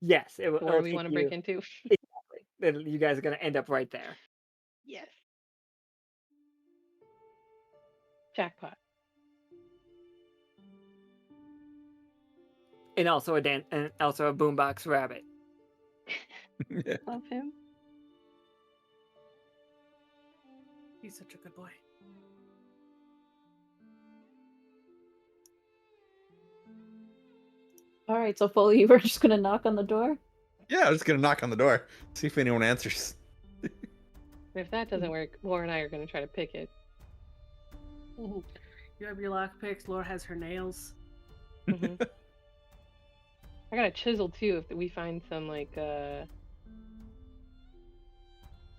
Yes, it will. door It'll we take want to you break into? exactly. You guys are gonna end up right there. Yes. Jackpot. And also and also a boombox rabbit. Love him. He's such a good boy. All right, so Foley, you were just gonna knock on the door? Yeah, I'm just gonna knock on the door, see if anyone answers. If that doesn't work, Laura and I are going to try to pick it. You have your lockpicks. Laura has her nails. I got a chisel too if we find some, like, what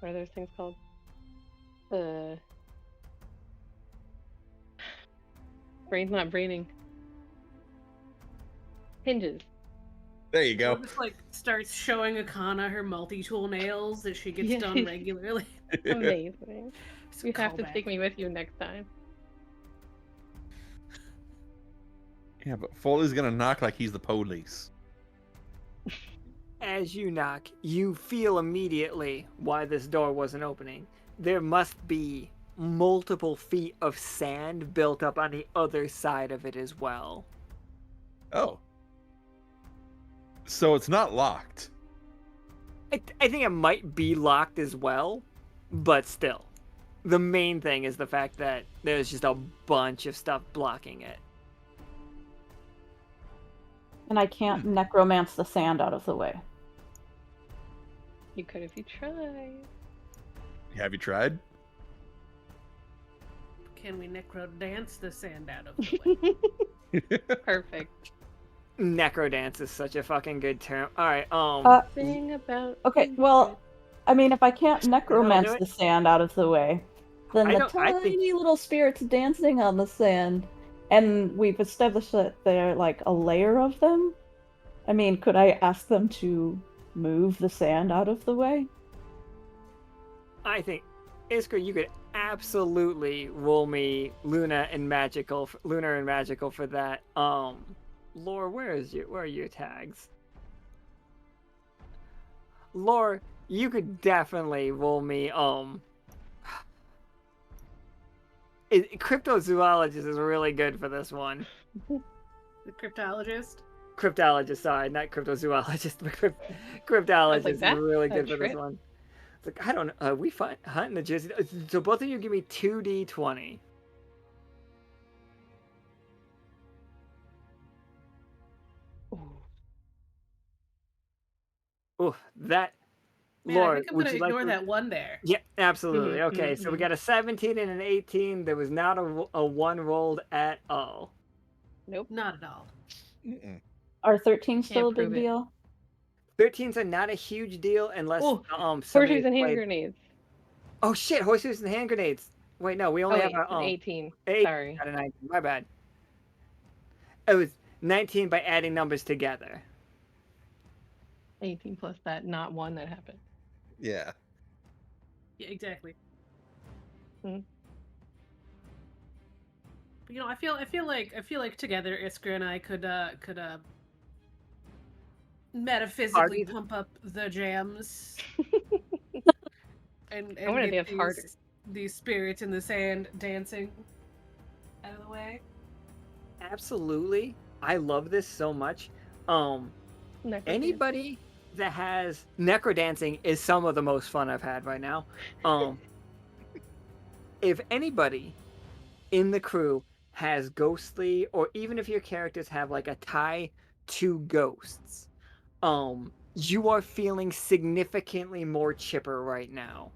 are those things called? Brain's not braining. Hinges. There you go. Laura just like starts showing Akhana her multi-tool nails that she gets Yes. done regularly. Amazing. It's a You have to callback. take me with you next time. Yeah, but Foley's gonna knock like he's the police. As you knock, you feel immediately why this door wasn't opening. There must be multiple feet of sand built up on the other side of it as well. Oh. So it's not locked. I think it might be locked as well, but still. The main thing is the fact that there's just a bunch of stuff blocking it. And I can't necromance the sand out of the way. You could if you tried. Have you tried? Can we necro dance the sand out of the way? Perfect. Necrodance is such a fucking good term. Alright, Thing about Okay, well, I mean, if I can't do necromance it. the sand out of the way, then I the don't- I think- tiny little spirits dancing on the sand, and we've established that they're like a layer of them. I mean, could I ask them to move the sand out of the way? I think, Iskra, you could absolutely roll me lunar and magical for that. Lore, where are your tags? Lore, you could definitely roll me cryptozoologist is really good for this one. The cryptologist. cryptologist. Sorry, not cryptozoologist, but cryptologist is that's really a good for this trip. one. It's like, I don't know. We find hunting the Jersey. So both of you give me 2d20. Ooh, that. Man, I Laura, think I'm would gonna you like ignore to? that one there. Yeah, absolutely. Mhm, Okay, mhm, so we mhm. got a 17 and an 18. There was not a 1 rolled at all. Nope. Not at all. Mm-mm. Are 13 still a prove big it. deal? 13s are not a huge deal unless Oh, somebody horseshoes and hand played. grenades. Oh shit, horseshoes and hand grenades. Wait, no, we only Oh have wait, a an 18. 8 Sorry. out of 19. My bad. It was 19 by adding numbers together. 18 plus that not one that happened. Yeah. Yeah, exactly. Mhm. But, I feel like together Iskra and I could metaphysically Parties. pump up the jams and I want to get dance harder. these spirits in the sand dancing out of the way. Absolutely. I love this so much. Necro Anybody that has necrodancing is some of the most fun I've had right now. If anybody in the crew has ghostly, or even if your characters have like a tie to ghosts, you are feeling significantly more chipper right now.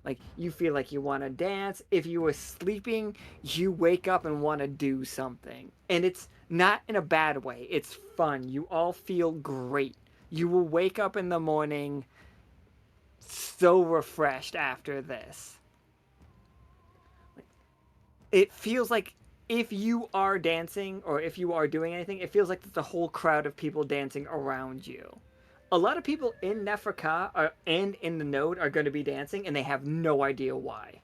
Like, you feel like you want to dance. If you were sleeping, you wake up and want to do something. And it's not in a bad way, it's fun. You all feel great. You will wake up in the morning so refreshed after this. It feels like if you are dancing or if you are doing anything, it feels like there's a whole crowd of people dancing around you. A lot of people in Neferka and in the node are going to be dancing, and they have no idea why.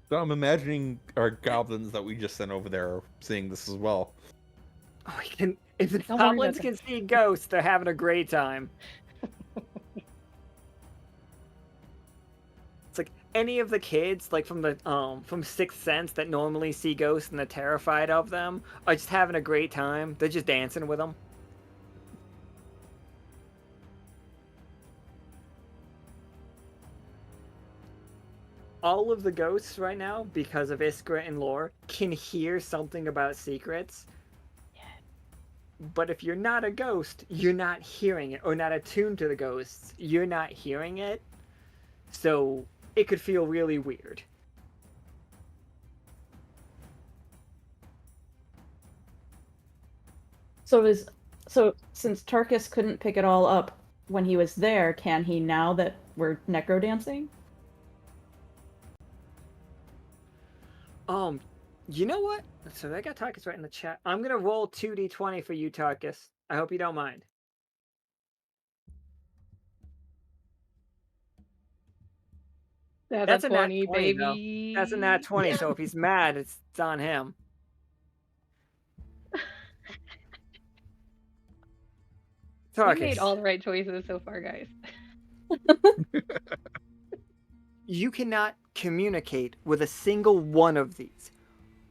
So I'm imagining our goblins that we just sent over there are seeing this as well. Oh, if the Don't worry about goblins that. can see ghosts, they're having a great time. It's like any of the kids, like from Sixth Sense, that normally see ghosts and they're terrified of them, are just having a great time. They're just dancing with them. All of the ghosts right now, because of Iskra and Lore, can hear something about secrets. But if you're not a ghost, you're not hearing it, or not attuned to the ghosts. You're not hearing it. So it could feel really weird. So since Tarkus couldn't pick it all up when he was there, can he now that we're necrodancing? You know what? So I got Tarkus right in the chat. I'm gonna roll 2d20 for you, Tarkus. I hope you don't mind. That's That's a a nat 20, 20, though. baby. That's a nat 20, so if he's mad, it's on him. We made Tarkus, all the right choices so far, guys. you cannot communicate with a single one of these,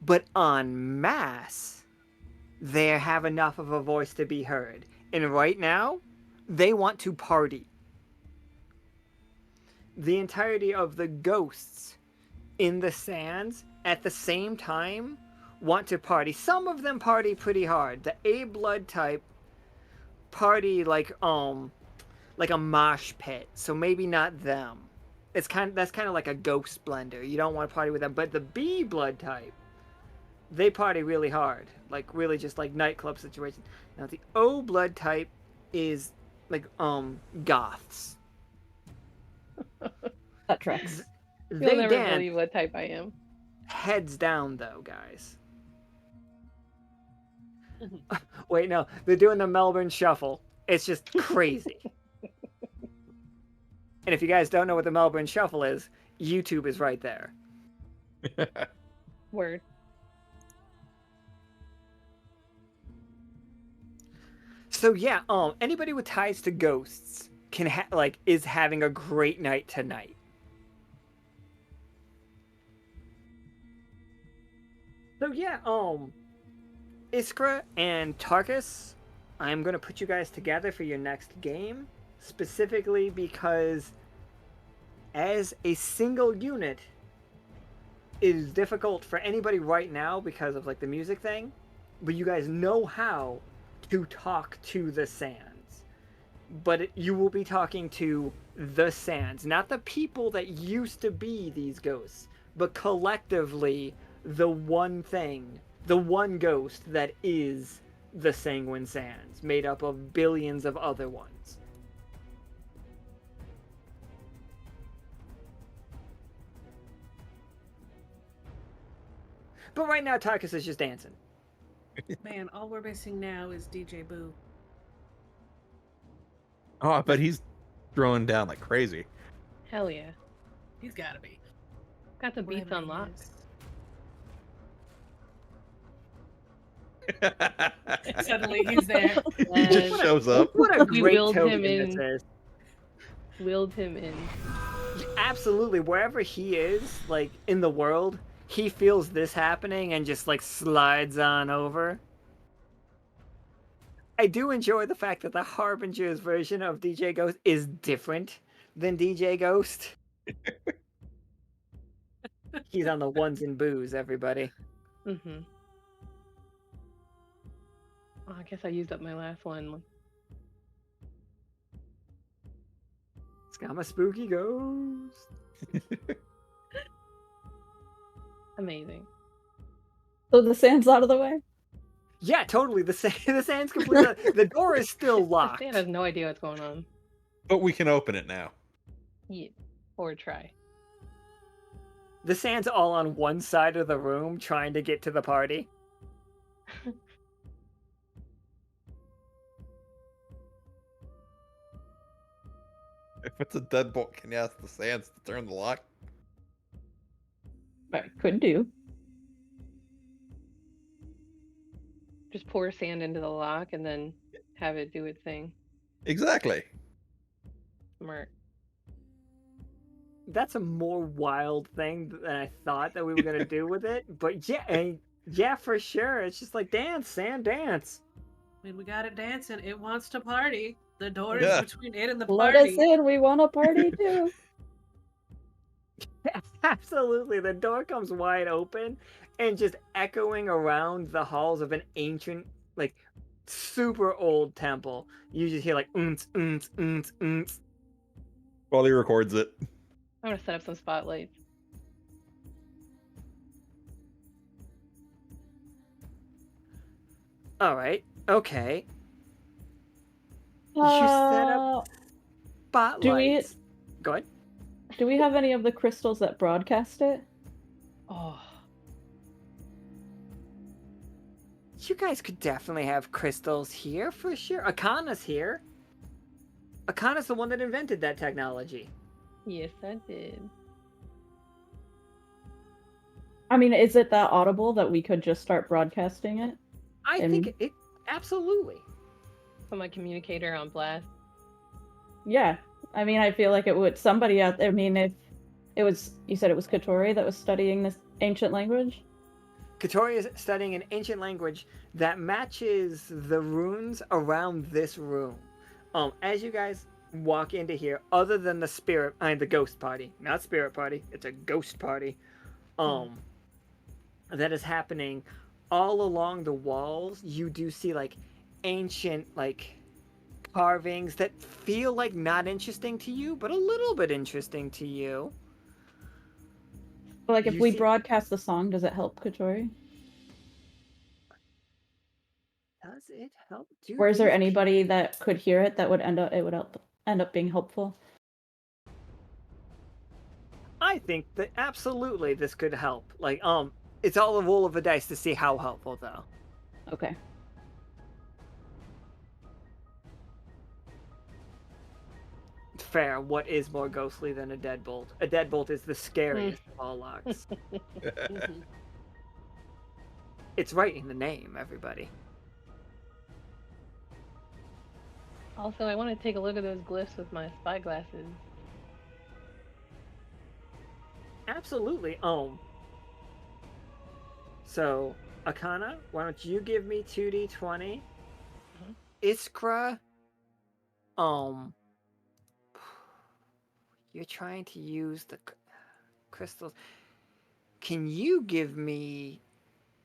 but en masse, they have enough of a voice to be heard. And right now, they want to party. The entirety of the ghosts in the sands at the same time want to party. Some of them party pretty hard. The A blood type party like a mosh pit. So maybe not them. That's kind of like a ghost blender. You don't want to party with them. But the B blood type, they party really hard. Like really just like nightclub situation. Now the O blood type is like goths. That tracks. You'll They never dance believe what type I am. heads down though, guys. Wait, no, they're doing the Melbourne Shuffle. It's just crazy. And if you guys don't know what the Melbourne Shuffle is, YouTube is right there. Word. So yeah, anybody with ties to ghosts can is having a great night tonight. So yeah, Iskra and Tarkus, I'm gonna put you guys together for your next game, specifically because as a single unit, it is difficult for anybody right now because of like the music thing, but you guys know how to talk to the Sands. But you will be talking to the Sands, not the people that used to be these ghosts, but collectively the one thing, the one ghost that is the Sanguine Sands, made up of billions of other ones. But right now, Tarkus is just dancing. Man, all we're missing now is DJ Boo. Oh, I bet he's throwing down like crazy. Hell yeah. He's gotta be. Got the beats Wherever he unlocked. is. Suddenly he's there. He just shows up. What a We great willed him token this in. is. Willed him in. Absolutely, wherever he is, like in the world, he feels this happening and just like slides on over. I do enjoy the fact that the Harbinger's version of DJ Ghost is different than DJ Ghost. He's on the ones and boos, everybody. Mm-hmm. Oh, I guess I used up my last one. It's got my spooky ghost. Amazing. So the sand's out of the way? Yeah, totally. The sand's completely. The door is still locked. Stan has no idea what's going on. But we can open it now. Yeah. Or try. The sand's all on one side of the room trying to get to the party. If it's a deadbolt, can you ask the Sands to turn the lock? I could do. Just pour sand into the lock and then have it do its thing. Exactly. Smart. That's a more wild thing than I thought that we were gonna do with it. But yeah, for sure. It's just like dance, sand, dance. When we got it dancing, it wants to party. The door Yeah. is between it and the Let us party. in. We want a party too. Absolutely. The door comes wide open and just echoing around the halls of an ancient, like, super old temple. You just hear like oons, oons, oons, oons. While he records it. I'm gonna set up some spotlights. All right. Okay. You set up Uh, spotlights. Go ahead. do we have any of the crystals that broadcast it? Oh. You guys could definitely have crystals here for sure. Akhana's here. Akhana's the one that invented that technology. Yes, I did. I mean, is it that audible that we could just start broadcasting it? I think it absolutely. Put my communicator on blast. Yeah. I mean, I feel like it would. Somebody out there, I mean, if it was, you said it was Katori that was studying this ancient language? Katori is studying an ancient language that matches the runes around this room. As you guys walk into here, other than the ghost party, not spirit party, it's a ghost party. That is happening all along the walls. You do see like ancient like carvings that feel like not interesting to you, but a little bit interesting to you. But like, if You we see- broadcast the song, does it help Katori? Does it help? Do Or is there these anybody that could hear it that would end up being helpful? I think that absolutely this could help. Like, it's all a roll of the dice to see how helpful, though. Okay. Fair. What is more ghostly than a deadbolt? A deadbolt is the scariest of all locks. It's right in the name, everybody. Also, I want to take a look at those glyphs with my spy glasses. Absolutely. So, Akhana, why don't you give me 2d20? Mhm. Iskra, um, you're trying to use the crystals. Can you give me?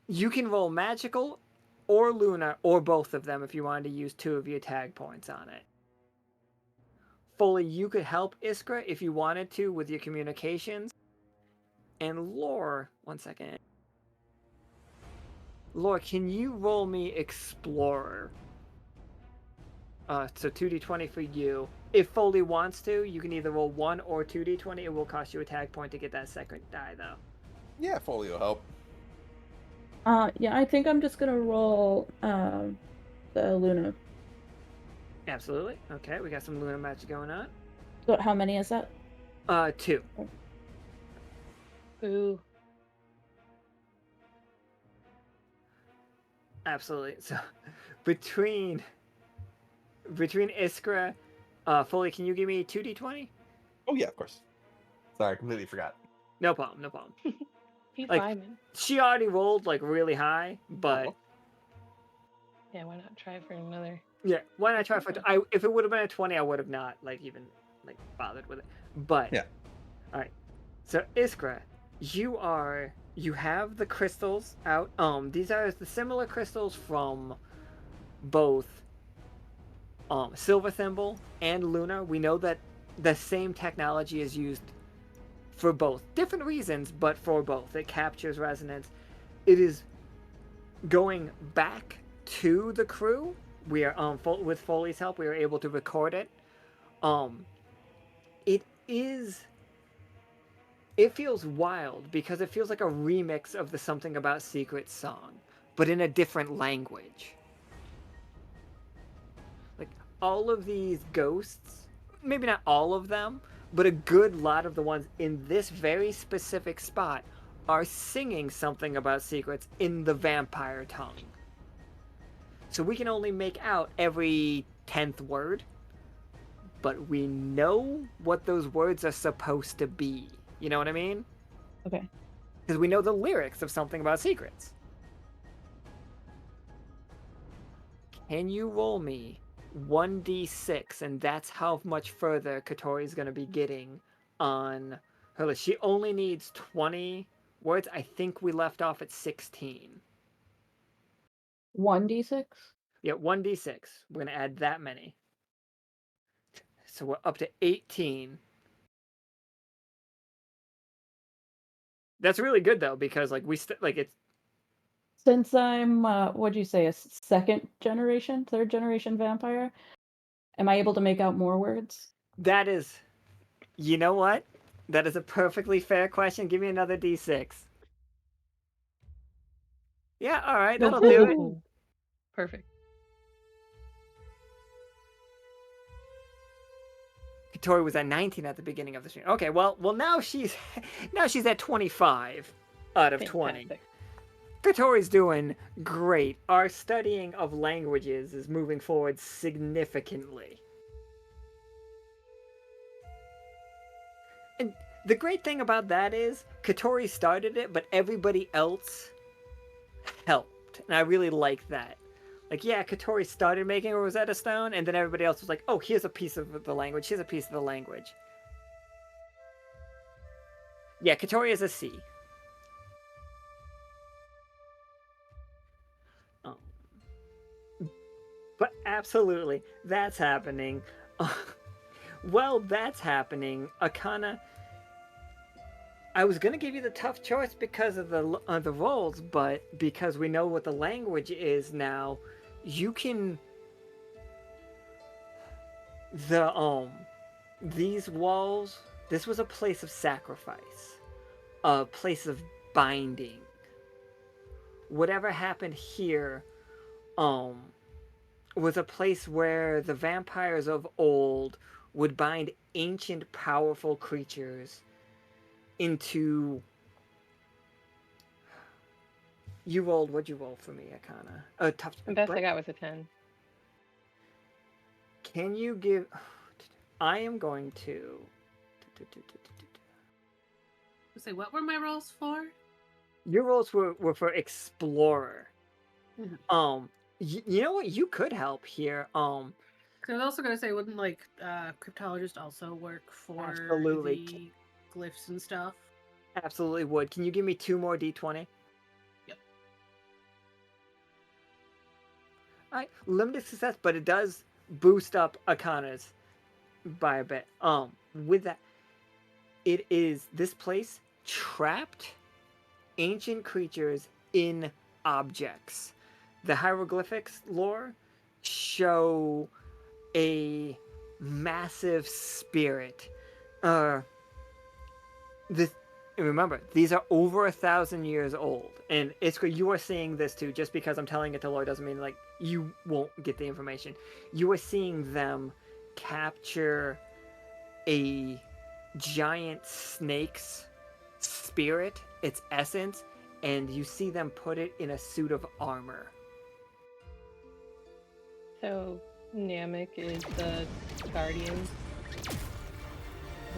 You can roll magical, or lunar, or both of them if you wanted to use 2 of your tag points on it. Foley, you could help Iskra if you wanted to with your communications. And Lore, one second. Lore, can you roll me Explorer? So 2d20 for you. If Foley wants to, you can either roll 1 or 2d20. It will cost you a tag point to get that second die, though. Yeah, Foley will help. Yeah, I think I'm just gonna roll the Luna. Absolutely. Okay, we got some lunar magic going on. So how many is that? 2. Boo. Absolutely. So between Iskra, Foley, can you give me 2d20? Oh yeah, of course. Sorry, I completely forgot. No problem, no problem. He's Like- vibing. She already rolled like really high, but Yeah, why not try for another? yeah, why not try for? If it would have been a 20, I would have not like even like bothered with it. But Yeah. all right. So Iskra, you have the crystals out. These are the similar crystals from both Silver Thimble and Luna. We know that the same technology is used for both. Different reasons, but for both. It captures resonance. It is going back to the crew. We are with Foley's help, we are able to record it. It is. It feels wild because it feels like a remix of the Something About Secrets song, but in a different language. Like all of these ghosts, maybe not all of them, but a good lot of the ones in this very specific spot are singing Something About Secrets in the vampire tongue. So we can only make out every 10th word, but we know what those words are supposed to be. You know what I mean? Okay. Because we know the lyrics of Something About Secrets. Can you roll me 1d6, and that's how much further Katori's going to be getting on her list. She only needs 20 words. I think we left off at 16. 1d6? Yeah, 1d6. We're going to add that many. So we're up to 18. That's really good though, because like it's Since I'm, what'd you say, a second generation, third generation vampire, am I able to make out more words? that is, you know what? That is a perfectly fair question. Give me another d6. Yeah, all right, that'll do it. Ooh. Perfect. Katori was at 19 at the beginning of the stream. Okay, well now she's at 25 out of 20. Fantastic. Katori's doing great. Our studying of languages is moving forward significantly. And the great thing about that is Katori started it, but everybody else helped. And I really like that. Like, yeah, Katori started making a Rosetta Stone, and then everybody else was like, oh, here's a piece of the language, here's a piece of the language. Yeah, Katori is a C. But absolutely, that's happening. Well, that's happening. Akhana, I was gonna give you the tough choice because of the roles, but because we know what the language is now, you can. These walls. This was a place of sacrifice, a place of binding. Whatever happened here, was a place where the vampires of old would bind ancient, powerful creatures into. You rolled. What'd you roll for me, Akhana? Tough. The best what? I got was a 10. Can you give? I am going to. Say, what were my rolls for? Your rolls were for explorer. Mhm. You know what? You could help here. 'Cause I was also gonna say, wouldn't like cryptologist also work for Absolutely. the glyphs and stuff? Absolutely would. Can you give me 2 more d20? Yep. Alright, limited success, but it does boost up Akhana's by a bit. With that, it is this place trapped ancient creatures in objects. The hieroglyphics lore show a massive spirit. This remember, these are over 1,000 years old, and Iskra, you are seeing this too. Just because I'm telling it to lore doesn't mean like you won't get the information. You are seeing them capture a giant snake's spirit, its essence, and you see them put it in a suit of armor. So Namek is the guardian.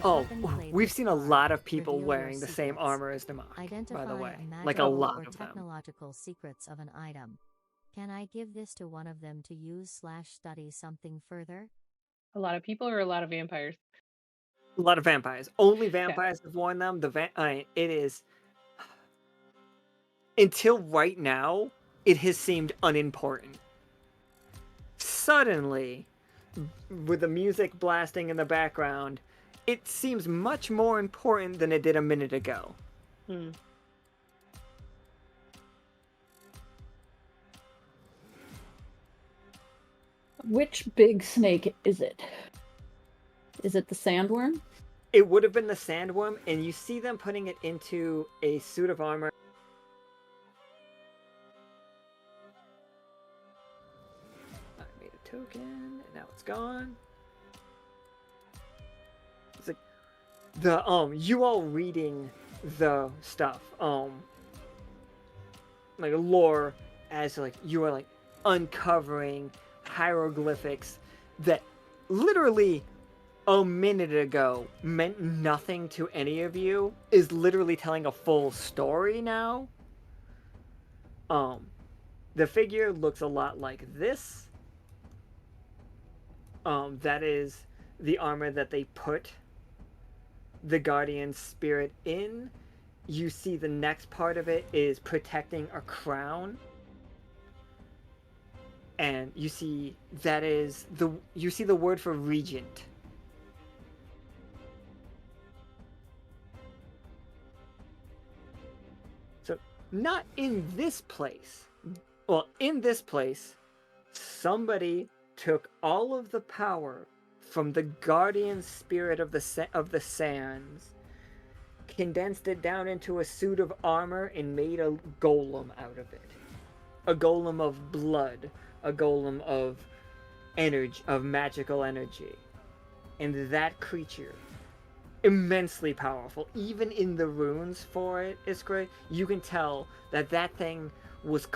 Oh, we've seen a lot of people wearing the same armor as Namak, Identify by the way. a Like a magical lot or of them. technological secrets of an item. Can I give this to one of them to use/study something further? A lot of people or a lot of vampires? A lot of vampires. Only vampires have worn them. It is until right now, it has seemed unimportant. Suddenly, with the music blasting in the background, it seems much more important than it did a minute ago. Hmm. Which big snake is it? Is it the sandworm? It would have been the sandworm, and you see them putting it into a suit of armor. I made a token, and now it's gone. It's like you all reading the stuff, like lore, as like you are like uncovering hieroglyphics that literally a minute ago meant nothing to any of you is literally telling a full story now. The figure looks a lot like this. That is the armor that they put the guardian spirit in. You see the next part of it is protecting a crown. And you see that is you see the word for regent. So not in this place. Well, in this place, somebody took all of the power from the guardian spirit of the sands, condensed it down into a suit of armor, and made a golem out of it. A golem of blood, a golem of energy, of magical energy. And that creature, immensely powerful. Even in the runes for it, Iskra, you can tell that that thing was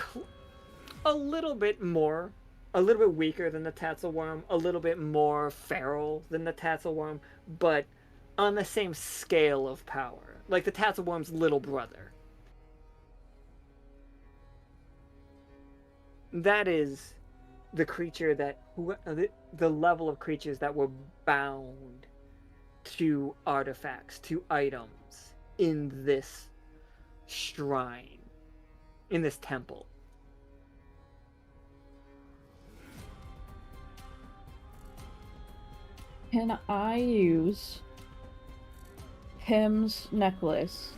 a little bit weaker than the Tatzelworm, a little bit more feral than the Tatzelworm, but on the same scale of power. Like the Tatzelworm's little brother. That is the creature that the level of creatures that were bound to artifacts, to items in this shrine, in this temple. Can I use Him's necklace,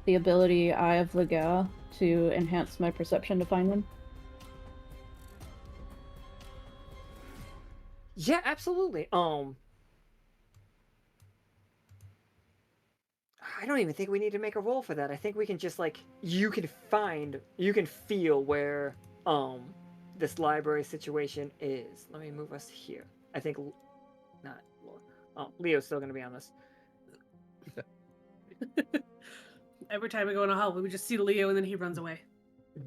the ability Eye of Legal, to enhance my perception to find one? Yeah, absolutely. I don't even think we need to make a roll for that. I think we can just like you can feel where this library situation is. Let me move us here. I think not. Leo's still gonna be on this. Every time we go in a hallway, we just see Leo and then he runs away.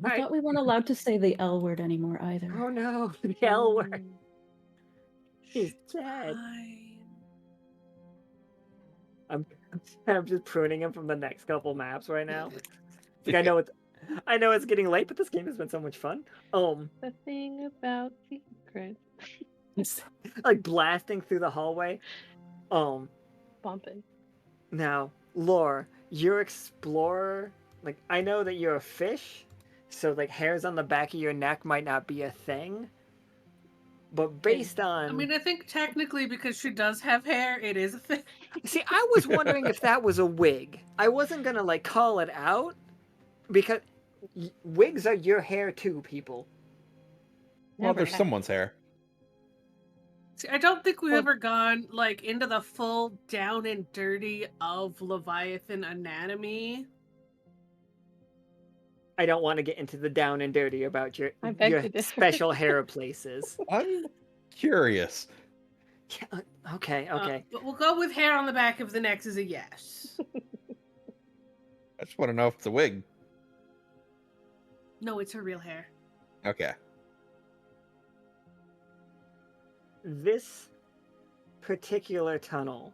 I thought we weren't allowed to say the L word anymore either. Oh no, the L word. He's dead. Fine. I'm just pruning him from the next couple maps right now. I know it's getting late, but this game has been so much fun. The thing about secrets. Like blasting through the hallway. Bumping. Now, Lore, your explorer, like, I know that you're a fish, so, like, hairs on the back of your neck might not be a thing. But based on... I mean, I think technically because she does have hair, it is a thing. See, I was wondering if that was a wig. I wasn't gonna, like, call it out, because wigs are your hair too, people. Well, Never there's had. someone's hair. See, I don't think we've Well- ever gone, like, into the full down and dirty of Leviathan anatomy. I don't want to get into the down and dirty about your I beg your to differ. special hair places. I'm curious. Yeah, okay, okay. But we'll go with hair on the back of the neck as a yes. I just want to know if it's a wig. No, it's her real hair. Okay. This particular tunnel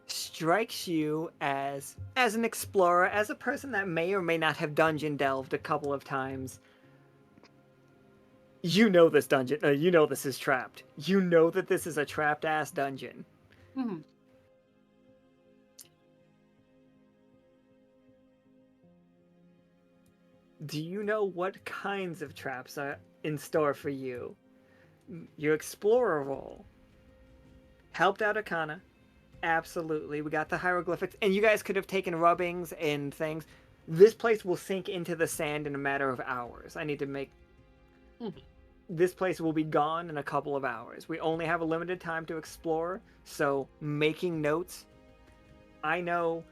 strikes you as an explorer, as a person that may or may not have dungeon delved a couple of times. You know this dungeon. You know this is trapped. You know that this is a trapped ass dungeon. Hmm. Do you know what kinds of traps are in store for you? Your explorer roll helped out Akhana. Absolutely. We got the hieroglyphics, and you guys could have taken rubbings and things. This place will sink into the sand in a matter of hours. I need to make... This place will be gone in a couple of hours. We only have a limited time to explore, so making notes. I know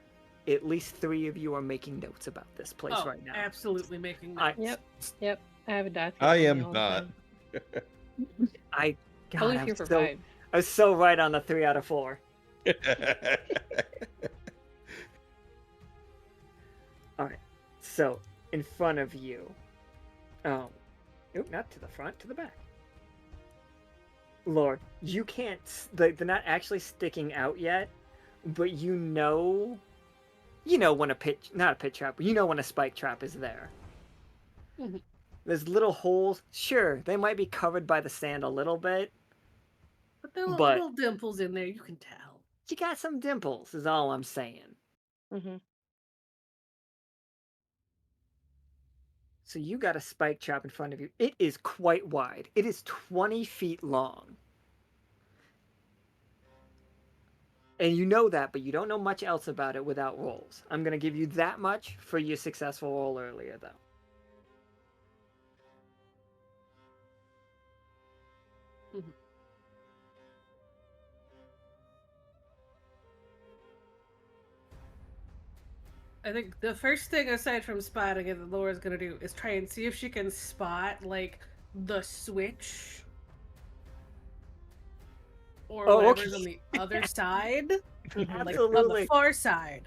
at least 3 of you are making notes about this place Oh, right now. absolutely making I- notes. Yep. I have a document. I with me am all the not. time. God, Always I'm here for so, vibes. I was so right on the 3 out of 4. Alright, so in front of you. Oop, not to the front, to the back. Lord, you can't. They're not actually sticking out yet, but you know when a pit, not a pit trap, but you know when a spike trap is there. Mhm. There's little holes. Sure, they might be covered by the sand a little bit. But there are But- little dimples in there, you can tell. You got some dimples, is all I'm saying. Mm-hmm. So you got a spike trap in front of you. It is quite wide. It is 20 feet long. And you know that, but you don't know much else about it without rolls. I'm going to give you that much for your successful roll earlier, though. Mhm. I think the first thing aside from spotting it that Laura's gonna do is try and see if she can spot like the switch or Oh, whatever's okay. on the other side, like on the Absolutely. far side,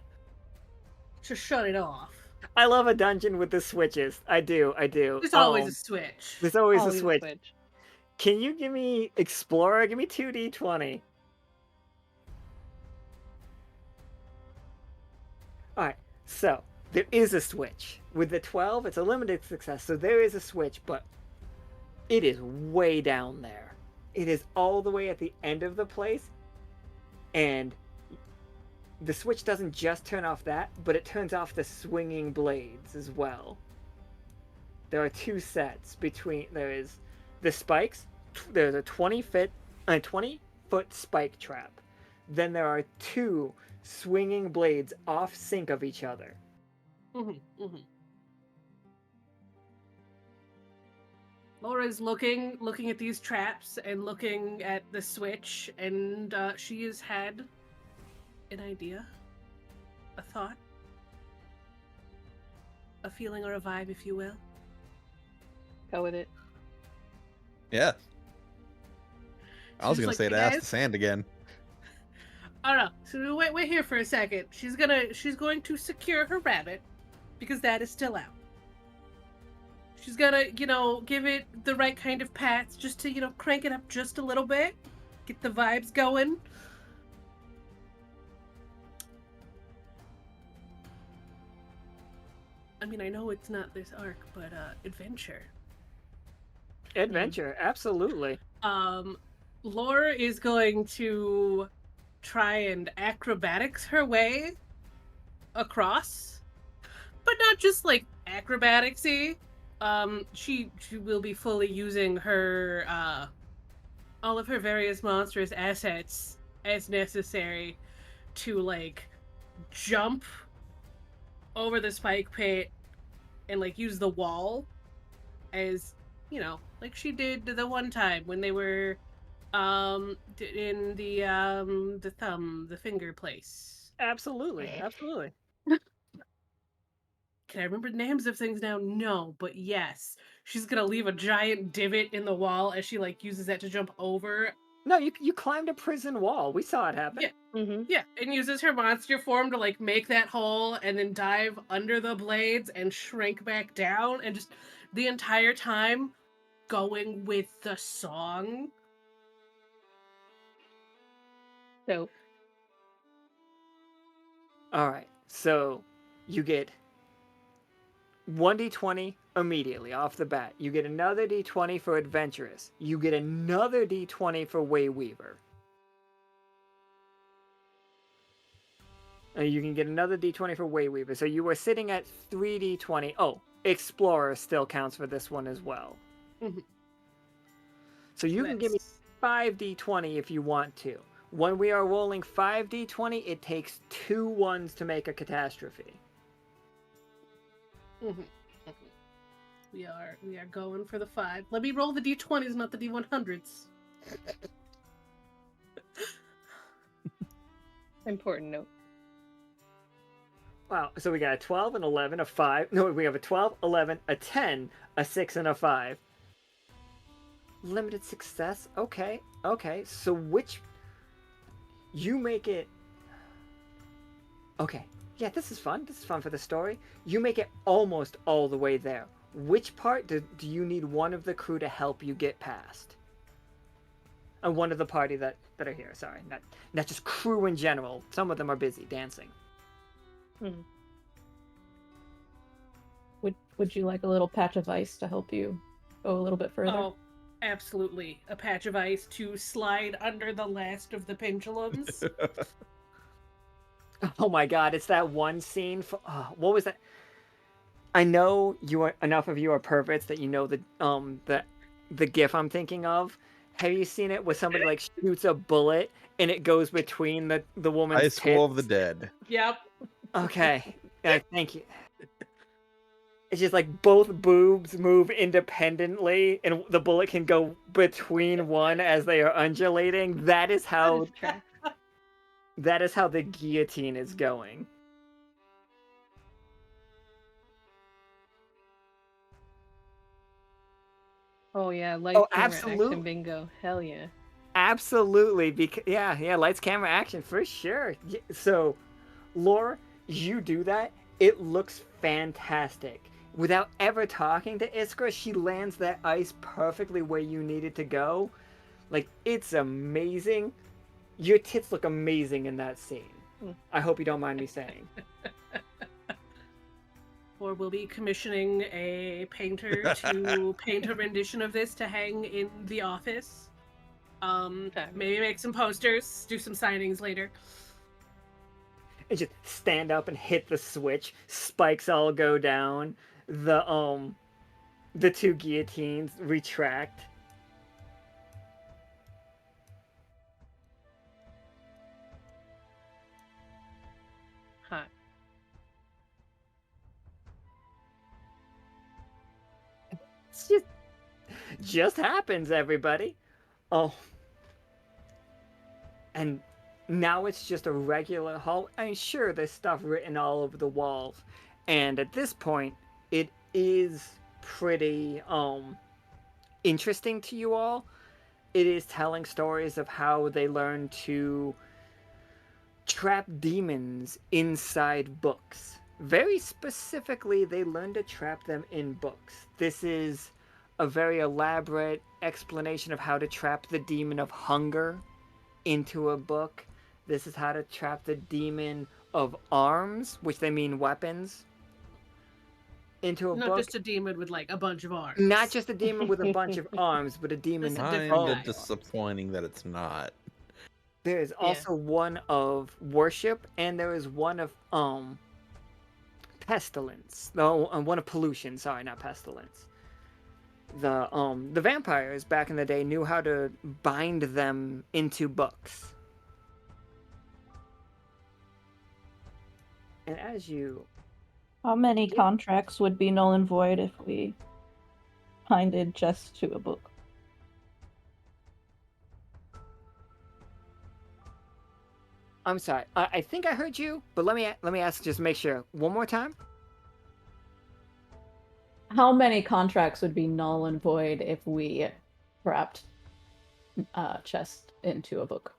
to shut it off. I love a dungeon with the switches. I do. There's always a switch. There's always Always a switch. Can you give me Explorer? Give me 2d20. Alright, so there is a switch. With the 12, it's a limited success, so there is a switch, but it is way down there. It is all the way at the end of the place, and the switch doesn't just turn off that, but it turns off the swinging blades as well. There are 2 sets between. There is the spikes. There's a 20-foot spike trap. Then there are 2 swinging blades off sync of each other. Laura's looking at these traps and looking at the switch, and she has had an idea, a thought, a feeling, or a vibe, if you will. Go with it. Yeah. I was She's gonna like, say to "Hey, ask guys." the sand again. I don't know. So wait here for a second. She's going to secure her rabbit because that is still out. She's gonna, give it the right kind of pats just to, crank it up just a little bit, get the vibes going. I mean, I know it's not this arc, but adventure. Adventure, absolutely. Laura is going to try and acrobatics her way across, but not just like acrobaticsy. She will be fully using her all of her various monstrous assets as necessary to like jump over the spike pit and like use the wall as like she did the one time when they were in the finger place. Absolutely. Absolutely. Can I remember the names of things now? No, but yes. She's gonna leave a giant divot in the wall as she like uses that to jump over. No, you climbed a prison wall. We saw it happen. Yeah. Mm-hmm. Yeah, and uses her monster form to like make that hole and then dive under the blades and shrink back down and just the entire time going with the song. So All right. So you get 1d20 immediately off the bat. You get another d20 for adventurous. You get another d20 for Wayweaver. You can get another d20 for Wayweaver. So you are sitting at 3d20. Oh, Explorer still counts for this one as well. Mhm. So you can give me 5d20 if you want to. When we are rolling 5d20, it takes 2 ones to make a catastrophe. Mhm. We are going for the 5. Let me roll the d20s, not the d100s. important note. Wow, so we got a 12, an 11, a 5. No, we have a 12, 11, a 10, a 6, and a 5. Limited success? Okay, okay. So which... You make it... Okay. Yeah, this is fun. This is fun for the story. You make it almost all the way there. Which part do you need one of the crew to help you get past? And one of the party that are here, sorry. Not just crew in general. Some of them are busy dancing. Mm-hmm. Would you like a little patch of ice to help you go a little bit further? Oh, absolutely. A patch of ice to slide under the last of the pendulums. Oh my god, it's that one scene. What was that? I know enough of you are perverts that you know the gif I'm thinking of. Have you seen it where somebody like shoots a bullet and it goes between the woman's High School of the tits? Dead. Yep. Okay. Thank you. It's just like both boobs move independently and the bullet can go between one as they are undulating. That is how the guillotine is going. Oh yeah, light Oh, camera absolutely. action bingo. Hell yeah. Absolutely, yeah, lights, camera, action for sure. So, Laura, you do that. It looks fantastic. Without ever talking to Iskra, she lands that ice perfectly where you need it to go. Like, it's amazing. Your tits look amazing in that scene. I hope you don't mind me saying. Or we'll be commissioning a painter to paint a rendition of this to hang in the office. Maybe make some posters, do some signings later. And just stand up and hit the switch. Spikes all go down. The 2 guillotines retract. Hot. It's just happens, everybody. Oh. And now it's just a regular hall. I mean, sure, there's stuff written all over the walls. And at this point, it is pretty interesting to you all. It is telling stories of how they learn to trap demons inside books. Very specifically, they learn to trap them in books. This is a very elaborate explanation of how to trap the demon of hunger into a book. This is how to trap the demon of arms, which they mean weapons, into a Not book. just a demon with like a bunch of arms. Not just a demon with a bunch of arms, but a demon It's a of different Kinda guy. disappointing that it's not. There is Yeah. also one of worship, and there is one of pestilence. No, one of pollution. Sorry, not pestilence. The vampires back in the day knew how to bind them into books. And as you How many contracts would be null and void if we binded just to a book? I'm sorry. I think I heard you, but let me ask just make sure. One more time. How many contracts would be null and void if we wrapped chest into a book?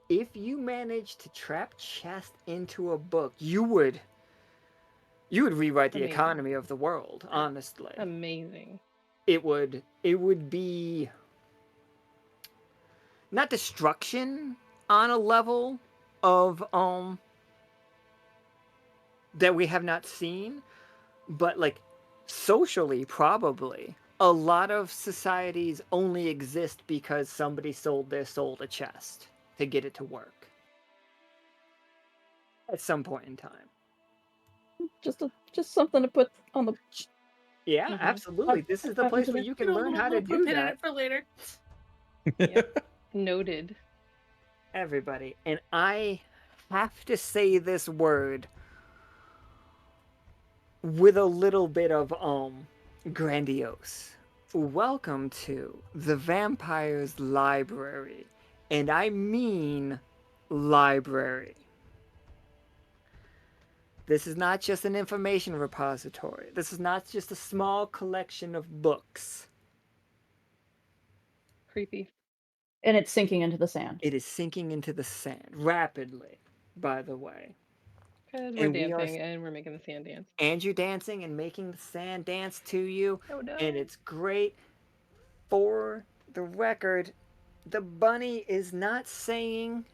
If you manage to trap chest into a book, you would rewrite the Amazing. economy of the world, honestly. Amazing. It would be not destruction on a level of that we have not seen, but like socially probably a lot of societies only exist because somebody sold their soul to chest to get it to work at some point in time. Just something to put on the. Yeah, Mhm. absolutely. This is the place where you can learn how to We'll do pin that, it for later. Yep. Noted. everybody. And I have to say this word with a little bit of grandiose. Welcome to the Vampire's Library. And I mean library. This is not just an information repository. This is not just a small collection of books. Creepy. And it's sinking into the sand. It is sinking into the sand rapidly, by the way. Because we're And we are dancing and we're making the sand dance. and you're dancing and making the sand dance to you, Oh no. and it's great. For the record, the bunny is not saying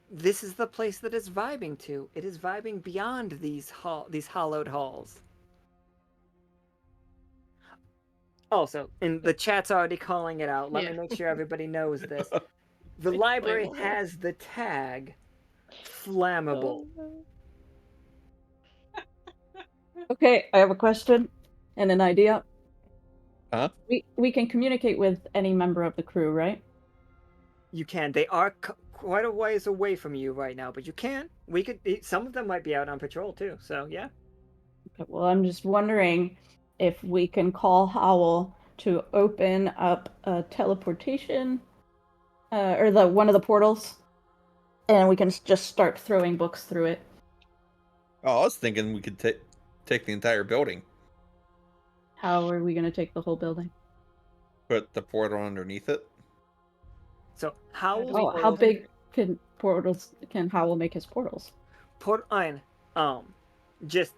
this is the place that it's vibing to. It is vibing beyond these hollowed halls. Also, and the chat's already calling it out. Let Yeah. me make sure everybody knows this. The It's library flammable. has the tag flammable. Oh, no. Okay, I have a question and an idea. Huh? We can communicate with any member of the crew, right? You can. They are quite a ways away from you right now, but you can. We could. Some of them might be out on patrol too. So yeah. Okay, well, I'm just wondering if we can call Howl to open up a teleportation, or one of the portals, and we can just start throwing books through it. Oh, I was thinking we could take the entire building, How are we going to take the whole building? put the portal underneath it. So Howl's we Oh, put how it big can Howl make his portals? put on just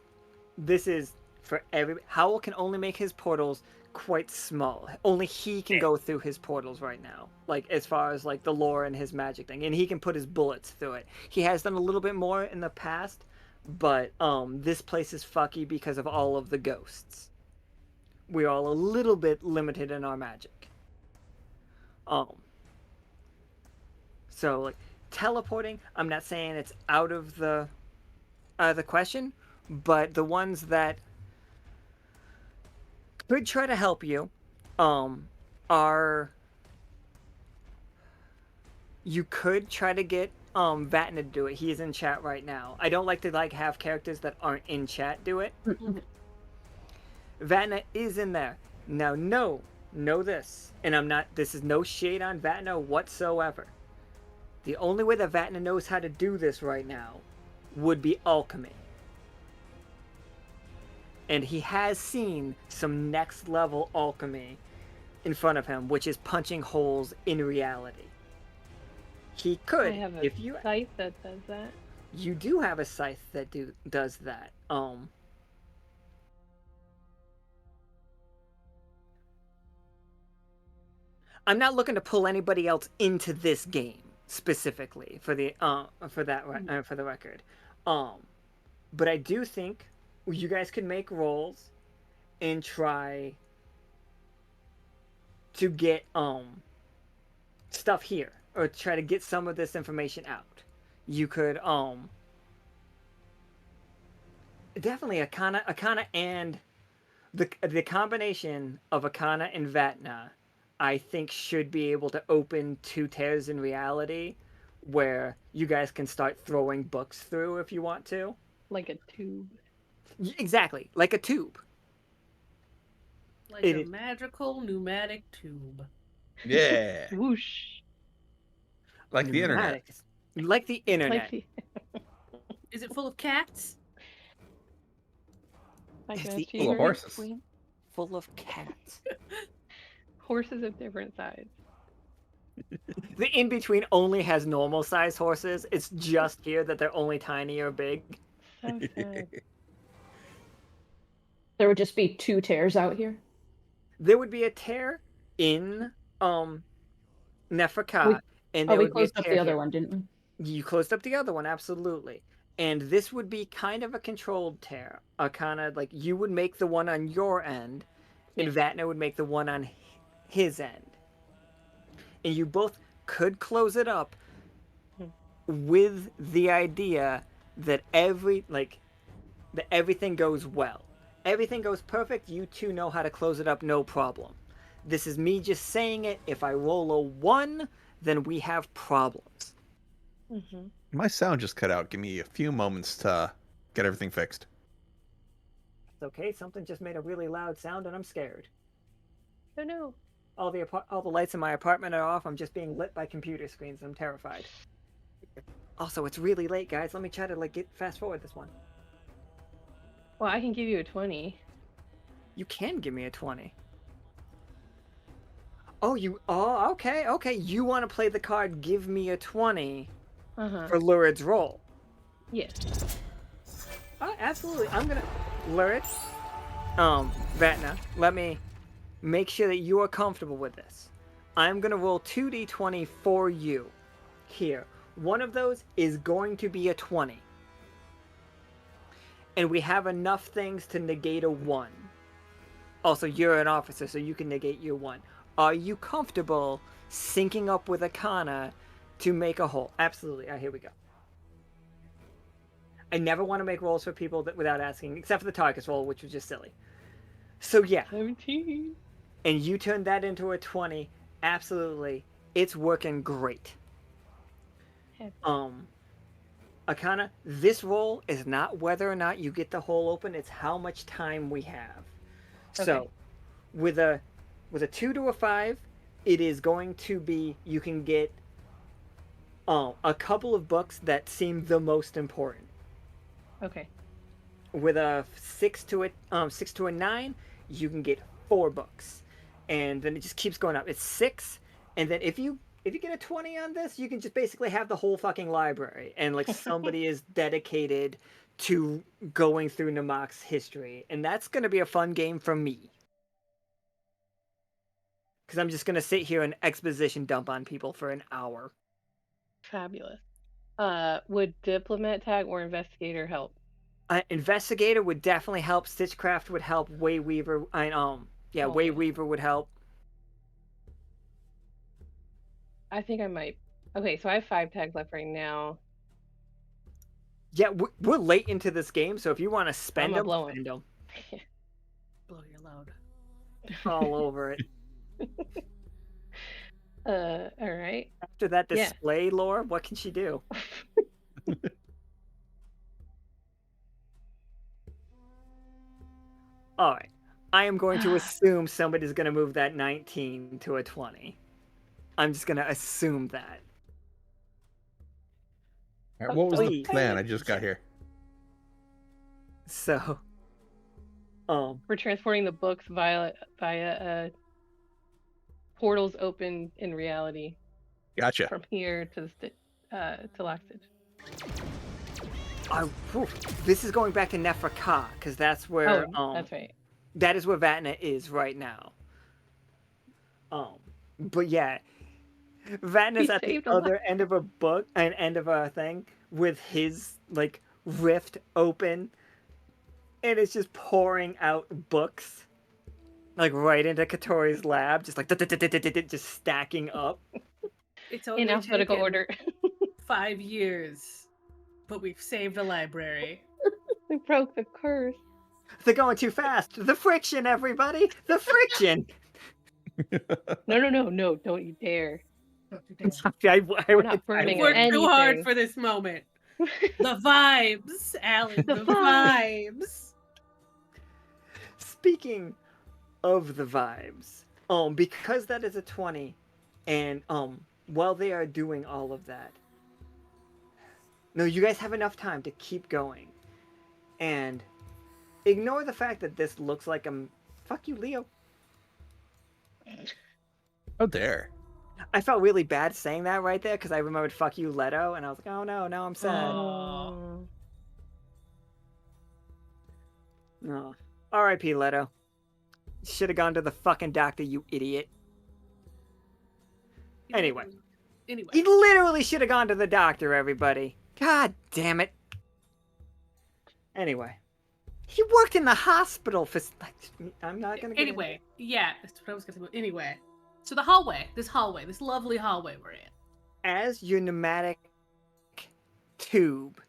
this is for every Howl can only make his portals quite small. Only he can go through his portals right now. Like as far as like the lore and his magic thing. And he can put his bullets through it. He has done a little bit more in the past, but this place is fucky because of all of the ghosts. We're all a little bit limited in our magic. So like teleporting, I'm not saying it's out of the question, but the ones that could try to help you are you could try to get Vatna to do it. He is in chat right now. I don't like to have characters that aren't in chat do it. Vatna is in there. Now know this. And this is no shade on Vatna whatsoever. The only way that Vatna knows how to do this right now would be alchemy. And he has seen some next level alchemy in front of him, which is punching holes in reality. He could, I have a if you scythe that does that. you do have a scythe that does that. I'm not looking to pull anybody else into this game specifically for the for the record. But I do think you guys can make rolls and try to get stuff here, or try to get some of this information out. You could definitely Akhana and the combination of Akhana and Vatna, I think, should be able to open 2 tears in reality where you guys can start throwing books through if you want to. Like a tube. Exactly, like a tube. Like It a is- magical pneumatic tube. Yeah. Whoosh. Like the internet. Pneumatics. Like the internet. Like the Is it full of cats? like It's an the achiever Full of horses. between Full of cats. horses of different size. The in between only has normal sized horses. It's just here that they're only tiny or big. So sad. There would just be 2 tears out here. There would be a tear in Neferka, We- and Oh, there we would be a closed up tear the other here. one, didn't we? You closed up the other one, absolutely. And this would be kind of a controlled tear. Kind of like you would make the one on your end, and Vatna would make the one on his end. And you both could close it up with the idea that everything goes well. Everything goes perfect. You two know how to close it up, no problem. This is me just saying it. If I roll a 1, then we have problems. Mm-hmm. My sound just cut out. Give me a few moments to get everything fixed. It's okay. Something just made a really loud sound, and I'm scared. Oh no. All the lights in my apartment are off. I'm just being lit by computer screens. I'm terrified. Also, it's really late, guys. Let me try to get fast forward this one. Well, I can give you a 20. You can give me a 20. Oh, okay. You want to play the card give me a 20 Uh-huh. for Lurid's roll. Yes. Absolutely. I'm gonna Lurid. Vatna, let me make sure that you are comfortable with this. I'm gonna roll 2d20 for you. Here. One of those is going to be a 20. And we have enough things to negate a 1. Also, you're an officer, so you can negate your 1. Are you comfortable syncing up with Akhana to make a whole? Absolutely. Here we go. I never want to make rolls for people without asking, except for the Tarkus roll, which was just silly. So yeah. 17. And you turned that into a 20. Absolutely. It's working great. Akhana, this roll is not whether or not you get the hole open, it's how much time we have. Okay. So, with a 2 to a 5, it is going to be, you can get a couple of books that seem the most important. Okay. With a 6 to a 9, you can get 4 books. And then it just keeps going up. It's 6, and then if you get a 20 on this, you can just basically have the whole fucking library, and somebody is dedicated to going through Namak's history, and that's going to be a fun game for me. Because I'm just going to sit here and exposition dump on people for an hour. Fabulous. Would diplomat tag or investigator help? Investigator would definitely help. Stitchcraft would help. Wayweaver, Wayweaver would help. I think I might. Okay, so I have 5 tags left right now. Yeah, we're late into this game, so if you want to spend I'ma them, blow 'em. spend them Blow your load. all over it. All right. After that Yeah. display lore, what can she do? All right. I am going to assume somebody's going to move that 19 to a 20. I'm just going to assume that. All right, what was the Please. plan? I just got here. So, We're transporting the books via portals open in reality Gotcha. from here to Lockstitch. this is going back to Neferka, because that's where That's right. that is where Vatna is right now. But yeah, Vatna's He at the saved a other end of a book, an end of a thing, with his rift open, and it's just pouring out books like right into Katori's lab, just like just stacking up. It's In only alphabetical taken order. 5 years, but we've saved a library. We broke the curse. They're going too fast. The friction, everybody, the friction. No, don't you dare. I We're not burning Worked too hard anything. for this moment. The vibes, Allie. The The vibes. vibes. Speaking of the vibes, because that is a 20, and while they are doing all of that, no, you guys have enough time to keep going, and ignore the fact that this looks like a fuck you, Leo. Oh, dare. I felt really bad saying that right there because I remembered fuck you, Leto, and I was like, oh no, now I'm sad. Oh. No. R.I.P. Leto. Should have gone to the fucking doctor, you idiot. Anyway. He literally should have gone to the doctor, everybody. God damn it. Anyway. He worked in the hospital for... I'm not gonna get Anyway, yeah, that's what I was gonna say. Anyway, so the hallway, this lovely hallway we're in. As your pneumatic tube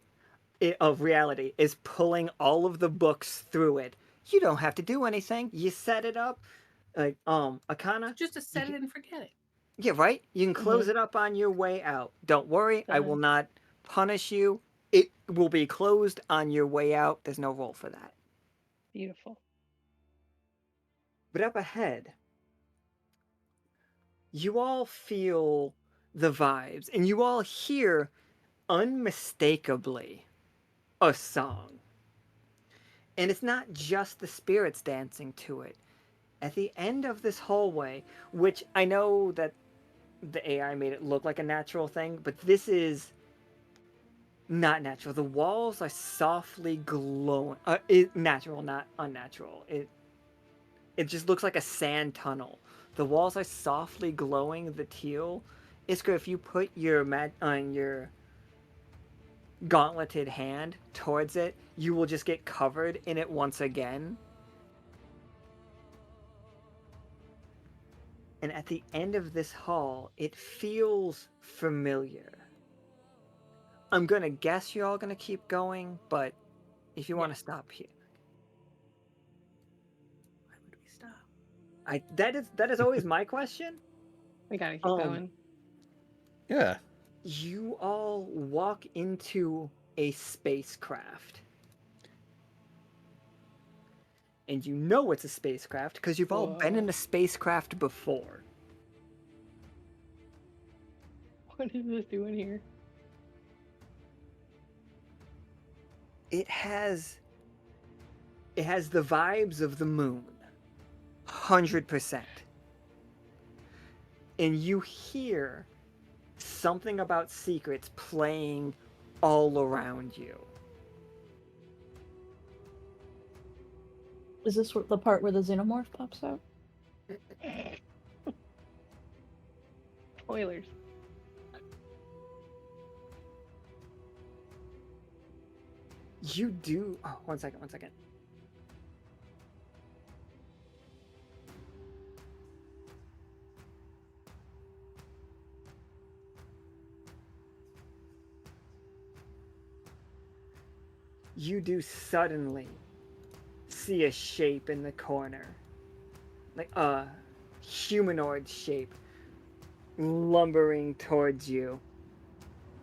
of reality is pulling all of the books through it, you don't have to do anything. You set it up, like Akhana. Just to set it and forget it. Yeah, right. You can close it up on your way out. Don't worry, I will not punish you. It will be closed on your way out. There's no roll for that. Beautiful. But up ahead, you all feel the vibes, and you all hear unmistakably a song. And it's not just the spirits dancing to it. At the end of this hallway, which I know that the AI made it look like a natural thing, but this is not natural. The walls are softly glowing. Natural, not unnatural. It just looks like a sand tunnel. The walls are softly glowing the teal. Iskra, if you put your your gauntleted hand towards it, you will just get covered in it once again. And at the end of this hall, it feels familiar. I'm gonna guess you're all gonna keep going, but if you want to stop here, Why would we stop? that is always my question. We gotta keep going. Yeah. You all walk into a spacecraft. And you know it's a spacecraft because you've all been in a spacecraft before. What is this doing here? It has the vibes of the moon. 100%. And you hear something about secrets playing all around you. Is this the part where the xenomorph pops out? Spoilers. You do... Oh, one second. You do suddenly see a shape in the corner. Like a humanoid shape lumbering towards you.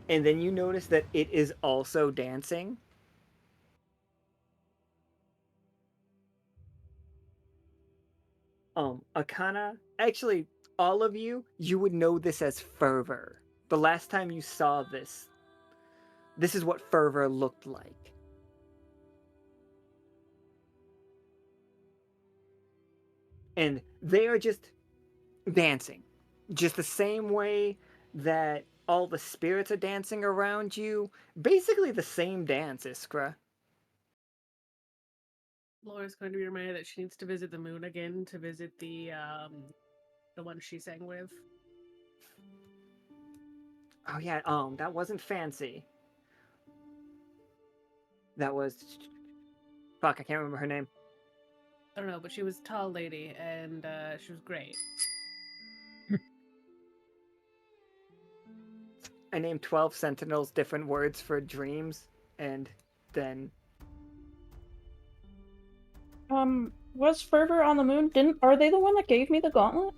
And then you notice that it is also dancing. Akhana, actually, all of you would know this as fervor. The last time you saw this is what fervor looked like. And they are just dancing. Just the same way that all the spirits are dancing around you. Basically the same dance, Iskra. Laura's going to be reminded that she needs to visit the moon again to visit the one she sang with. Oh yeah, that wasn't fancy. That was... Fuck, I can't remember her name. I don't know, but she was a tall lady, and she was great. I named 12 sentinels different words for dreams, and then Was Fervor on the moon? Are they the one that gave me the gauntlet?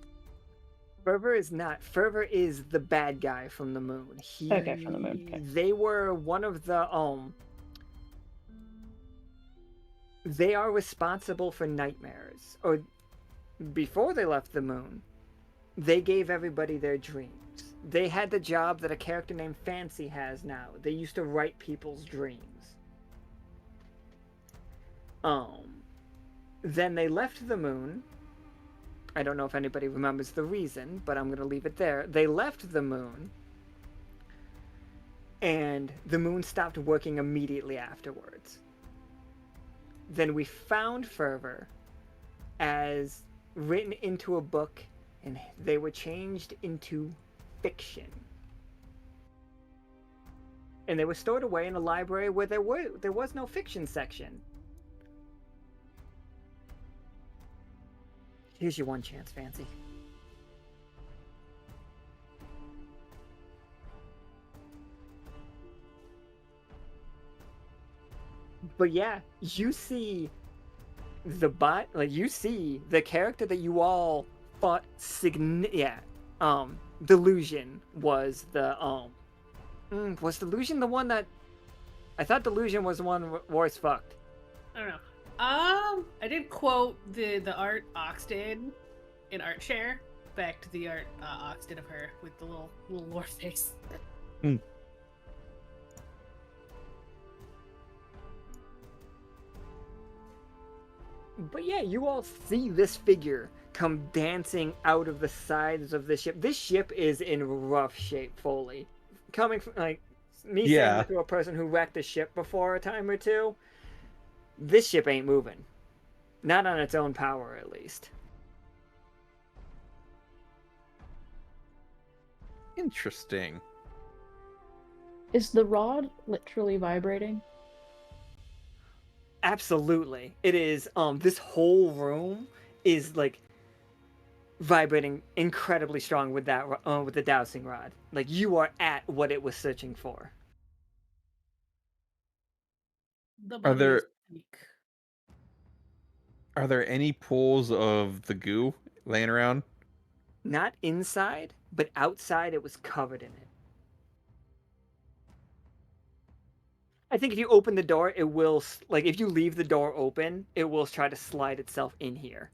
Fervor is not. Fervor is the bad guy from the moon. Okay, from the moon, okay. They were one of the They are responsible for nightmares. Or before they left the moon, they gave everybody their dreams. They had the job that a character named Fancy has now. They used to write people's dreams. Then they left the moon. I don't know if anybody remembers the reason, but I'm going to leave it there. They left the moon, and the moon stopped working immediately afterwards. Then we found Fervor as written into a book, and they were changed into fiction. And they were stored away in a library where there was no fiction section. Here's your one chance, Fancy. But yeah, you see you see the character that you all thought Delusion was the was Delusion the one that I thought Delusion was the one Royce fucked. I don't know. I did quote the art Ox did in Art Share back to the art Ox did of her with the little lore face. But yeah, you all see this figure come dancing out of the sides of the ship. This ship is in rough shape, Foley. Coming from saying that to a person who wrecked a ship before a time or two, this ship ain't moving. Not on its own power, at least. Interesting. Is the rod literally vibrating? Absolutely. It is, this whole room is, like, vibrating incredibly strong with that, with the dowsing rod. Like, you are at what it was searching for. Are there any pools of the goo laying around? Not inside, but outside it was covered in it. I think if you open the door, it will, like, if you leave the door open, it will try to slide itself in here.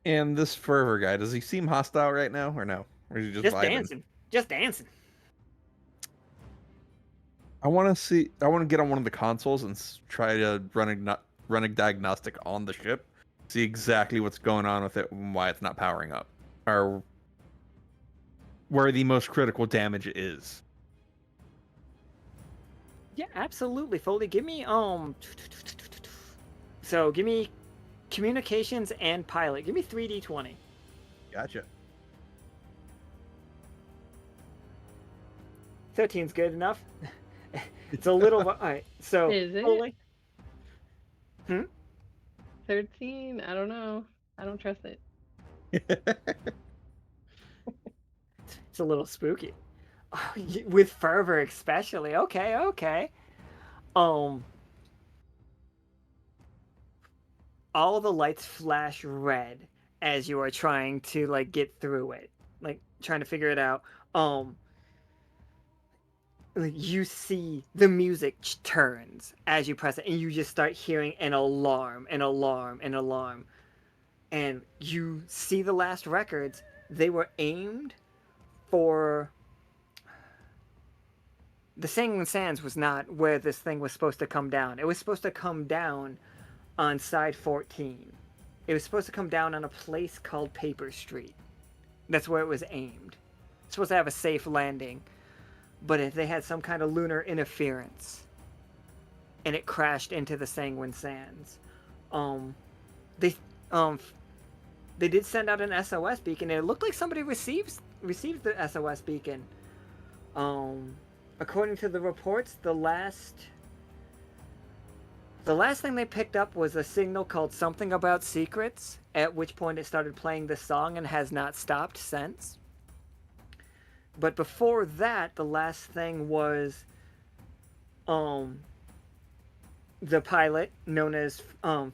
And this Fervor guy, does he seem hostile right now, or no? Or is he just vibing? Dancing. Just dancing. I want to get on one of the consoles and try to run a diagnostic on the ship, see exactly what's going on with it and why it's not powering up, or where the most critical damage is. Yeah, absolutely, Foley. Give me so give me communications and pilot. Give me 3d20. Gotcha. 13's good enough. It's a little all right. So Is it? Foley. 13? I don't know. I don't trust it. It's a little spooky. With Fervor especially. Okay. All the lights flash red as you are trying to, like, get through it. Like, trying to figure it out. Like, you see the music turns as you press it, and you just start hearing an alarm. And you see the last records. They were aimed for... The Sanguine Sands was not where this thing was supposed to come down. It was supposed to come down on side 14. It was supposed to come down on a place called Paper Street. That's where it was aimed. It's supposed to have a safe landing. But if they had some kind of lunar interference, and it crashed into the Sanguine Sands. They did send out an SOS beacon, and it looked like somebody received the SOS beacon. According to the reports, the last thing they picked up was a signal called something about secrets, at which point it started playing the song and has not stopped since. But before that, the last thing was the pilot, known as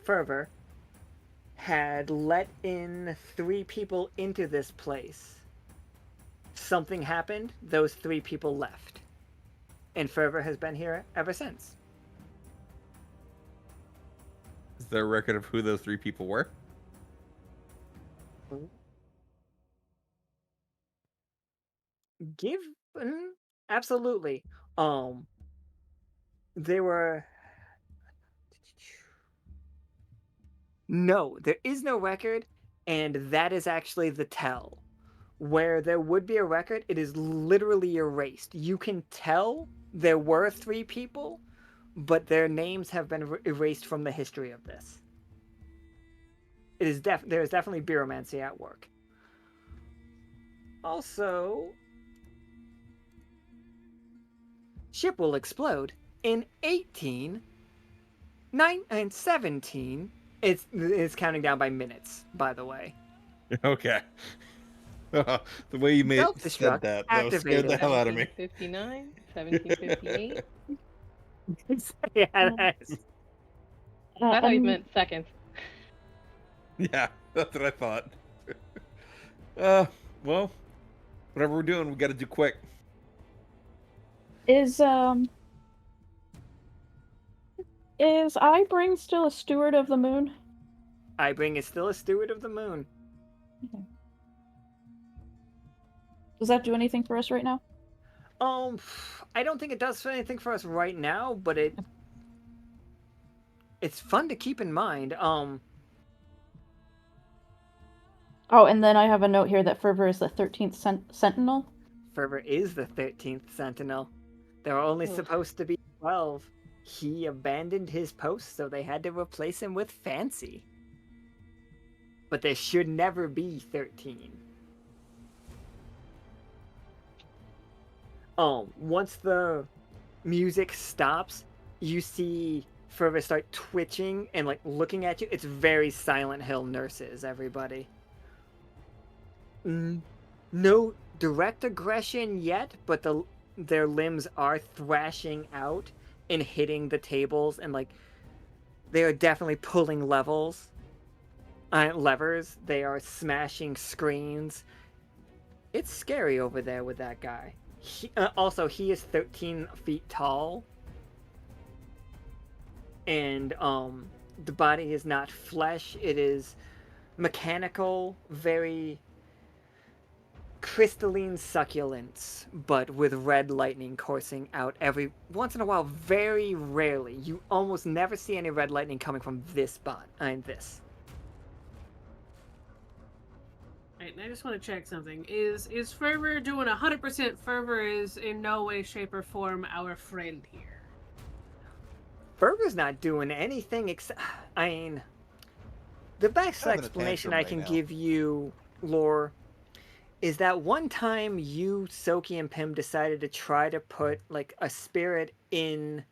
Fervor, had let in 3 people into this place. Something happened, those 3 people left. And Fervor has been here ever since. Is there a record of who those 3 people were? Absolutely. They were. No, there is no record, and that is actually the tell. Where there would be a record, it is literally erased. You can tell there were 3 people, but their names have been erased from the history of this. It is there is definitely bureaucracy at work. Also, ship will explode in 18, 9, and 17. It's counting down by minutes, by the way. Okay. The way you said Self-destruct that scared activated. the hell out of me. 1759, 1758. Yeah, that's I thought you meant seconds. Yeah, that's what I thought. Well, whatever we're doing, we got to do quick. Is Ibring still a steward of the moon? Ibring is still a steward of the moon. Okay. Does that do anything for us right now? I don't think it does anything for us right now, but it's fun to keep in mind. Oh, and then I have a note here that Fervor is the 13th Sentinel. Fervor is the 13th Sentinel. There were only supposed to be 12. He abandoned his post, so they had to replace him with Fancy. But there should never be 13. Once the music stops, you see Fervor start twitching and like looking at you. It's very Silent Hill Nurses, everybody. No direct aggression yet, but their limbs are thrashing out and hitting the tables, and like they are definitely pulling levers. They are smashing screens. It's scary over there with that guy. Also, he is 13 feet tall, and the body is not flesh. It is mechanical, very crystalline succulence, but with red lightning coursing out every once in a while. Very rarely, you almost never see any red lightning coming from this spot. This. Right, and I just want to check something. Is Fervor doing 100%? Fervor is in no way, shape, or form our friend here. Fervor's not doing anything except. The best Having a explanation tantrum I right can now. give you, Lore, is that one time you, Soki, and Pim decided to try to put like a spirit in.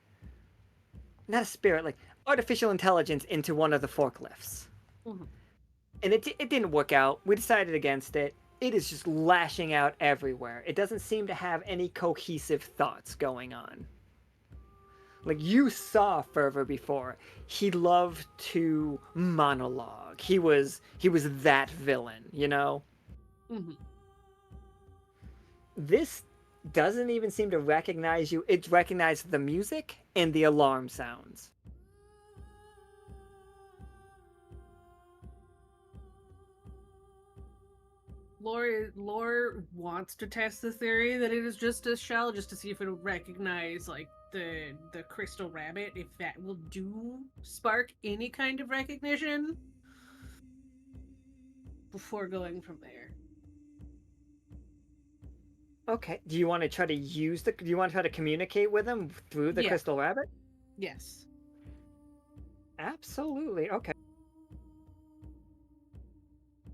Not a spirit, like artificial intelligence into one of the forklifts. Mhm. And it didn't work out. We decided against it. It is just lashing out everywhere. It doesn't seem to have any cohesive thoughts going on. Like, you saw Fervor before. He loved to monologue. He was that villain, you know? Mhm. This doesn't even seem to recognize you. It recognized the music and the alarm sounds. Lore wants to test the theory that it is just a shell, just to see if it'll recognize like the crystal rabbit, if that will spark any kind of recognition before going from there. Okay. Do you want to try to do you want to try to communicate with him through the Yeah. crystal rabbit? Yes. Absolutely. Okay.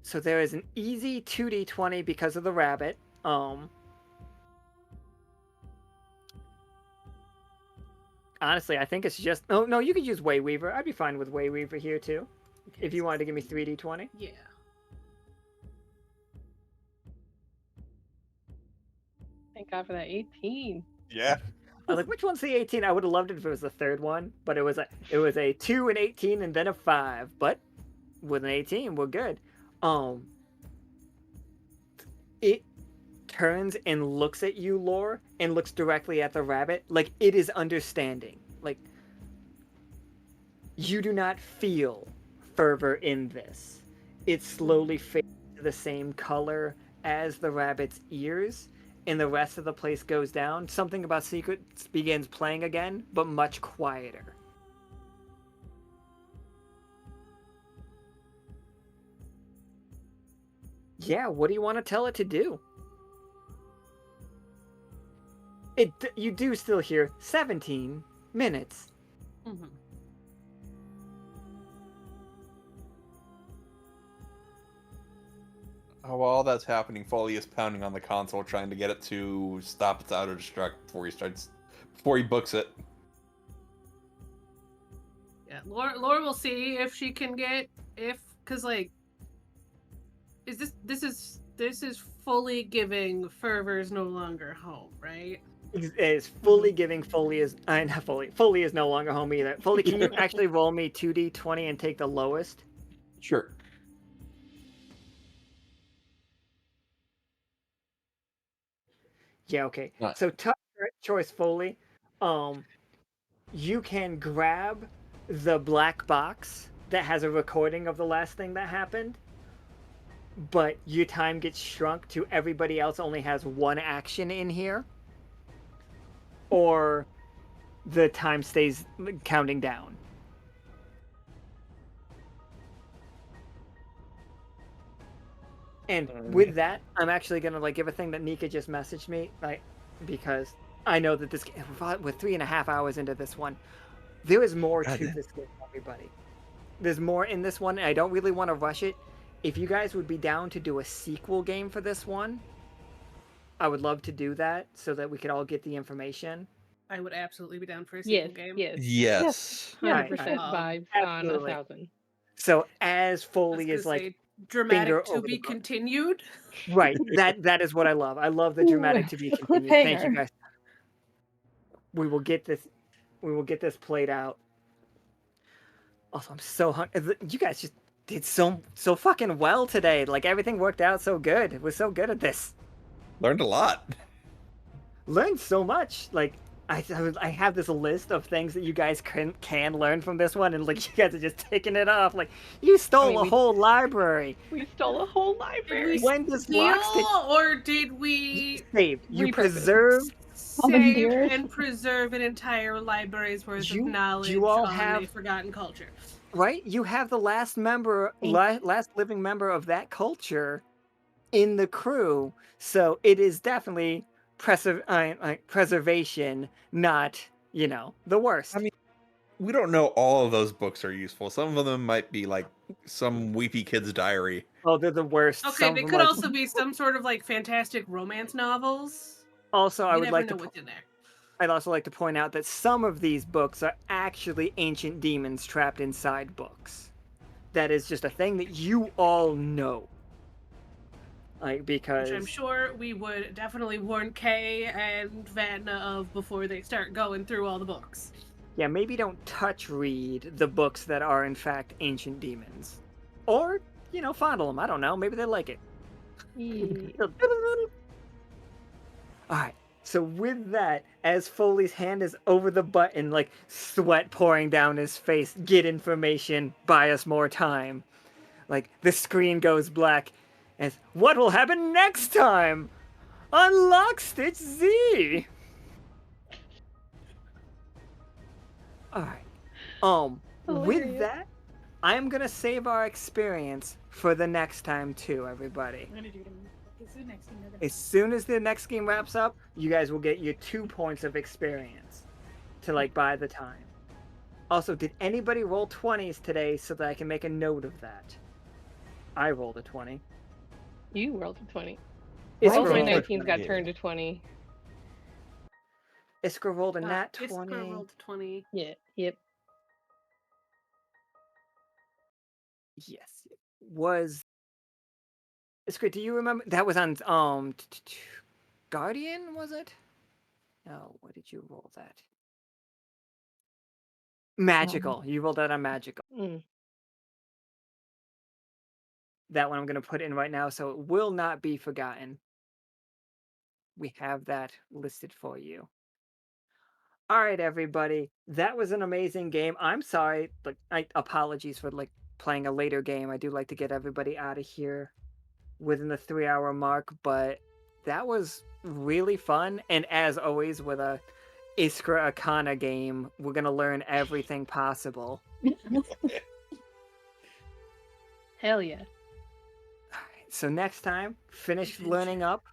So there is an easy 2d20 because of the rabbit. Honestly, I think it's just. Oh no, you could use Wayweaver. I'd be fine with Wayweaver here too. If you wanted to give me 3d20. Yeah. Thank God for that 18. Yeah. I was like, which one's the 18? I would have loved it if it was the third one, but it was a 2 and 18 and then a 5. But with an 18, we're good. It turns and looks at you, Lore, and looks directly at the rabbit, like it is understanding. Like you do not feel fervor in this. It slowly fades to the same color as the rabbit's ears, and the rest of the place goes down. Something about secrets begins playing again, but much quieter. Yeah, what do you want to tell it to do? You do still hear 17 minutes. Mm-hmm. Oh, while all that's happening, Foley is pounding on the console, trying to get it to stop its auto-destruct before he books it. Yeah, Laura will see if she can get because like, this is fully giving Fervor's no longer home, right? Is fully giving Foley is not Foley. Foley is no longer home either. Foley, can you actually roll me 2d20 and take the lowest? Sure. Yeah, okay. Nice. So tough choice, Foley. You can grab the black box that has a recording of the last thing that happened, but your time gets shrunk to everybody else only has one action in here, or the time stays counting down. And with that, I'm actually gonna like give a thing that Nika just messaged me, like, because I know that we're 3.5 hours into this one. There is more to this game, everybody. There's more in this one, and I don't really want to rush it. If you guys would be down to do a sequel game for this one, I would love to do that so that we could all get the information. I would absolutely be down for a sequel game. Yes. Yes. 100% Right, vibes on absolutely. 1,000. So as I was Foley gonna is like say, dramatic finger to over be the book. continued. Right, that is what I love. I love the dramatic to be the continued. Thank you cliffhanger. guys. We will get this played out. Also, I'm so hungry. You guys just did so fucking well today. Like everything worked out so good. We're so good at this. Learned a lot. Learned so much. Like I have this list of things that you guys can learn from this one, and like you guys are just taking it off. Like you stole a whole library. We stole a whole library. When does Steal, Lockstitch or did we save? You Repurpose. preserved. save Commandeered. and preserve an entire library's worth You- of knowledge you all on have- a forgotten culture? Right? You have the last last living member of that culture in the crew, so it is definitely preservation, not the worst. I mean, we don't know all of those books are useful. Some of them might be like some weepy kid's diary. Oh, they're the worst. Okay, Some they of them could are- also be some sort of like fantastic romance novels. Also, I You would never like know to. what's in there. I'd also like to point out that some of these books are actually ancient demons trapped inside books. That is just a thing that you all know. Like, because Which I'm sure we would definitely warn Kay and Vatna of before they start going through all the books. yeah, maybe don't touch read the books that are in fact ancient demons. Or, fondle them. I don't know. Maybe they like it. Alright, so with that, as Foley's hand is over the button, like sweat pouring down his face, get information, buy us more time. Like the screen goes black as what will happen next time on Lockstitch Z? Alright. With Hilarious. that, I'm gonna save our experience for the next time too, everybody. I'm gonna do them. This is the next thing they're gonna As soon as the next game wraps up, you guys will get your 2 points of experience to like buy the time. Also, did anybody roll 20s today so that I can make a note of that? I rolled a 20. You rolled a 20. It's All rolled my a 19s got 20. turned to 20. Iskra rolled a nat Iskra 20. rolled 20. Yeah. Yep. Yes. Was Iskra, do you remember that was on Guardian, was it? No, what did you roll that? Magical. You rolled that on magical. Mm. That one I'm going to put in right now so it will not be forgotten. We have that listed for you. All right, everybody. That was an amazing game. I'm sorry. Apologies for playing a later game. I do like to get everybody out of here within the 3-hour mark, but that was really fun. And as always, with a Iskra Akhana game, we're gonna learn everything possible. Hell yeah. So next time, finish Adventure. learning up.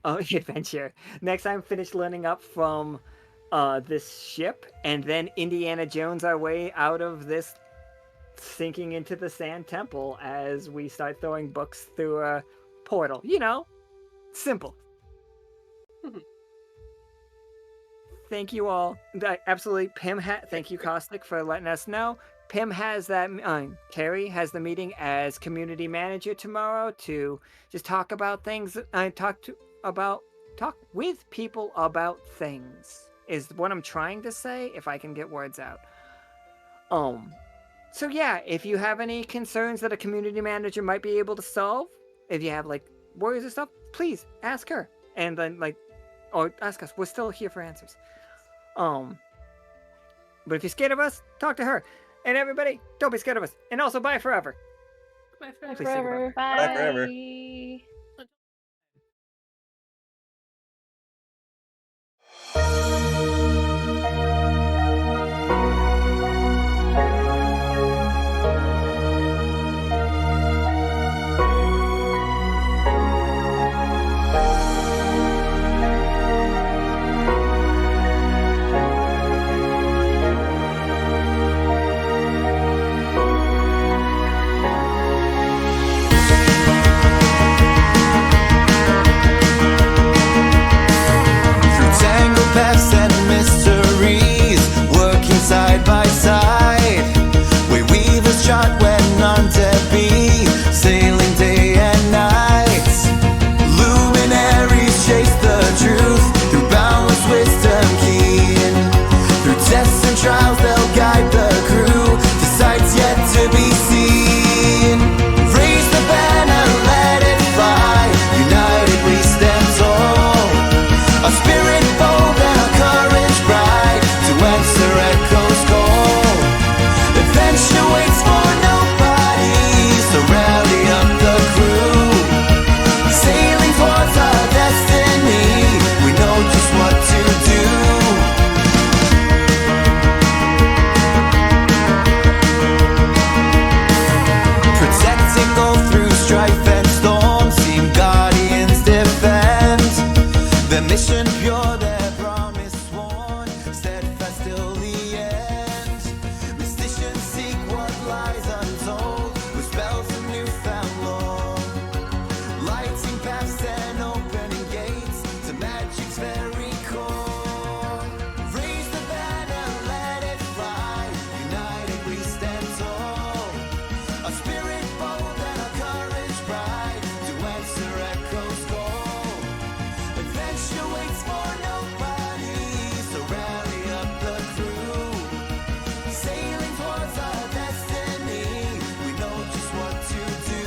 Oh, adventure. Next time, finish learning up from this ship, and then Indiana Jones our way out of this sinking into the sand temple as we start throwing books through a portal. You know, simple. Thank you all. Absolutely, Pim. Thank you, Caustic, for letting us know. Pim has that. Carrie has the meeting as community manager tomorrow to just talk about things. Talk with people about things is what I'm trying to say. If I can get words out. So yeah, if you have any concerns that a community manager might be able to solve, if you have worries or stuff, please ask her, and then or ask us. We're still here for answers. But if you're scared of us, talk to her. And everybody, don't be scared of us. And also, bye forever. Bye Bye Please say goodbye. forever. Bye forever. Through tangled paths and mysteries, working side by side, we weavers chart when none to be, sailing day and night. Luminaries chase the truth through boundless wisdom keen. Through tests and trials they'll guide the crew to sights yet to be seen. Raise the banner, let it fly, united we stand tall. Our spirit bold and our courage bright to answer echo's call. Adventure waits for nobody, so rally up the crew. Sailing towards our destiny, we know just what to do. Protecting all through strife and storm, seem guardians defend. Their mission pure, their promise sworn, steadfast till the end. Mysticians seek what lies untold, with spells of newfound lore. Lighting paths and opening gates to magic's very core. Raise the banner, let it fly, united we stand tall. Our spirit bold and our courage bright to answer echo's call. Adventure waits for nobody, so rally up the crew. Sailing towards our destiny, we know just what to do.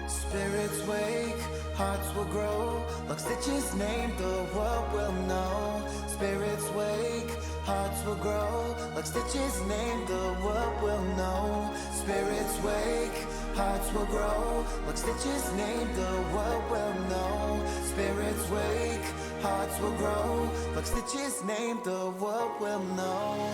Spirits wake, hearts will grow. Lockstitch's name, the world will know. Spirits wake, hearts will grow. Lockstitch's name, the world will know. Spirits wake, hearts will grow. Lockstitch's name, the world will know. Spirits wake, hearts will grow. Lockstitch's name, the world will know.